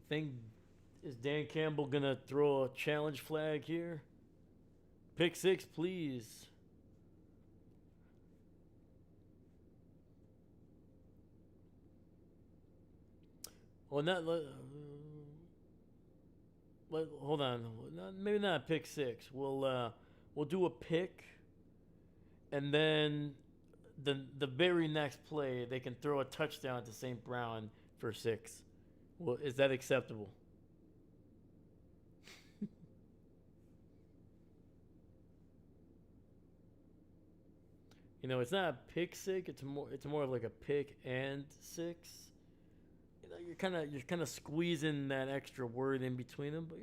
I think, is Dan Campbell going to throw a challenge flag here? Pick six, please. Well, not. Hold on. Maybe not pick six. We'll do a pick, and then the very next play they can throw a touchdown to St. Brown for 6. Well, is that acceptable? It's not a pick six. It's more of like a pick and 6. You're kind of squeezing that extra word in between them, but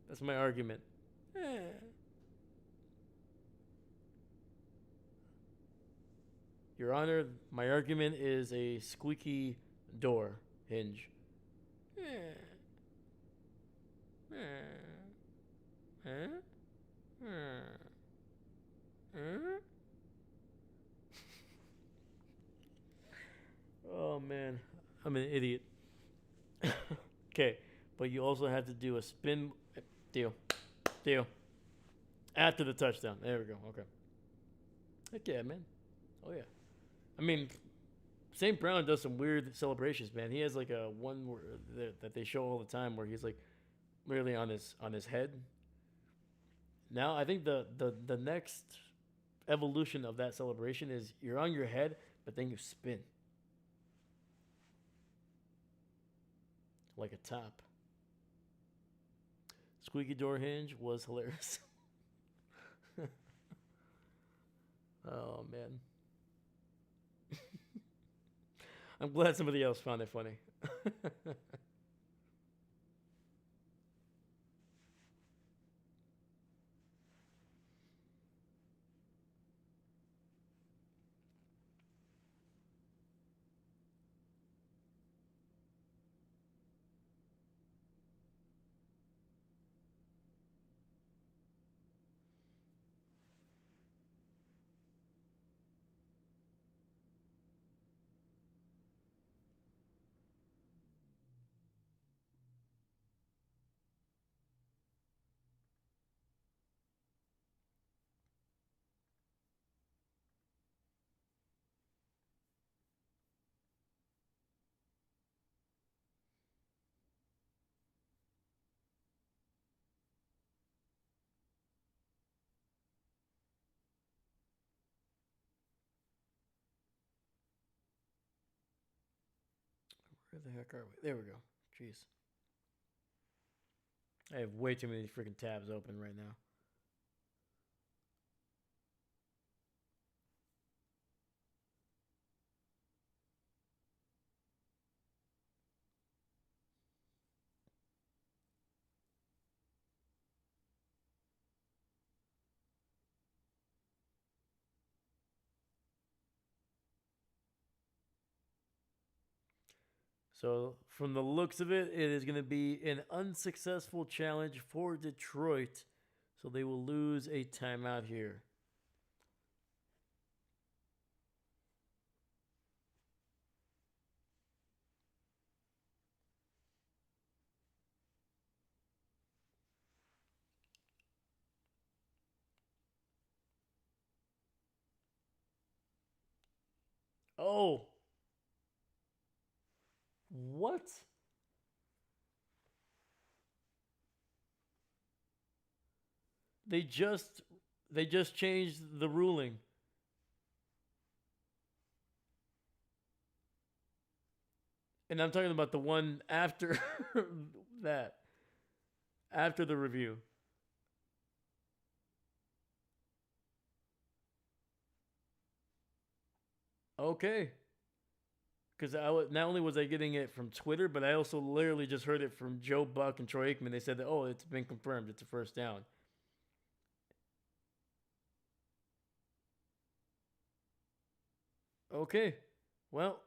that's my argument. Your Honor, my argument is a squeaky door hinge. Oh man, I'm an idiot. Okay, but you also have to do a spin deal after the touchdown. There we go. Okay. Heck yeah, man. Oh yeah. I mean, St. Brown does some weird celebrations, man. He has like a one that they show all the time where he's like literally on his head. Now I think the next evolution of that celebration is you're on your head, but then you spin like a top. Squeaky door hinge was hilarious. Oh man. I'm glad somebody else found it funny. Where the heck are we? There we go. Jeez. I have way too many freaking tabs open right now. So, from the looks of it, it is going to be an unsuccessful challenge for Detroit. So, they will lose a timeout here. Oh, what? They just they just changed the ruling. And I'm talking about the one after that, after the review. Okay. Because not only was I getting it from Twitter, but I also literally just heard it from Joe Buck and Troy Aikman. They said that, oh, it's been confirmed. It's a first down. Okay. Well,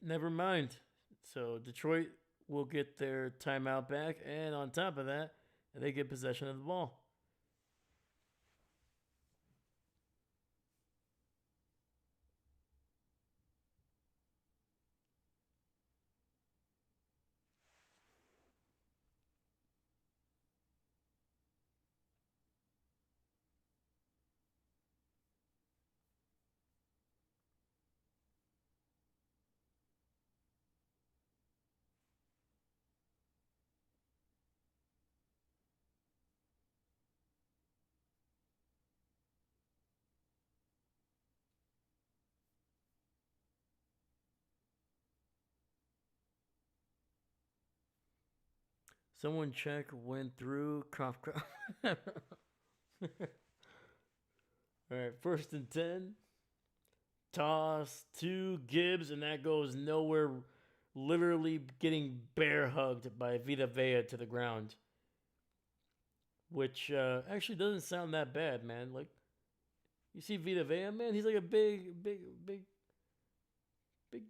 never mind. So Detroit will get their timeout back. And on top of that, they get possession of the ball. Someone check went through. Cough, cough. All right, first and 10. Toss to Gibbs, and that goes nowhere. Literally getting bear hugged by Vita Vea to the ground. Which actually doesn't sound that bad, man. Like, you see Vita Vea, man? He's like a big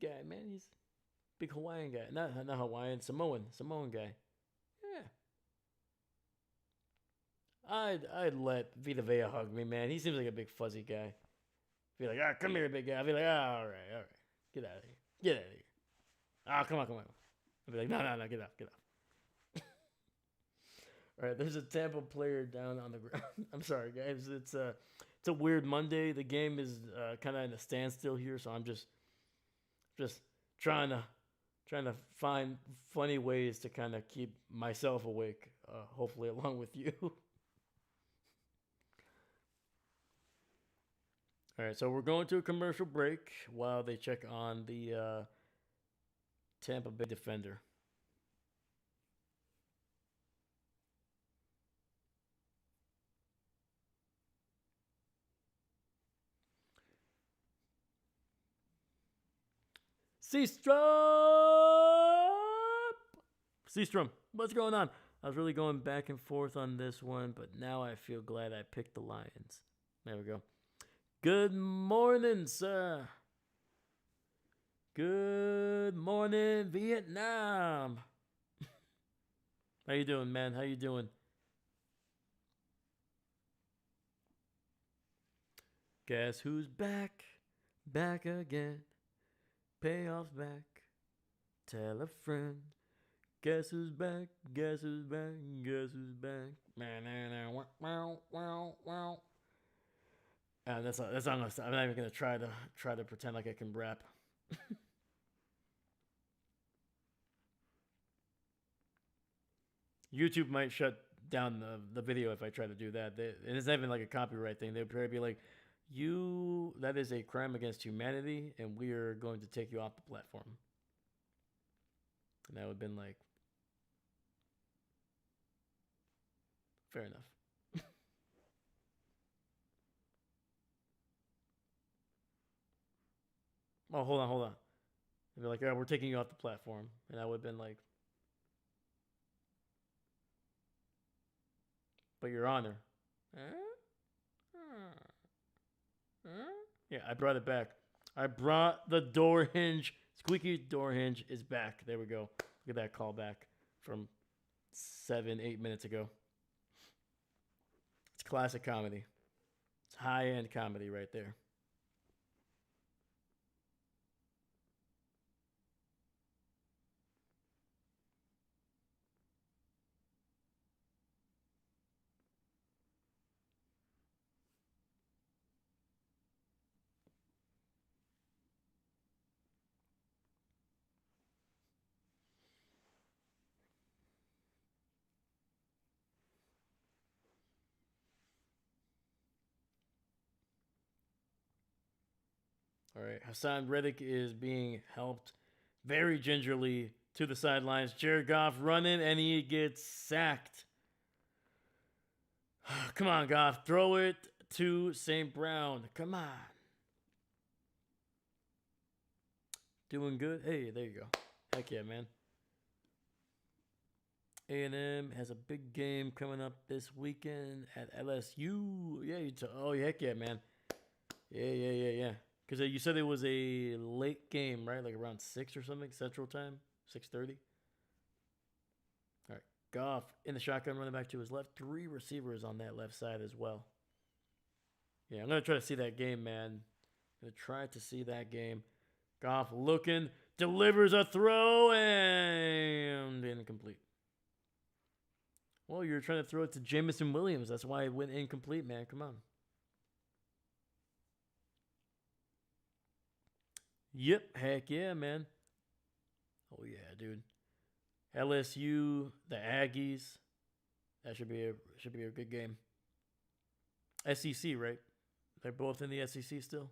guy, man. He's a big Hawaiian guy. Not Hawaiian, Samoan guy. Yeah. I'd let Vita Vea hug me, man. He seems like a big fuzzy guy. Be like, come here, big guy. I'd be like, all right. Get out of here. Get out of here. Come on. I'd be like, no, get off. All right, there's a Tampa player down on the ground. I'm sorry, guys. It's a weird Monday. The game is kind of in a standstill here, so I'm just trying to find funny ways to kind of keep myself awake. Hopefully, along with you. All right, so we're going to a commercial break while they check on the Tampa Bay defender. Seastrom, what's going on? I was really going back and forth on this one, but now I feel glad I picked the Lions. There we go. Good morning, sir. Good morning, Vietnam. How you doing, man? How you doing? Guess who's back? Back again. Payoffs back. Tell a friend. Guess who's back? Guess who's back? Guess who's back? That's honest. I'm not even gonna try to pretend like I can rap. YouTube might shut down the video if I try to do that. And it's not even like a copyright thing. They'd probably be like, that is a crime against humanity, and we are going to take you off the platform. And that would have been like, fair enough. Oh, hold on, hold on. They'd be like, all right, we're taking you off the platform. And I would have been like, but Your Honor. Yeah, I brought it back. I brought the door hinge. Squeaky door hinge is back. There we go. Look at that callback from 7, 8 minutes ago. It's classic comedy. It's high end comedy right there. All right, Hassan Reddick is being helped very gingerly to the sidelines. Jared Goff running, and he gets sacked. Come on, Goff. Throw it to St. Brown. Come on. Doing good. Hey, there you go. Heck yeah, man. A&M has a big game coming up this weekend at LSU. Yeah, oh, heck yeah, man. Yeah. Because you said it was a late game, right? Like around 6 or something, Central Time? 6:30? All right. Goff in the shotgun, running back to his left. 3 receivers on that left side as well. Yeah, I'm going to try to see that game, man. I'm going to try to see that game. Goff looking, delivers a throw, and incomplete. Well, you're trying to throw it to Jamison Williams. That's why it went incomplete, man. Come on. Yep. Heck yeah, man. Oh, yeah, dude. LSU, the Aggies. That should be a good game. SEC, right? They're both in the SEC still.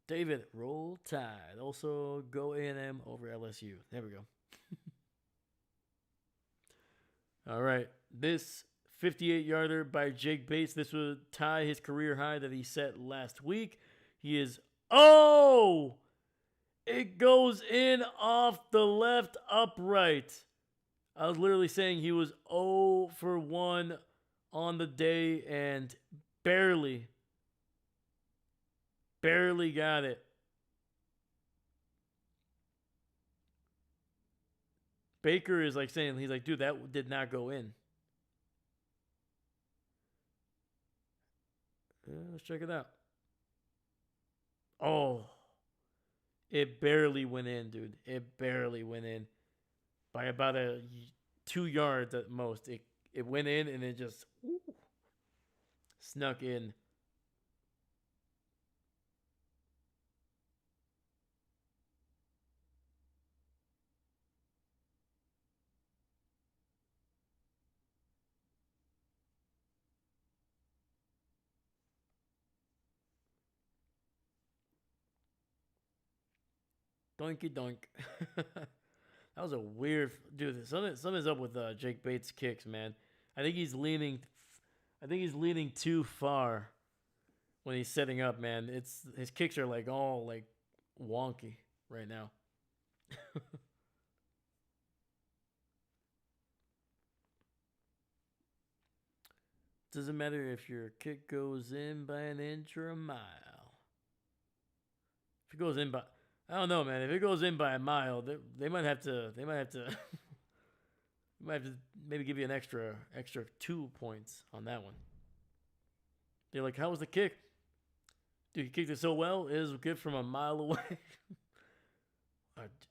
David, roll tide. Also, go A&M over LSU. There we go. All right. This 58-yarder by Jake Bates. This would tie his career high that he set last week. He is... Oh! It goes in off the left upright. I was literally saying he was 0 for 1 on the day and barely got it. Baker is like saying, he's like, dude, that did not go in. Let's check it out. Oh, it barely went in, dude. It barely went in by about 2 yards at most. It went in and it just snuck in. Doinky doink. That was a weird dude. Something's up with Jake Bates' kicks, man. I think he's leaning too far when he's setting up, man. His kicks are like all like wonky right now. Doesn't matter if your kick goes in by an inch or a mile. If it goes in by, I don't know, man. If it goes in by a mile, they might have to. They might have to. might have to maybe give you an extra 2 points on that one. They're like, how was the kick? Dude, he kicked it so well. It was good from a mile away.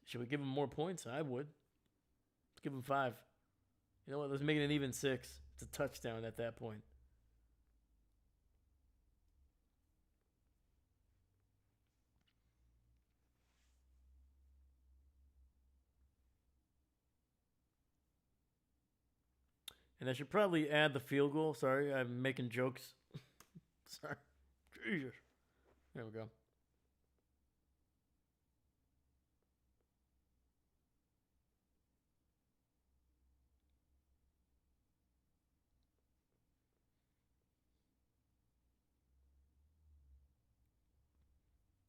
Should we give him more points? I would. Let's give him 5. You know what? Let's make it an even 6. It's a touchdown at that point. And I should probably add the field goal. Sorry, I'm making jokes. Sorry. Jesus. There we go.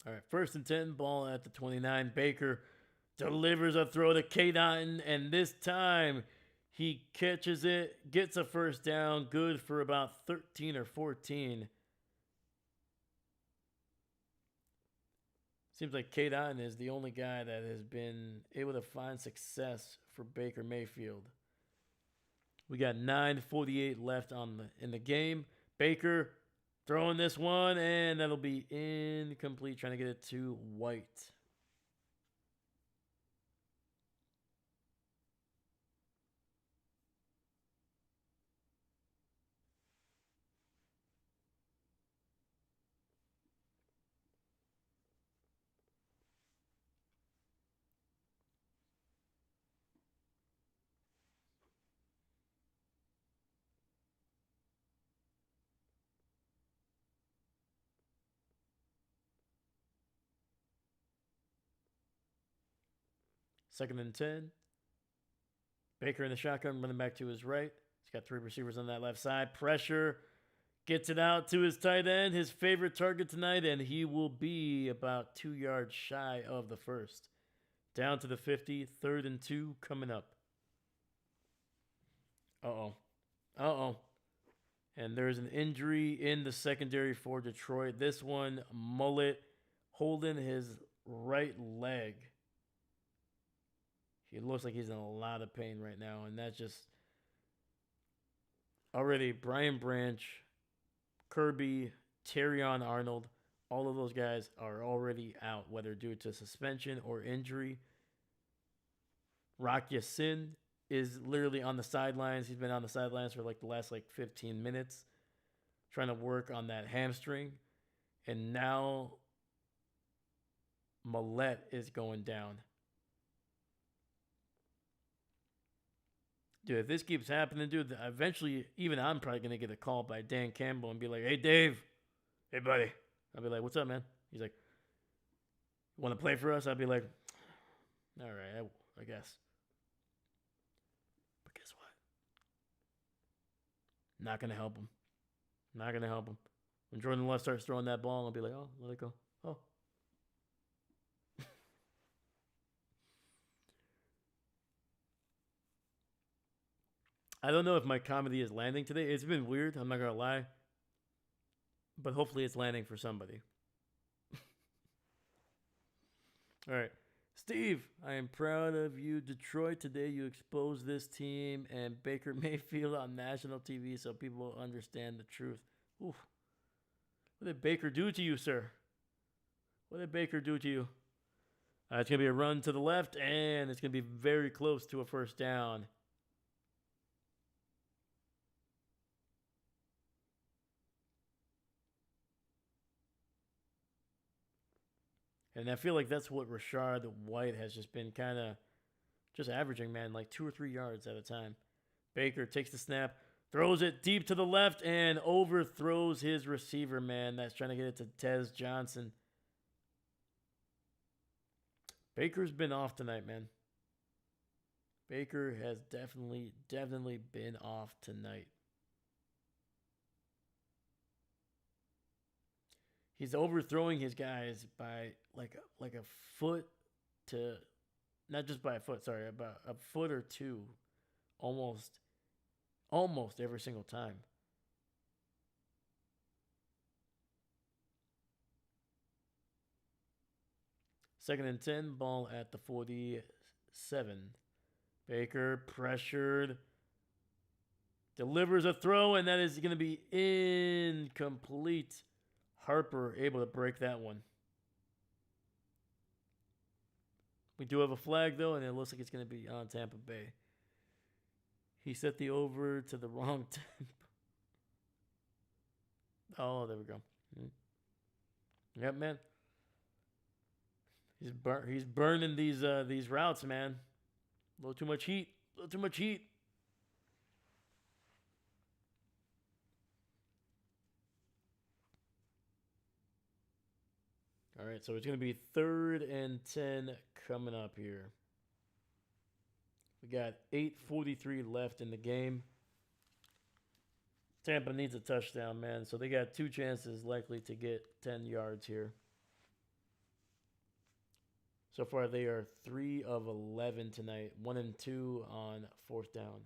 All right, 1st and 10, ball at the 29. Baker delivers a throw to K. Dotton, and this time he catches it, gets a first down, good for about 13 or 14. Seems like K. Dotton is the only guy that has been able to find success for Baker Mayfield. We got 9:48 left in the game. Baker throwing this one, and that'll be incomplete, trying to get it to White. Second and 10. Baker in the shotgun, running back to his right. He's got 3 receivers on that left side. Pressure. Gets it out to his tight end, his favorite target tonight, and he will be about 2 yards shy of the first. Down to the 50, 3rd and 2 coming up. Uh-oh. And there's an injury in the secondary for Detroit. This one, Mullet holding his right leg. He looks like he's in a lot of pain right now, and that's just already Brian Branch, Kirby, Terrion Arnold, all of those guys are already out, whether due to suspension or injury. Rock Yassin is literally on the sidelines. He's been on the sidelines for like the last 15 minutes trying to work on that hamstring. And now Millette is going down. Dude, if this keeps happening, dude, eventually even I'm probably going to get a call by Dan Campbell and be like, hey, Dave. Hey, buddy. I'll be like, what's up, man? He's like, want to play for us? I'll be like, all right, I guess. But guess what? Not going to help him. Not going to help him. When Jordan Love starts throwing that ball, I'll be like, oh, let it go. Oh. I don't know if my comedy is landing today. It's been weird. I'm not going to lie. But hopefully it's landing for somebody. All right. Steve, I am proud of you. Detroit, today you exposed this team and Baker Mayfield on national TV so people will understand the truth. Oof. What did Baker do to you, sir? What did Baker do to you? It's going to be a run to the left, and it's going to be very close to a first down. And I feel like that's what Rashard White has just been kind of just averaging, man, like 2 or 3 yards at a time. Baker takes the snap, throws it deep to the left, and overthrows his receiver, man. That's trying to get it to Tez Johnson. Baker's been off tonight, man. Baker has definitely been off tonight. He's overthrowing his guys by like a foot to, not just by a foot, sorry, about a foot or two, almost every single time. Second and 10, ball at the 47. Baker pressured, delivers a throw, and that is going to be incomplete. Harper able to break that one. We do have a flag, though, and it looks like it's going to be on Tampa Bay. He set the over to the wrong temp. Oh, there we go. Yep, man. He's burning these routes, man. A little too much heat. All right, so it's going to be 3rd and 10 coming up here. We got 8:43 left in the game. Tampa needs a touchdown, man. So they got 2 chances likely to get 10 yards here. So far, they are 3 of 11 tonight. 1 and 2 on fourth down.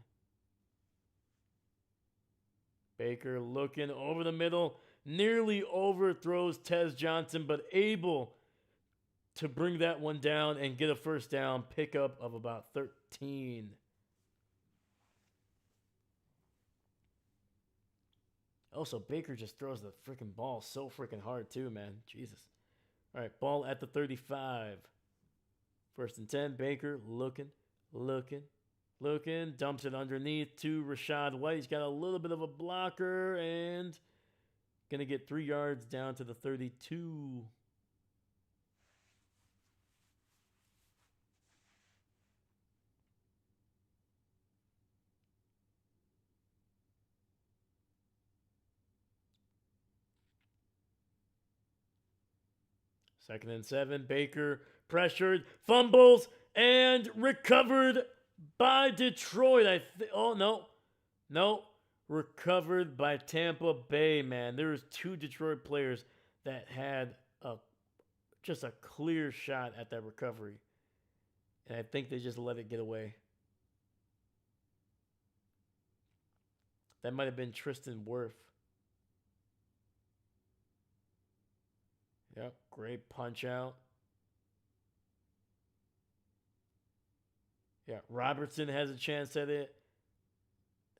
Baker looking over the middle. Nearly overthrows Tez Johnson, but able to bring that one down and get a first down pickup of about 13. Also, Baker just throws the freaking ball so freaking hard, too, man. Jesus. All right, ball at the 35. First and 10. Baker looking. Dumps it underneath to Rachaad White. He's got a little bit of a blocker and going to get 3 yards down to the 32. Second and 7. Baker pressured, fumbles, and recovered by Detroit. Oh, no. Recovered by Tampa Bay, man. There was 2 Detroit players that had just a clear shot at that recovery. And I think they just let it get away. That might have been Tristan Wirth. Yep, great punch out. Yeah, Robertson has a chance at it.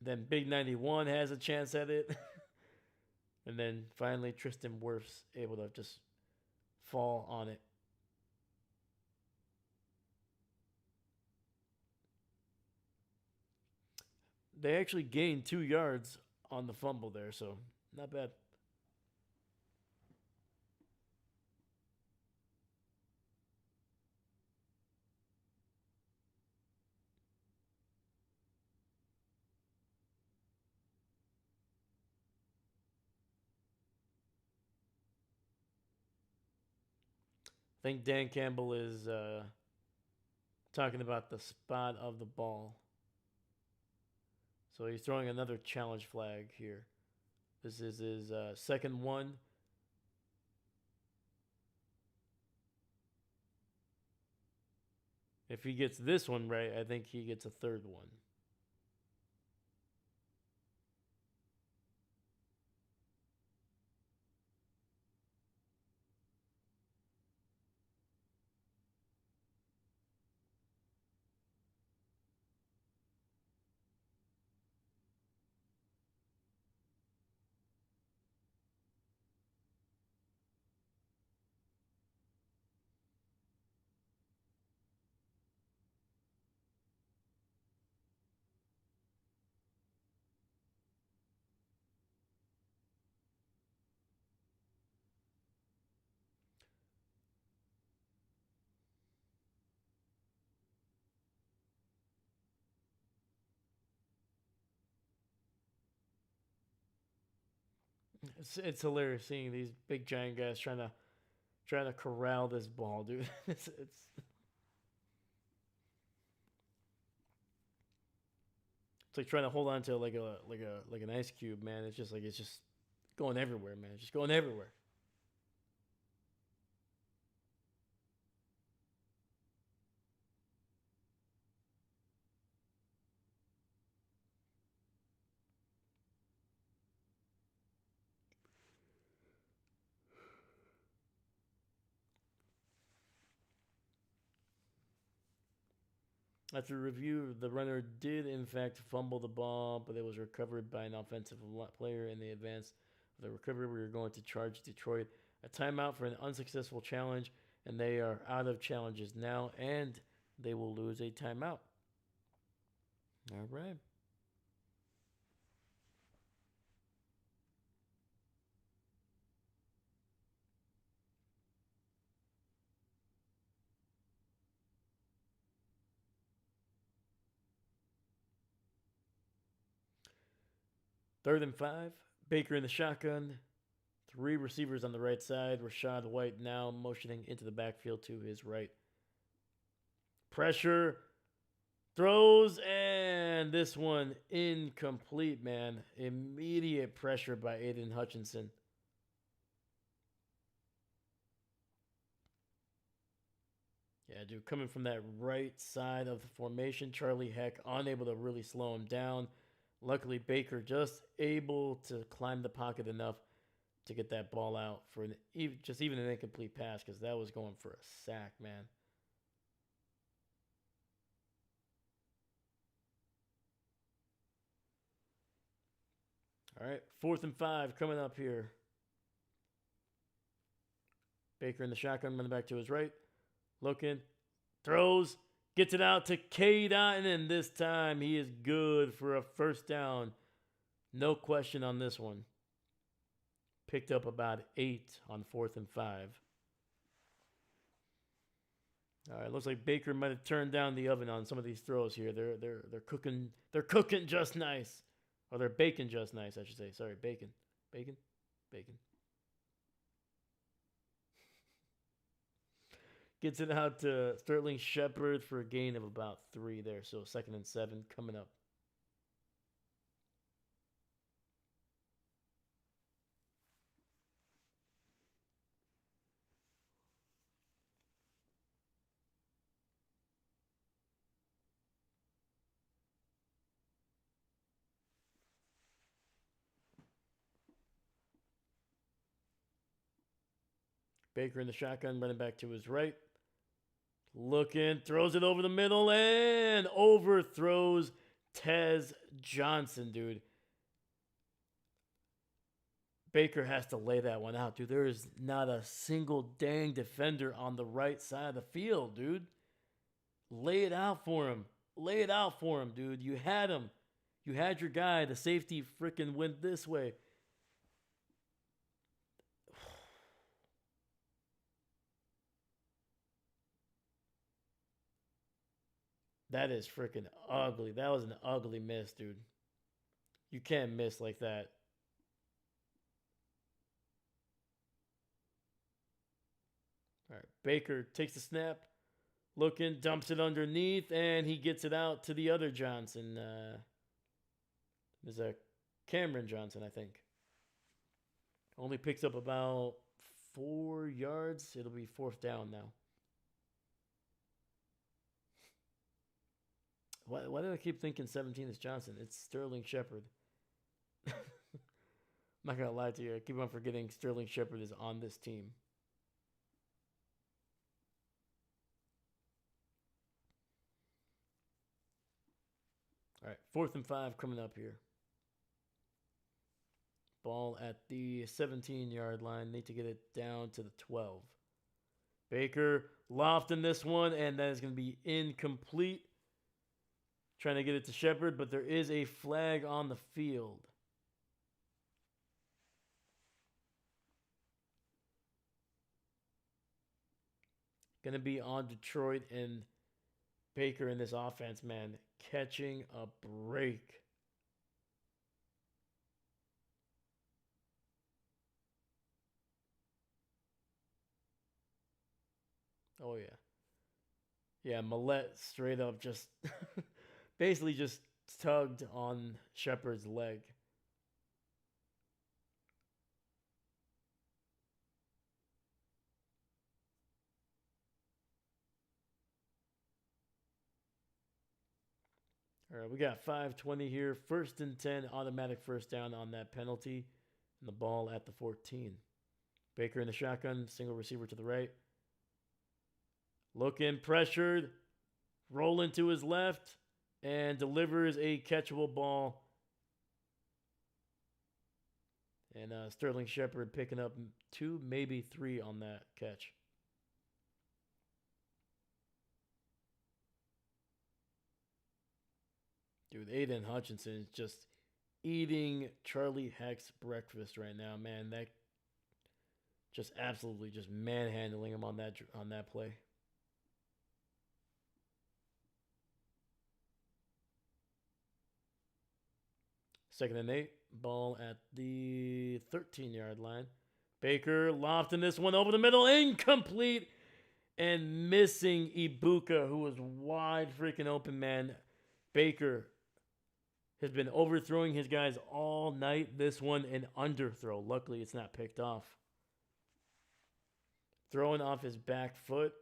Then Big 91 has a chance at it. And then finally Tristan Wirth's able to just fall on it. They actually gained 2 yards on the fumble there, so not bad. I think Dan Campbell is talking about the spot of the ball. So he's throwing another challenge flag here. This is his second one. If he gets this one right, I think he gets a third one. It's hilarious seeing these big giant guys trying to corral this ball, dude. It's like trying to hold on to like an ice cube, man. It's just going everywhere, man. It's just going everywhere. After review, the runner did in fact fumble the ball, but it was recovered by an offensive player in the advance of the recovery. We are going to charge Detroit a timeout for an unsuccessful challenge, and they are out of challenges now, and they will lose a timeout. All right. Third and 5. Baker in the shotgun. 3 receivers on the right side. Rachaad White now motioning into the backfield to his right. Pressure. Throws, and this one incomplete, man. Immediate pressure by Aiden Hutchinson. Yeah, Yeah, dude, coming from that right side of the formation, Charlie Heck unable to really slow him down. Luckily, Baker just able to climb the pocket enough to get that ball out for just even an incomplete pass, because that was going for a sack, man. All right, 4th and 5 coming up here. Baker in the shotgun, running back to his right. Looking, throws, gets it out to K-Dot, and this time he is good for a first down. No question on this one. Picked up about 8 on 4th and 5. All right, looks like Baker might have turned down the oven on some of these throws here. They're cooking. They're cooking just nice, or they're baking just nice, I should say. Sorry, bacon. Gets it out to Sterling Shepard for a gain of about 3 there. So 2nd and 7 coming up. Baker in the shotgun, running back to his right. Looking, throws it over the middle and overthrows Tez Johnson, dude. Baker has to lay that one out, dude. There is not a single dang defender on the right side of the field, dude. Lay it out for him. Lay it out for him, dude. You had him. You had your guy. The safety freaking went this way. That is freaking ugly. That was an ugly miss, dude. You can't miss like that. All right, Baker takes the snap, looking, dumps it underneath, and he gets it out to the other Johnson. There's a Cameron Johnson, I think. Only picks up about 4 yards. It'll be 4th down now. Why do I keep thinking 17 is Johnson? It's Sterling Shepard. I'm not going to lie to you. I keep on forgetting Sterling Shepard is on this team. All right, 4th and 5 coming up here. Ball at the 17-yard line. Need to get it down to the 12. Baker lofting this one, and that is going to be incomplete. Trying to get it to Shepard, but there is a flag on the field. Going to be on Detroit, and Baker in this offense, man, catching a break. Oh, yeah. Yeah, Millette straight up just basically just tugged on Shepard's leg. All right, we got 5:20 here. 1st and 10, automatic first down on that penalty. And the ball at the 14. Baker in the shotgun, single receiver to the right. Looking, pressured, rolling to his left, and delivers a catchable ball. And Sterling Shepard picking up 2, maybe 3 on that catch. Dude, Aiden Hutchinson is just eating Charlie Heck's breakfast right now, man. That just absolutely just manhandling him on that play. 2nd and 8. Ball at the 13-yard line. Baker lofting this one over the middle. Incomplete. And missing Ibuka, who was wide freaking open, man. Baker has been overthrowing his guys all night. This one an underthrow. Luckily, it's not picked off. Throwing off his back foot.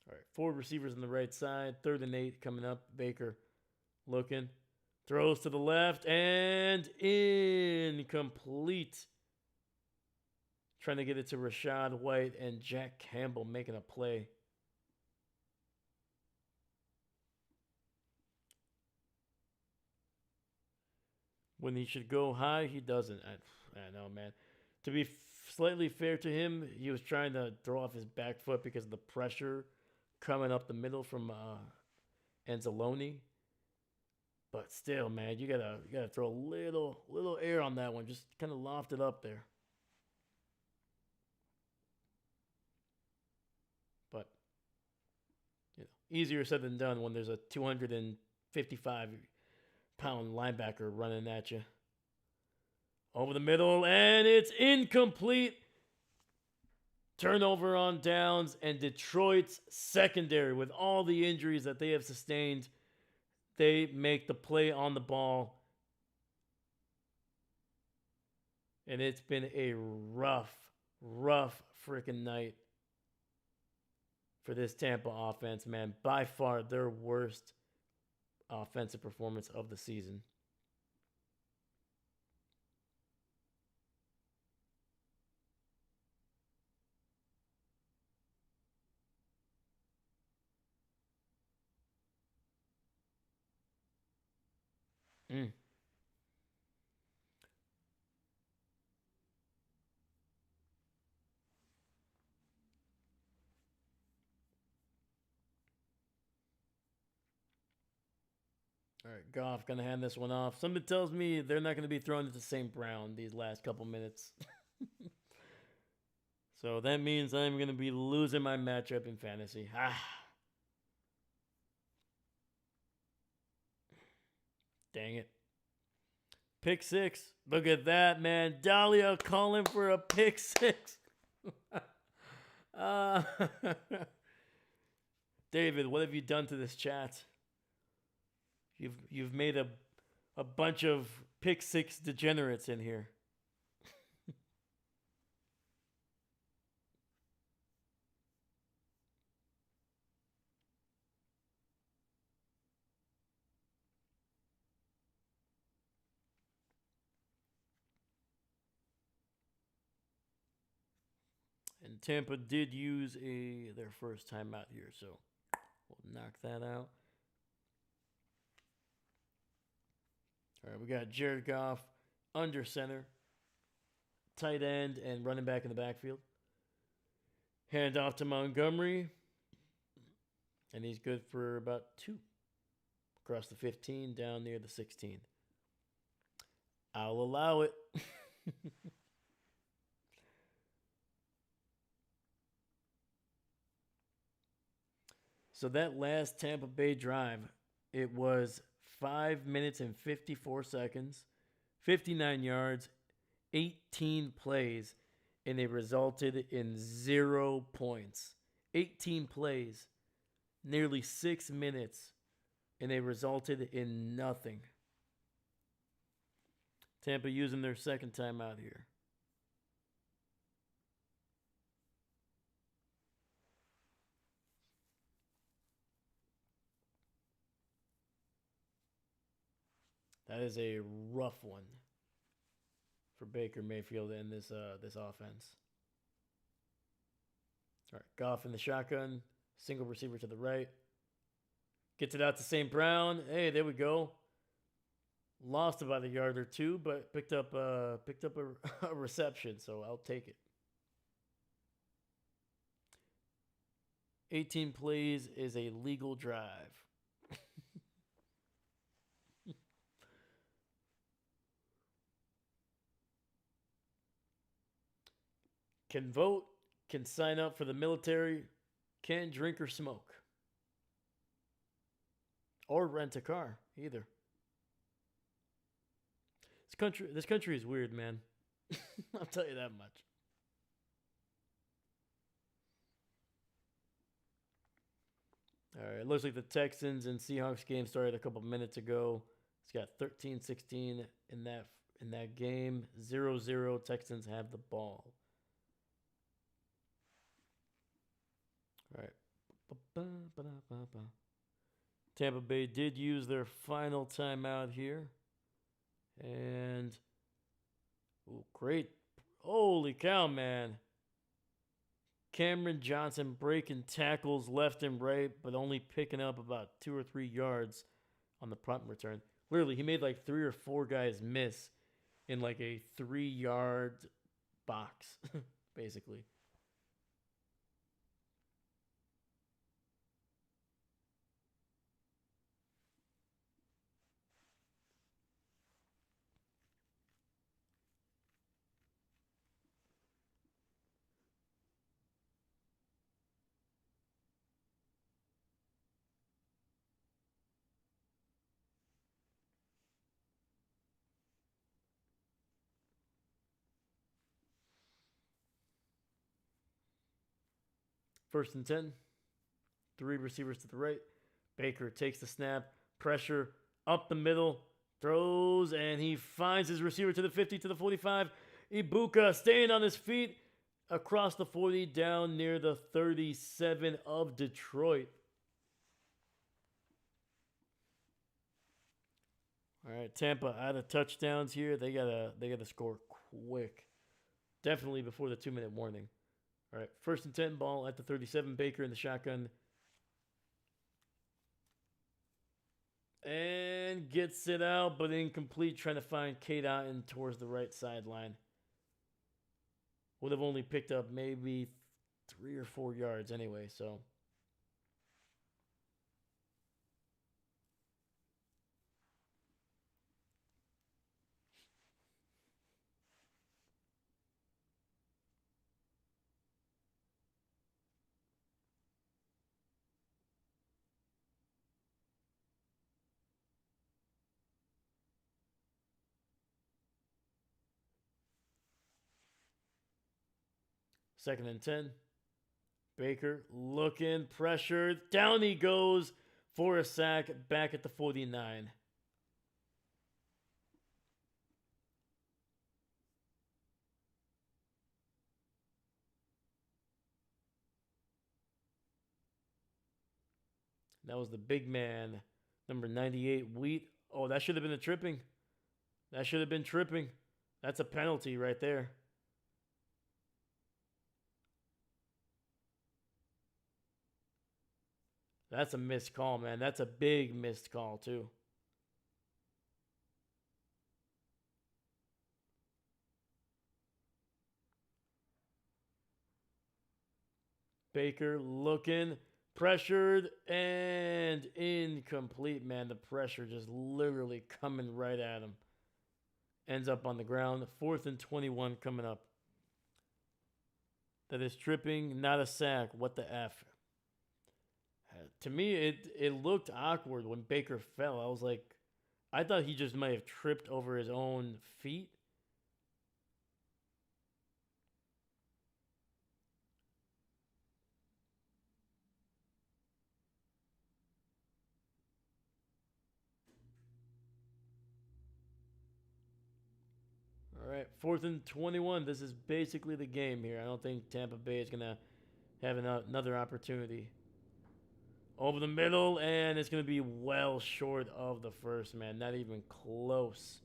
All right, 4 receivers on the right side. 3rd and 8 coming up. Baker looking. Throws to the left and incomplete. Trying to get it to Rashad White and Jack Campbell making a play. When he should go high, he doesn't. I know, man. To be slightly fair to him, he was trying to throw off his back foot because of the pressure coming up the middle from Anzalone. But still, man, you gotta throw a little air on that one. Just kind of loft it up there. But easier said than done when there's a 255-pound linebacker running at you. Over the middle, and it's incomplete. Turnover on downs, and Detroit's secondary, with all the injuries that they have sustained, they make the play on the ball. And it's been a rough freaking night for this Tampa offense, man. By far their worst offensive performance of the season. Mm. All right, Goff gonna hand this one off. Something tells me they're not gonna be throwing it to St. Brown these last couple minutes. So that means I'm gonna be losing my matchup in fantasy. Dang it. Pick 6. Look at that, man. Dahlia calling for a pick 6. David, what have you done to this chat? You've made a bunch of pick 6 degenerates in here. And Tampa did use their first timeout here, so we'll knock that out. All right, we got Jared Goff under center, tight end, and running back in the backfield. Hand off to Montgomery, and he's good for about 2. Across the 15, down near the 16. I'll allow it. So that last Tampa Bay drive, it was 5 minutes and 54 seconds, 59 yards, 18 plays, and it resulted in 0 points. 18 plays, nearly 6 minutes, and it resulted in nothing. Tampa using their second timeout here. That is a rough one for Baker Mayfield and this offense. All right, Goff in the shotgun, single receiver to the right. Gets it out to St. Brown. Hey, there we go. Lost about a yard or 2, but picked up a reception, so I'll take it. 18 plays is a legal drive. Can vote, can sign up for the military, can't drink or smoke. Or rent a car, either. This country is weird, man. I'll tell you that much. All right, it looks like the Texans and Seahawks game started a couple minutes ago. It's got 13-16 in that game. 0-0. Texans have the ball. All right. Ba-da-ba-ba-ba. Tampa Bay did use their final timeout here. And ooh, great. Holy cow, man. Cameron Johnson breaking tackles left and right, but only picking up about 2 or 3 yards on the punt return. Literally, he made like 3 or 4 guys miss in like a 3 yard box, basically. First and 10. 3 receivers to the right. Baker takes the snap, pressure up the middle, throws, and he finds his receiver to the 50, to the 45. Ibuka staying on his feet across the 40, down near the 37 of Detroit. All right, Tampa out of touchdowns here. They gotta score quick, definitely before the 2 minute warning. All right, first and 10, ball at the 37. Baker in the shotgun. And gets it out, but incomplete, trying to find Kate Otten towards the right sideline. Would have only picked up maybe 3 or 4 yards anyway, so. Second and 10. Baker looking, pressured. Down he goes for a sack back at the 49. That was the big man, number 98, Wheat. Oh, that should have been a tripping. That should have been tripping. That's a penalty right there. That's a missed call, man. That's a big missed call, too. Baker looking, pressured, and incomplete, man. The pressure just literally coming right at him. Ends up on the ground. Fourth and 21 coming up. That is tripping, not a sack. What the F? To me, it looked awkward when Baker fell. I was like, I thought he just might have tripped over his own feet. All right, fourth and 21. This is basically the game here. I don't think Tampa Bay is going to have another opportunity. Over the middle, and it's going to be well short of the first, man. Not even close.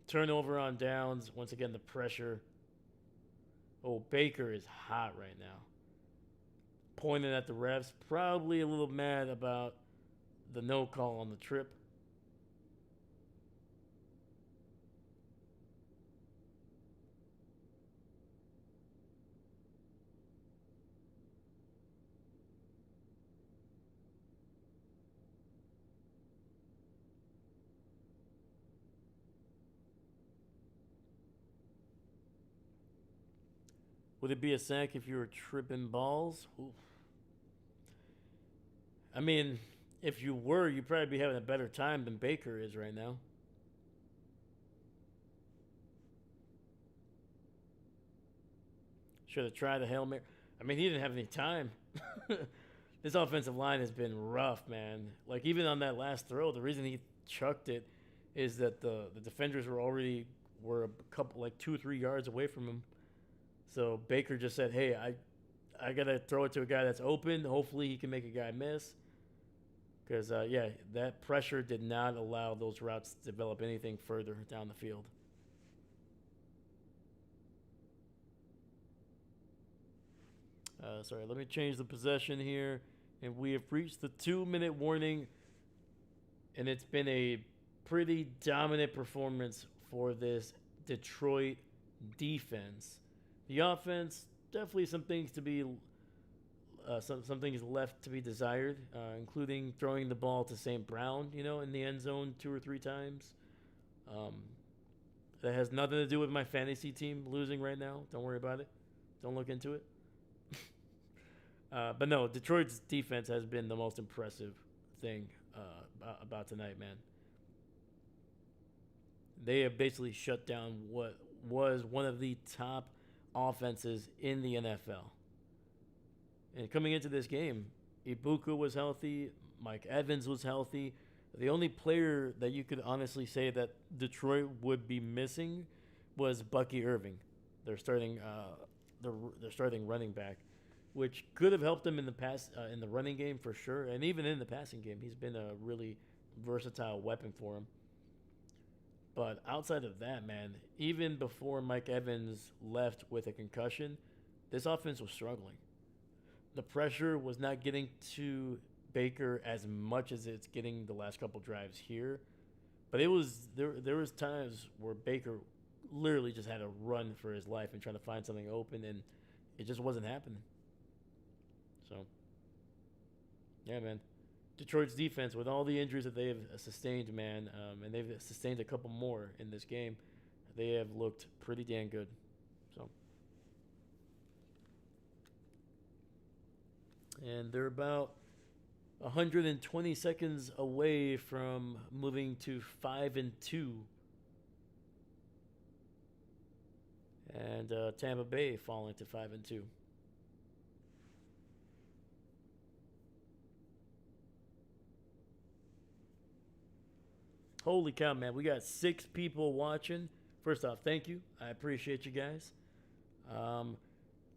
Turnover on downs. Once again, the pressure. Oh, Baker is hot right now. Pointing at the refs. Probably a little mad about the no call on the trip. Would it be a sack if you were tripping balls? Oof. I mean, if you were, you'd probably be having a better time than Baker is right now. Should have tried a Hail Mary. I mean, he didn't have any time. This offensive line has been rough, man. Like, even on that last throw, the reason he chucked it is that the defenders were already were a couple, like 2 or 3 yards away from him. So Baker just said, "Hey, I gotta throw it to a guy that's open. Hopefully, he can make a guy miss." Because yeah, that pressure did not allow those routes to develop anything further down the field. Sorry, let me change the possession here. And we have reached the 2 minute warning. And it's been a pretty dominant performance for this Detroit defense. The offense, definitely some things to be some things left to be desired, including throwing the ball to St. Brown, in the end zone 2 or 3 times. Um, that has nothing to do with my fantasy team losing right now. Don't worry about it. Don't look into it. But no, Detroit's defense has been the most impressive thing about tonight, man. They have basically shut down what was one of the top offenses in the NFL. And coming into this game, Ibuka was healthy, Mike Evans was healthy. The only player that you could honestly say that Detroit would be missing was Bucky Irving. They're starting they're starting running back, which could have helped him in the running game for sure, and even in the passing game, he's been a really versatile weapon for him. But outside of that, man, even before Mike Evans left with a concussion, this offense was struggling. The pressure was not getting to Baker as much as it's getting the last couple drives here. But it was there was times where Baker literally just had to run for his life and trying to find something open, and it just wasn't happening. So, yeah, man. Detroit's defense, with all the injuries that they have sustained, man, and they've sustained a couple more in this game, they have looked pretty damn good. So, and they're about 120 seconds away from moving to 5-2, and Tampa Bay falling to 5-2. Holy cow, man. We got 6 people watching. First off, thank you. I appreciate you guys. Um,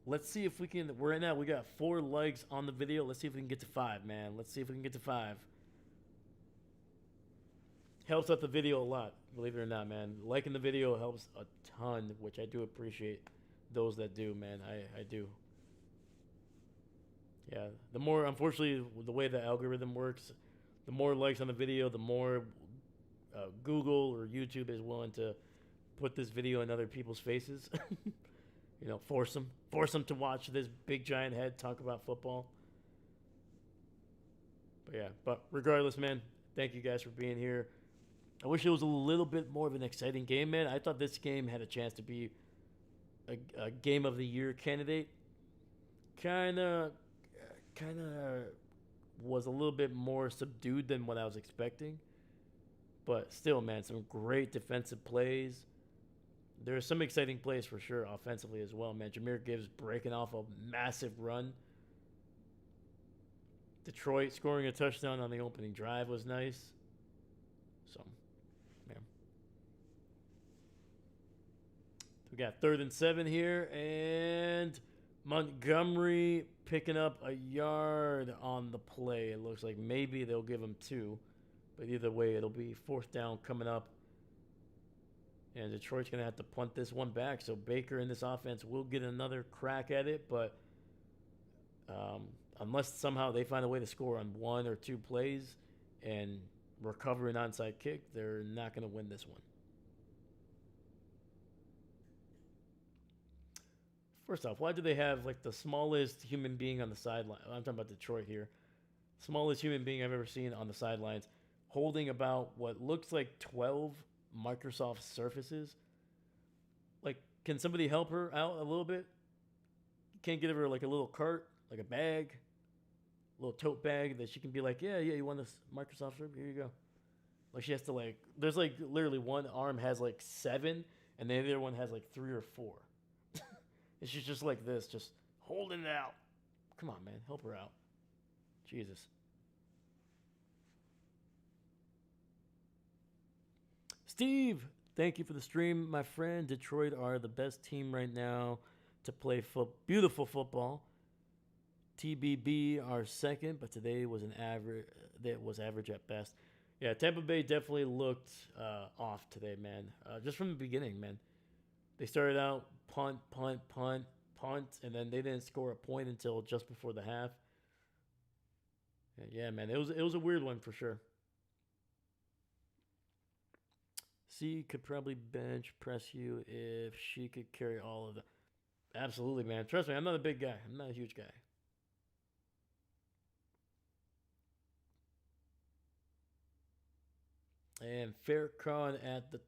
let's see if we can. Right now, we got 4 likes on the video. Let's see if we can get to 5, man. Let's see if we can get to 5. Helps out the video a lot, believe it or not, man. Liking the video helps a ton, which I do appreciate those that do, man. I do. Yeah, the more, unfortunately, the way the algorithm works, the more likes on the video, the more Google or YouTube is willing to put this video in other people's faces. Force them to watch this big giant head talk about football. But yeah, but regardless, man, thank you guys for being here. I wish it was a little bit more of an exciting game, man. I thought this game had a chance to be a game of the year candidate. Kind of was a little bit more subdued than what I was expecting. But still, man, some great defensive plays. There are some exciting plays for sure offensively as well, man. Jahmyr Gibbs breaking off a massive run. Detroit scoring a touchdown on the opening drive was nice. So, man. We got 3rd and 7 here, and Montgomery picking up a yard on the play. It looks like maybe they'll give him 2. But either way, it'll be 4th down coming up. And Detroit's going to have to punt this one back. So Baker in this offense will get another crack at it. But unless somehow they find a way to score on 1 or 2 plays and recover an onside kick, they're not going to win this one. First off, why do they have like the smallest human being on the sideline? I'm talking about Detroit here. Smallest human being I've ever seen on the sidelines, holding about what looks like 12 Microsoft Surfaces. Like, can somebody help her out a little bit? Can't give her like a little cart, like a bag, a little tote bag that she can be like, yeah, you want this Microsoft Surface? Here you go. Like, she has to like, there's like literally one arm has like 7, and the other one has like 3 or 4. And she's just like this, just holding it out. Come on, man, help her out. Jesus. Steve Thank you for the stream, my friend. Detroit are the best team right now to play beautiful football. TBB are second, but today was an average. That was average at best. Yeah, Tampa Bay definitely looked off today, man. Just from the beginning, man. They started out punt, punt, punt, punt, and then they didn't score a point until just before the half. Yeah, man, it was a weird one for sure. C could probably bench press you if she could carry all of the. Absolutely, man. Trust me, I'm not a big guy. I'm not a huge guy. And Faircon at the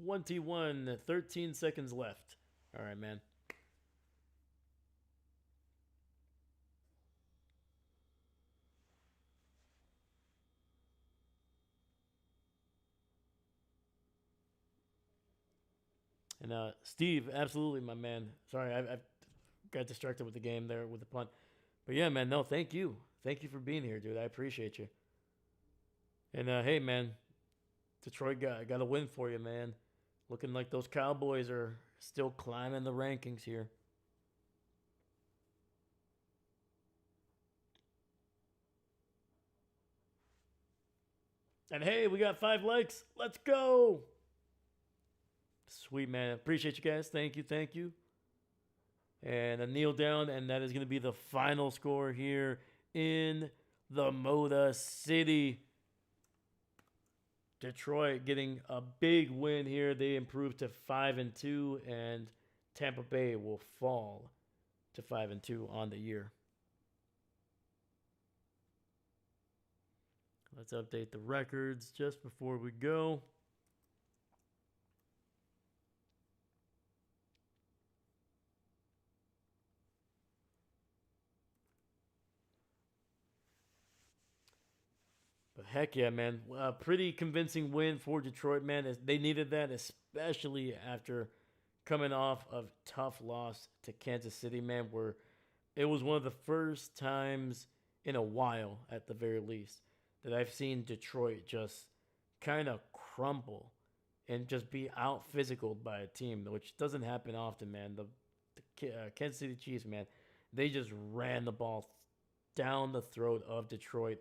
21, 13 seconds left. All right, man. And Steve, absolutely, my man. Sorry, I got distracted with the game there with the punt. But yeah, man, no, thank you. Thank you for being here, dude. I appreciate you. And hey, man, Detroit got a win for you, man. Looking like those Cowboys are still climbing the rankings here. And hey, we got 5 likes. Let's go. Sweet, man. Appreciate you guys. Thank you. Thank you. And a kneel down, and that is going to be the final score here in the Moda City. Detroit getting a big win here. They improved to 5-2, and Tampa Bay will fall to 5-2 on the year. Let's update the records just before we go. But heck yeah, man. A pretty convincing win for Detroit, man. They needed that, especially after coming off of tough loss to Kansas City, man, where it was one of the first times in a while, at the very least, that I've seen Detroit just kind of crumble and just be out physical by a team, which doesn't happen often, man. The Kansas City Chiefs, man, they just ran the ball down the throat of Detroit.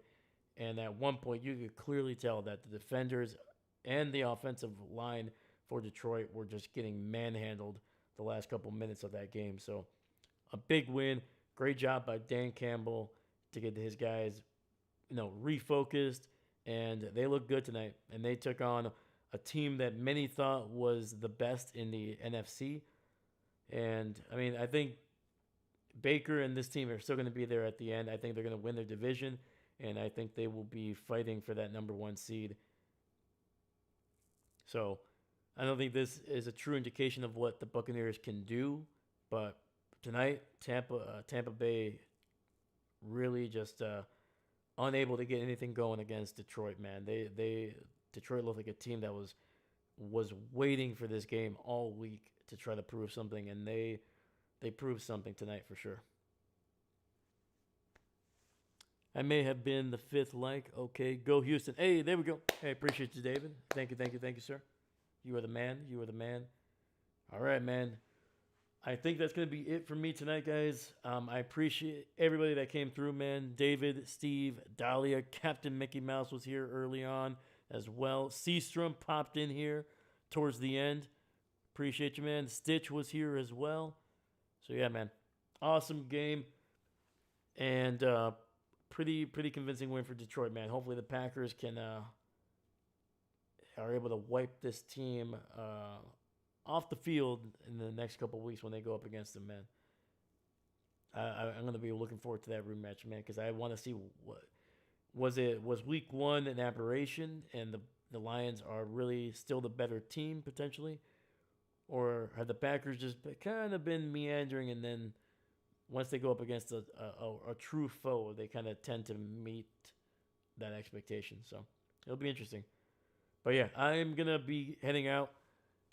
And at one point, you could clearly tell that the defenders and the offensive line for Detroit were just getting manhandled the last couple minutes of that game. So a big win. Great job by Dan Campbell to get his guys, refocused, and they look good tonight. And they took on a team that many thought was the best in the NFC. And I mean, I think Baker and this team are still going to be there at the end. I think they're going to win their division, and I think they will be fighting for that number one seed. So I don't think this is a true indication of what the Buccaneers can do, but tonight Tampa Bay really just unable to get anything going against Detroit. Man, they Detroit looked like a team that was waiting for this game all week to try to prove something, and they proved something tonight for sure. I may have been the fifth like. Okay, go Houston. Hey, there we go. Hey, appreciate you, David. Thank you, sir. You are the man. You are the man. All right, man. I think that's going to be it for me tonight, guys. I appreciate everybody that came through, man. David, Steve, Dahlia, Captain Mickey Mouse was here early on as well. Seastrom popped in here towards the end. Appreciate you, man. Stitch was here as well. So, yeah, man. Awesome game. And pretty convincing win for Detroit, man. Hopefully the Packers can are able to wipe this team off the field in the next couple of weeks when they go up against them, man. I'm going to be looking forward to that rematch, man, because I want to see what was week one an aberration and the Lions are really still the better team potentially, or have the Packers just kind of been meandering, and then once they go up against a true foe, they kind of tend to meet that expectation. So it'll be interesting. But yeah, I'm going to be heading out.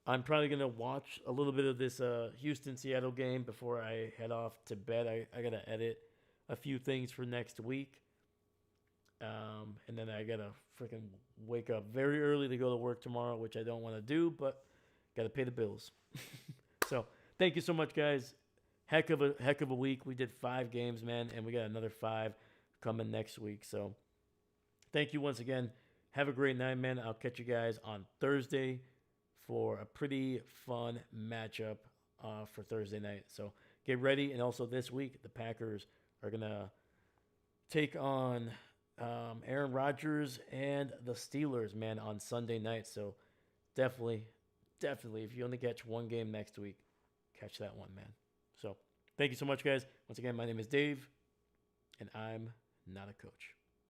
I'm probably going to watch a little bit of this Houston-Seattle game before I head off to bed. I got to edit a few things for next week. And then I got to freaking wake up very early to go to work tomorrow, which I don't want to do. But Got to pay the bills. So thank you so much, guys. Heck of a week. We did 5 games, man, and we got another 5 coming next week. So thank you once again. Have a great night, man. I'll catch you guys on Thursday for a pretty fun matchup for Thursday night. So get ready. And also this week, the Packers are going to take on Aaron Rodgers and the Steelers, man, on Sunday night. So definitely, if you only catch one game next week, catch that one, man. So thank you so much, guys. Once again, my name is Dave, and I'm not a coach.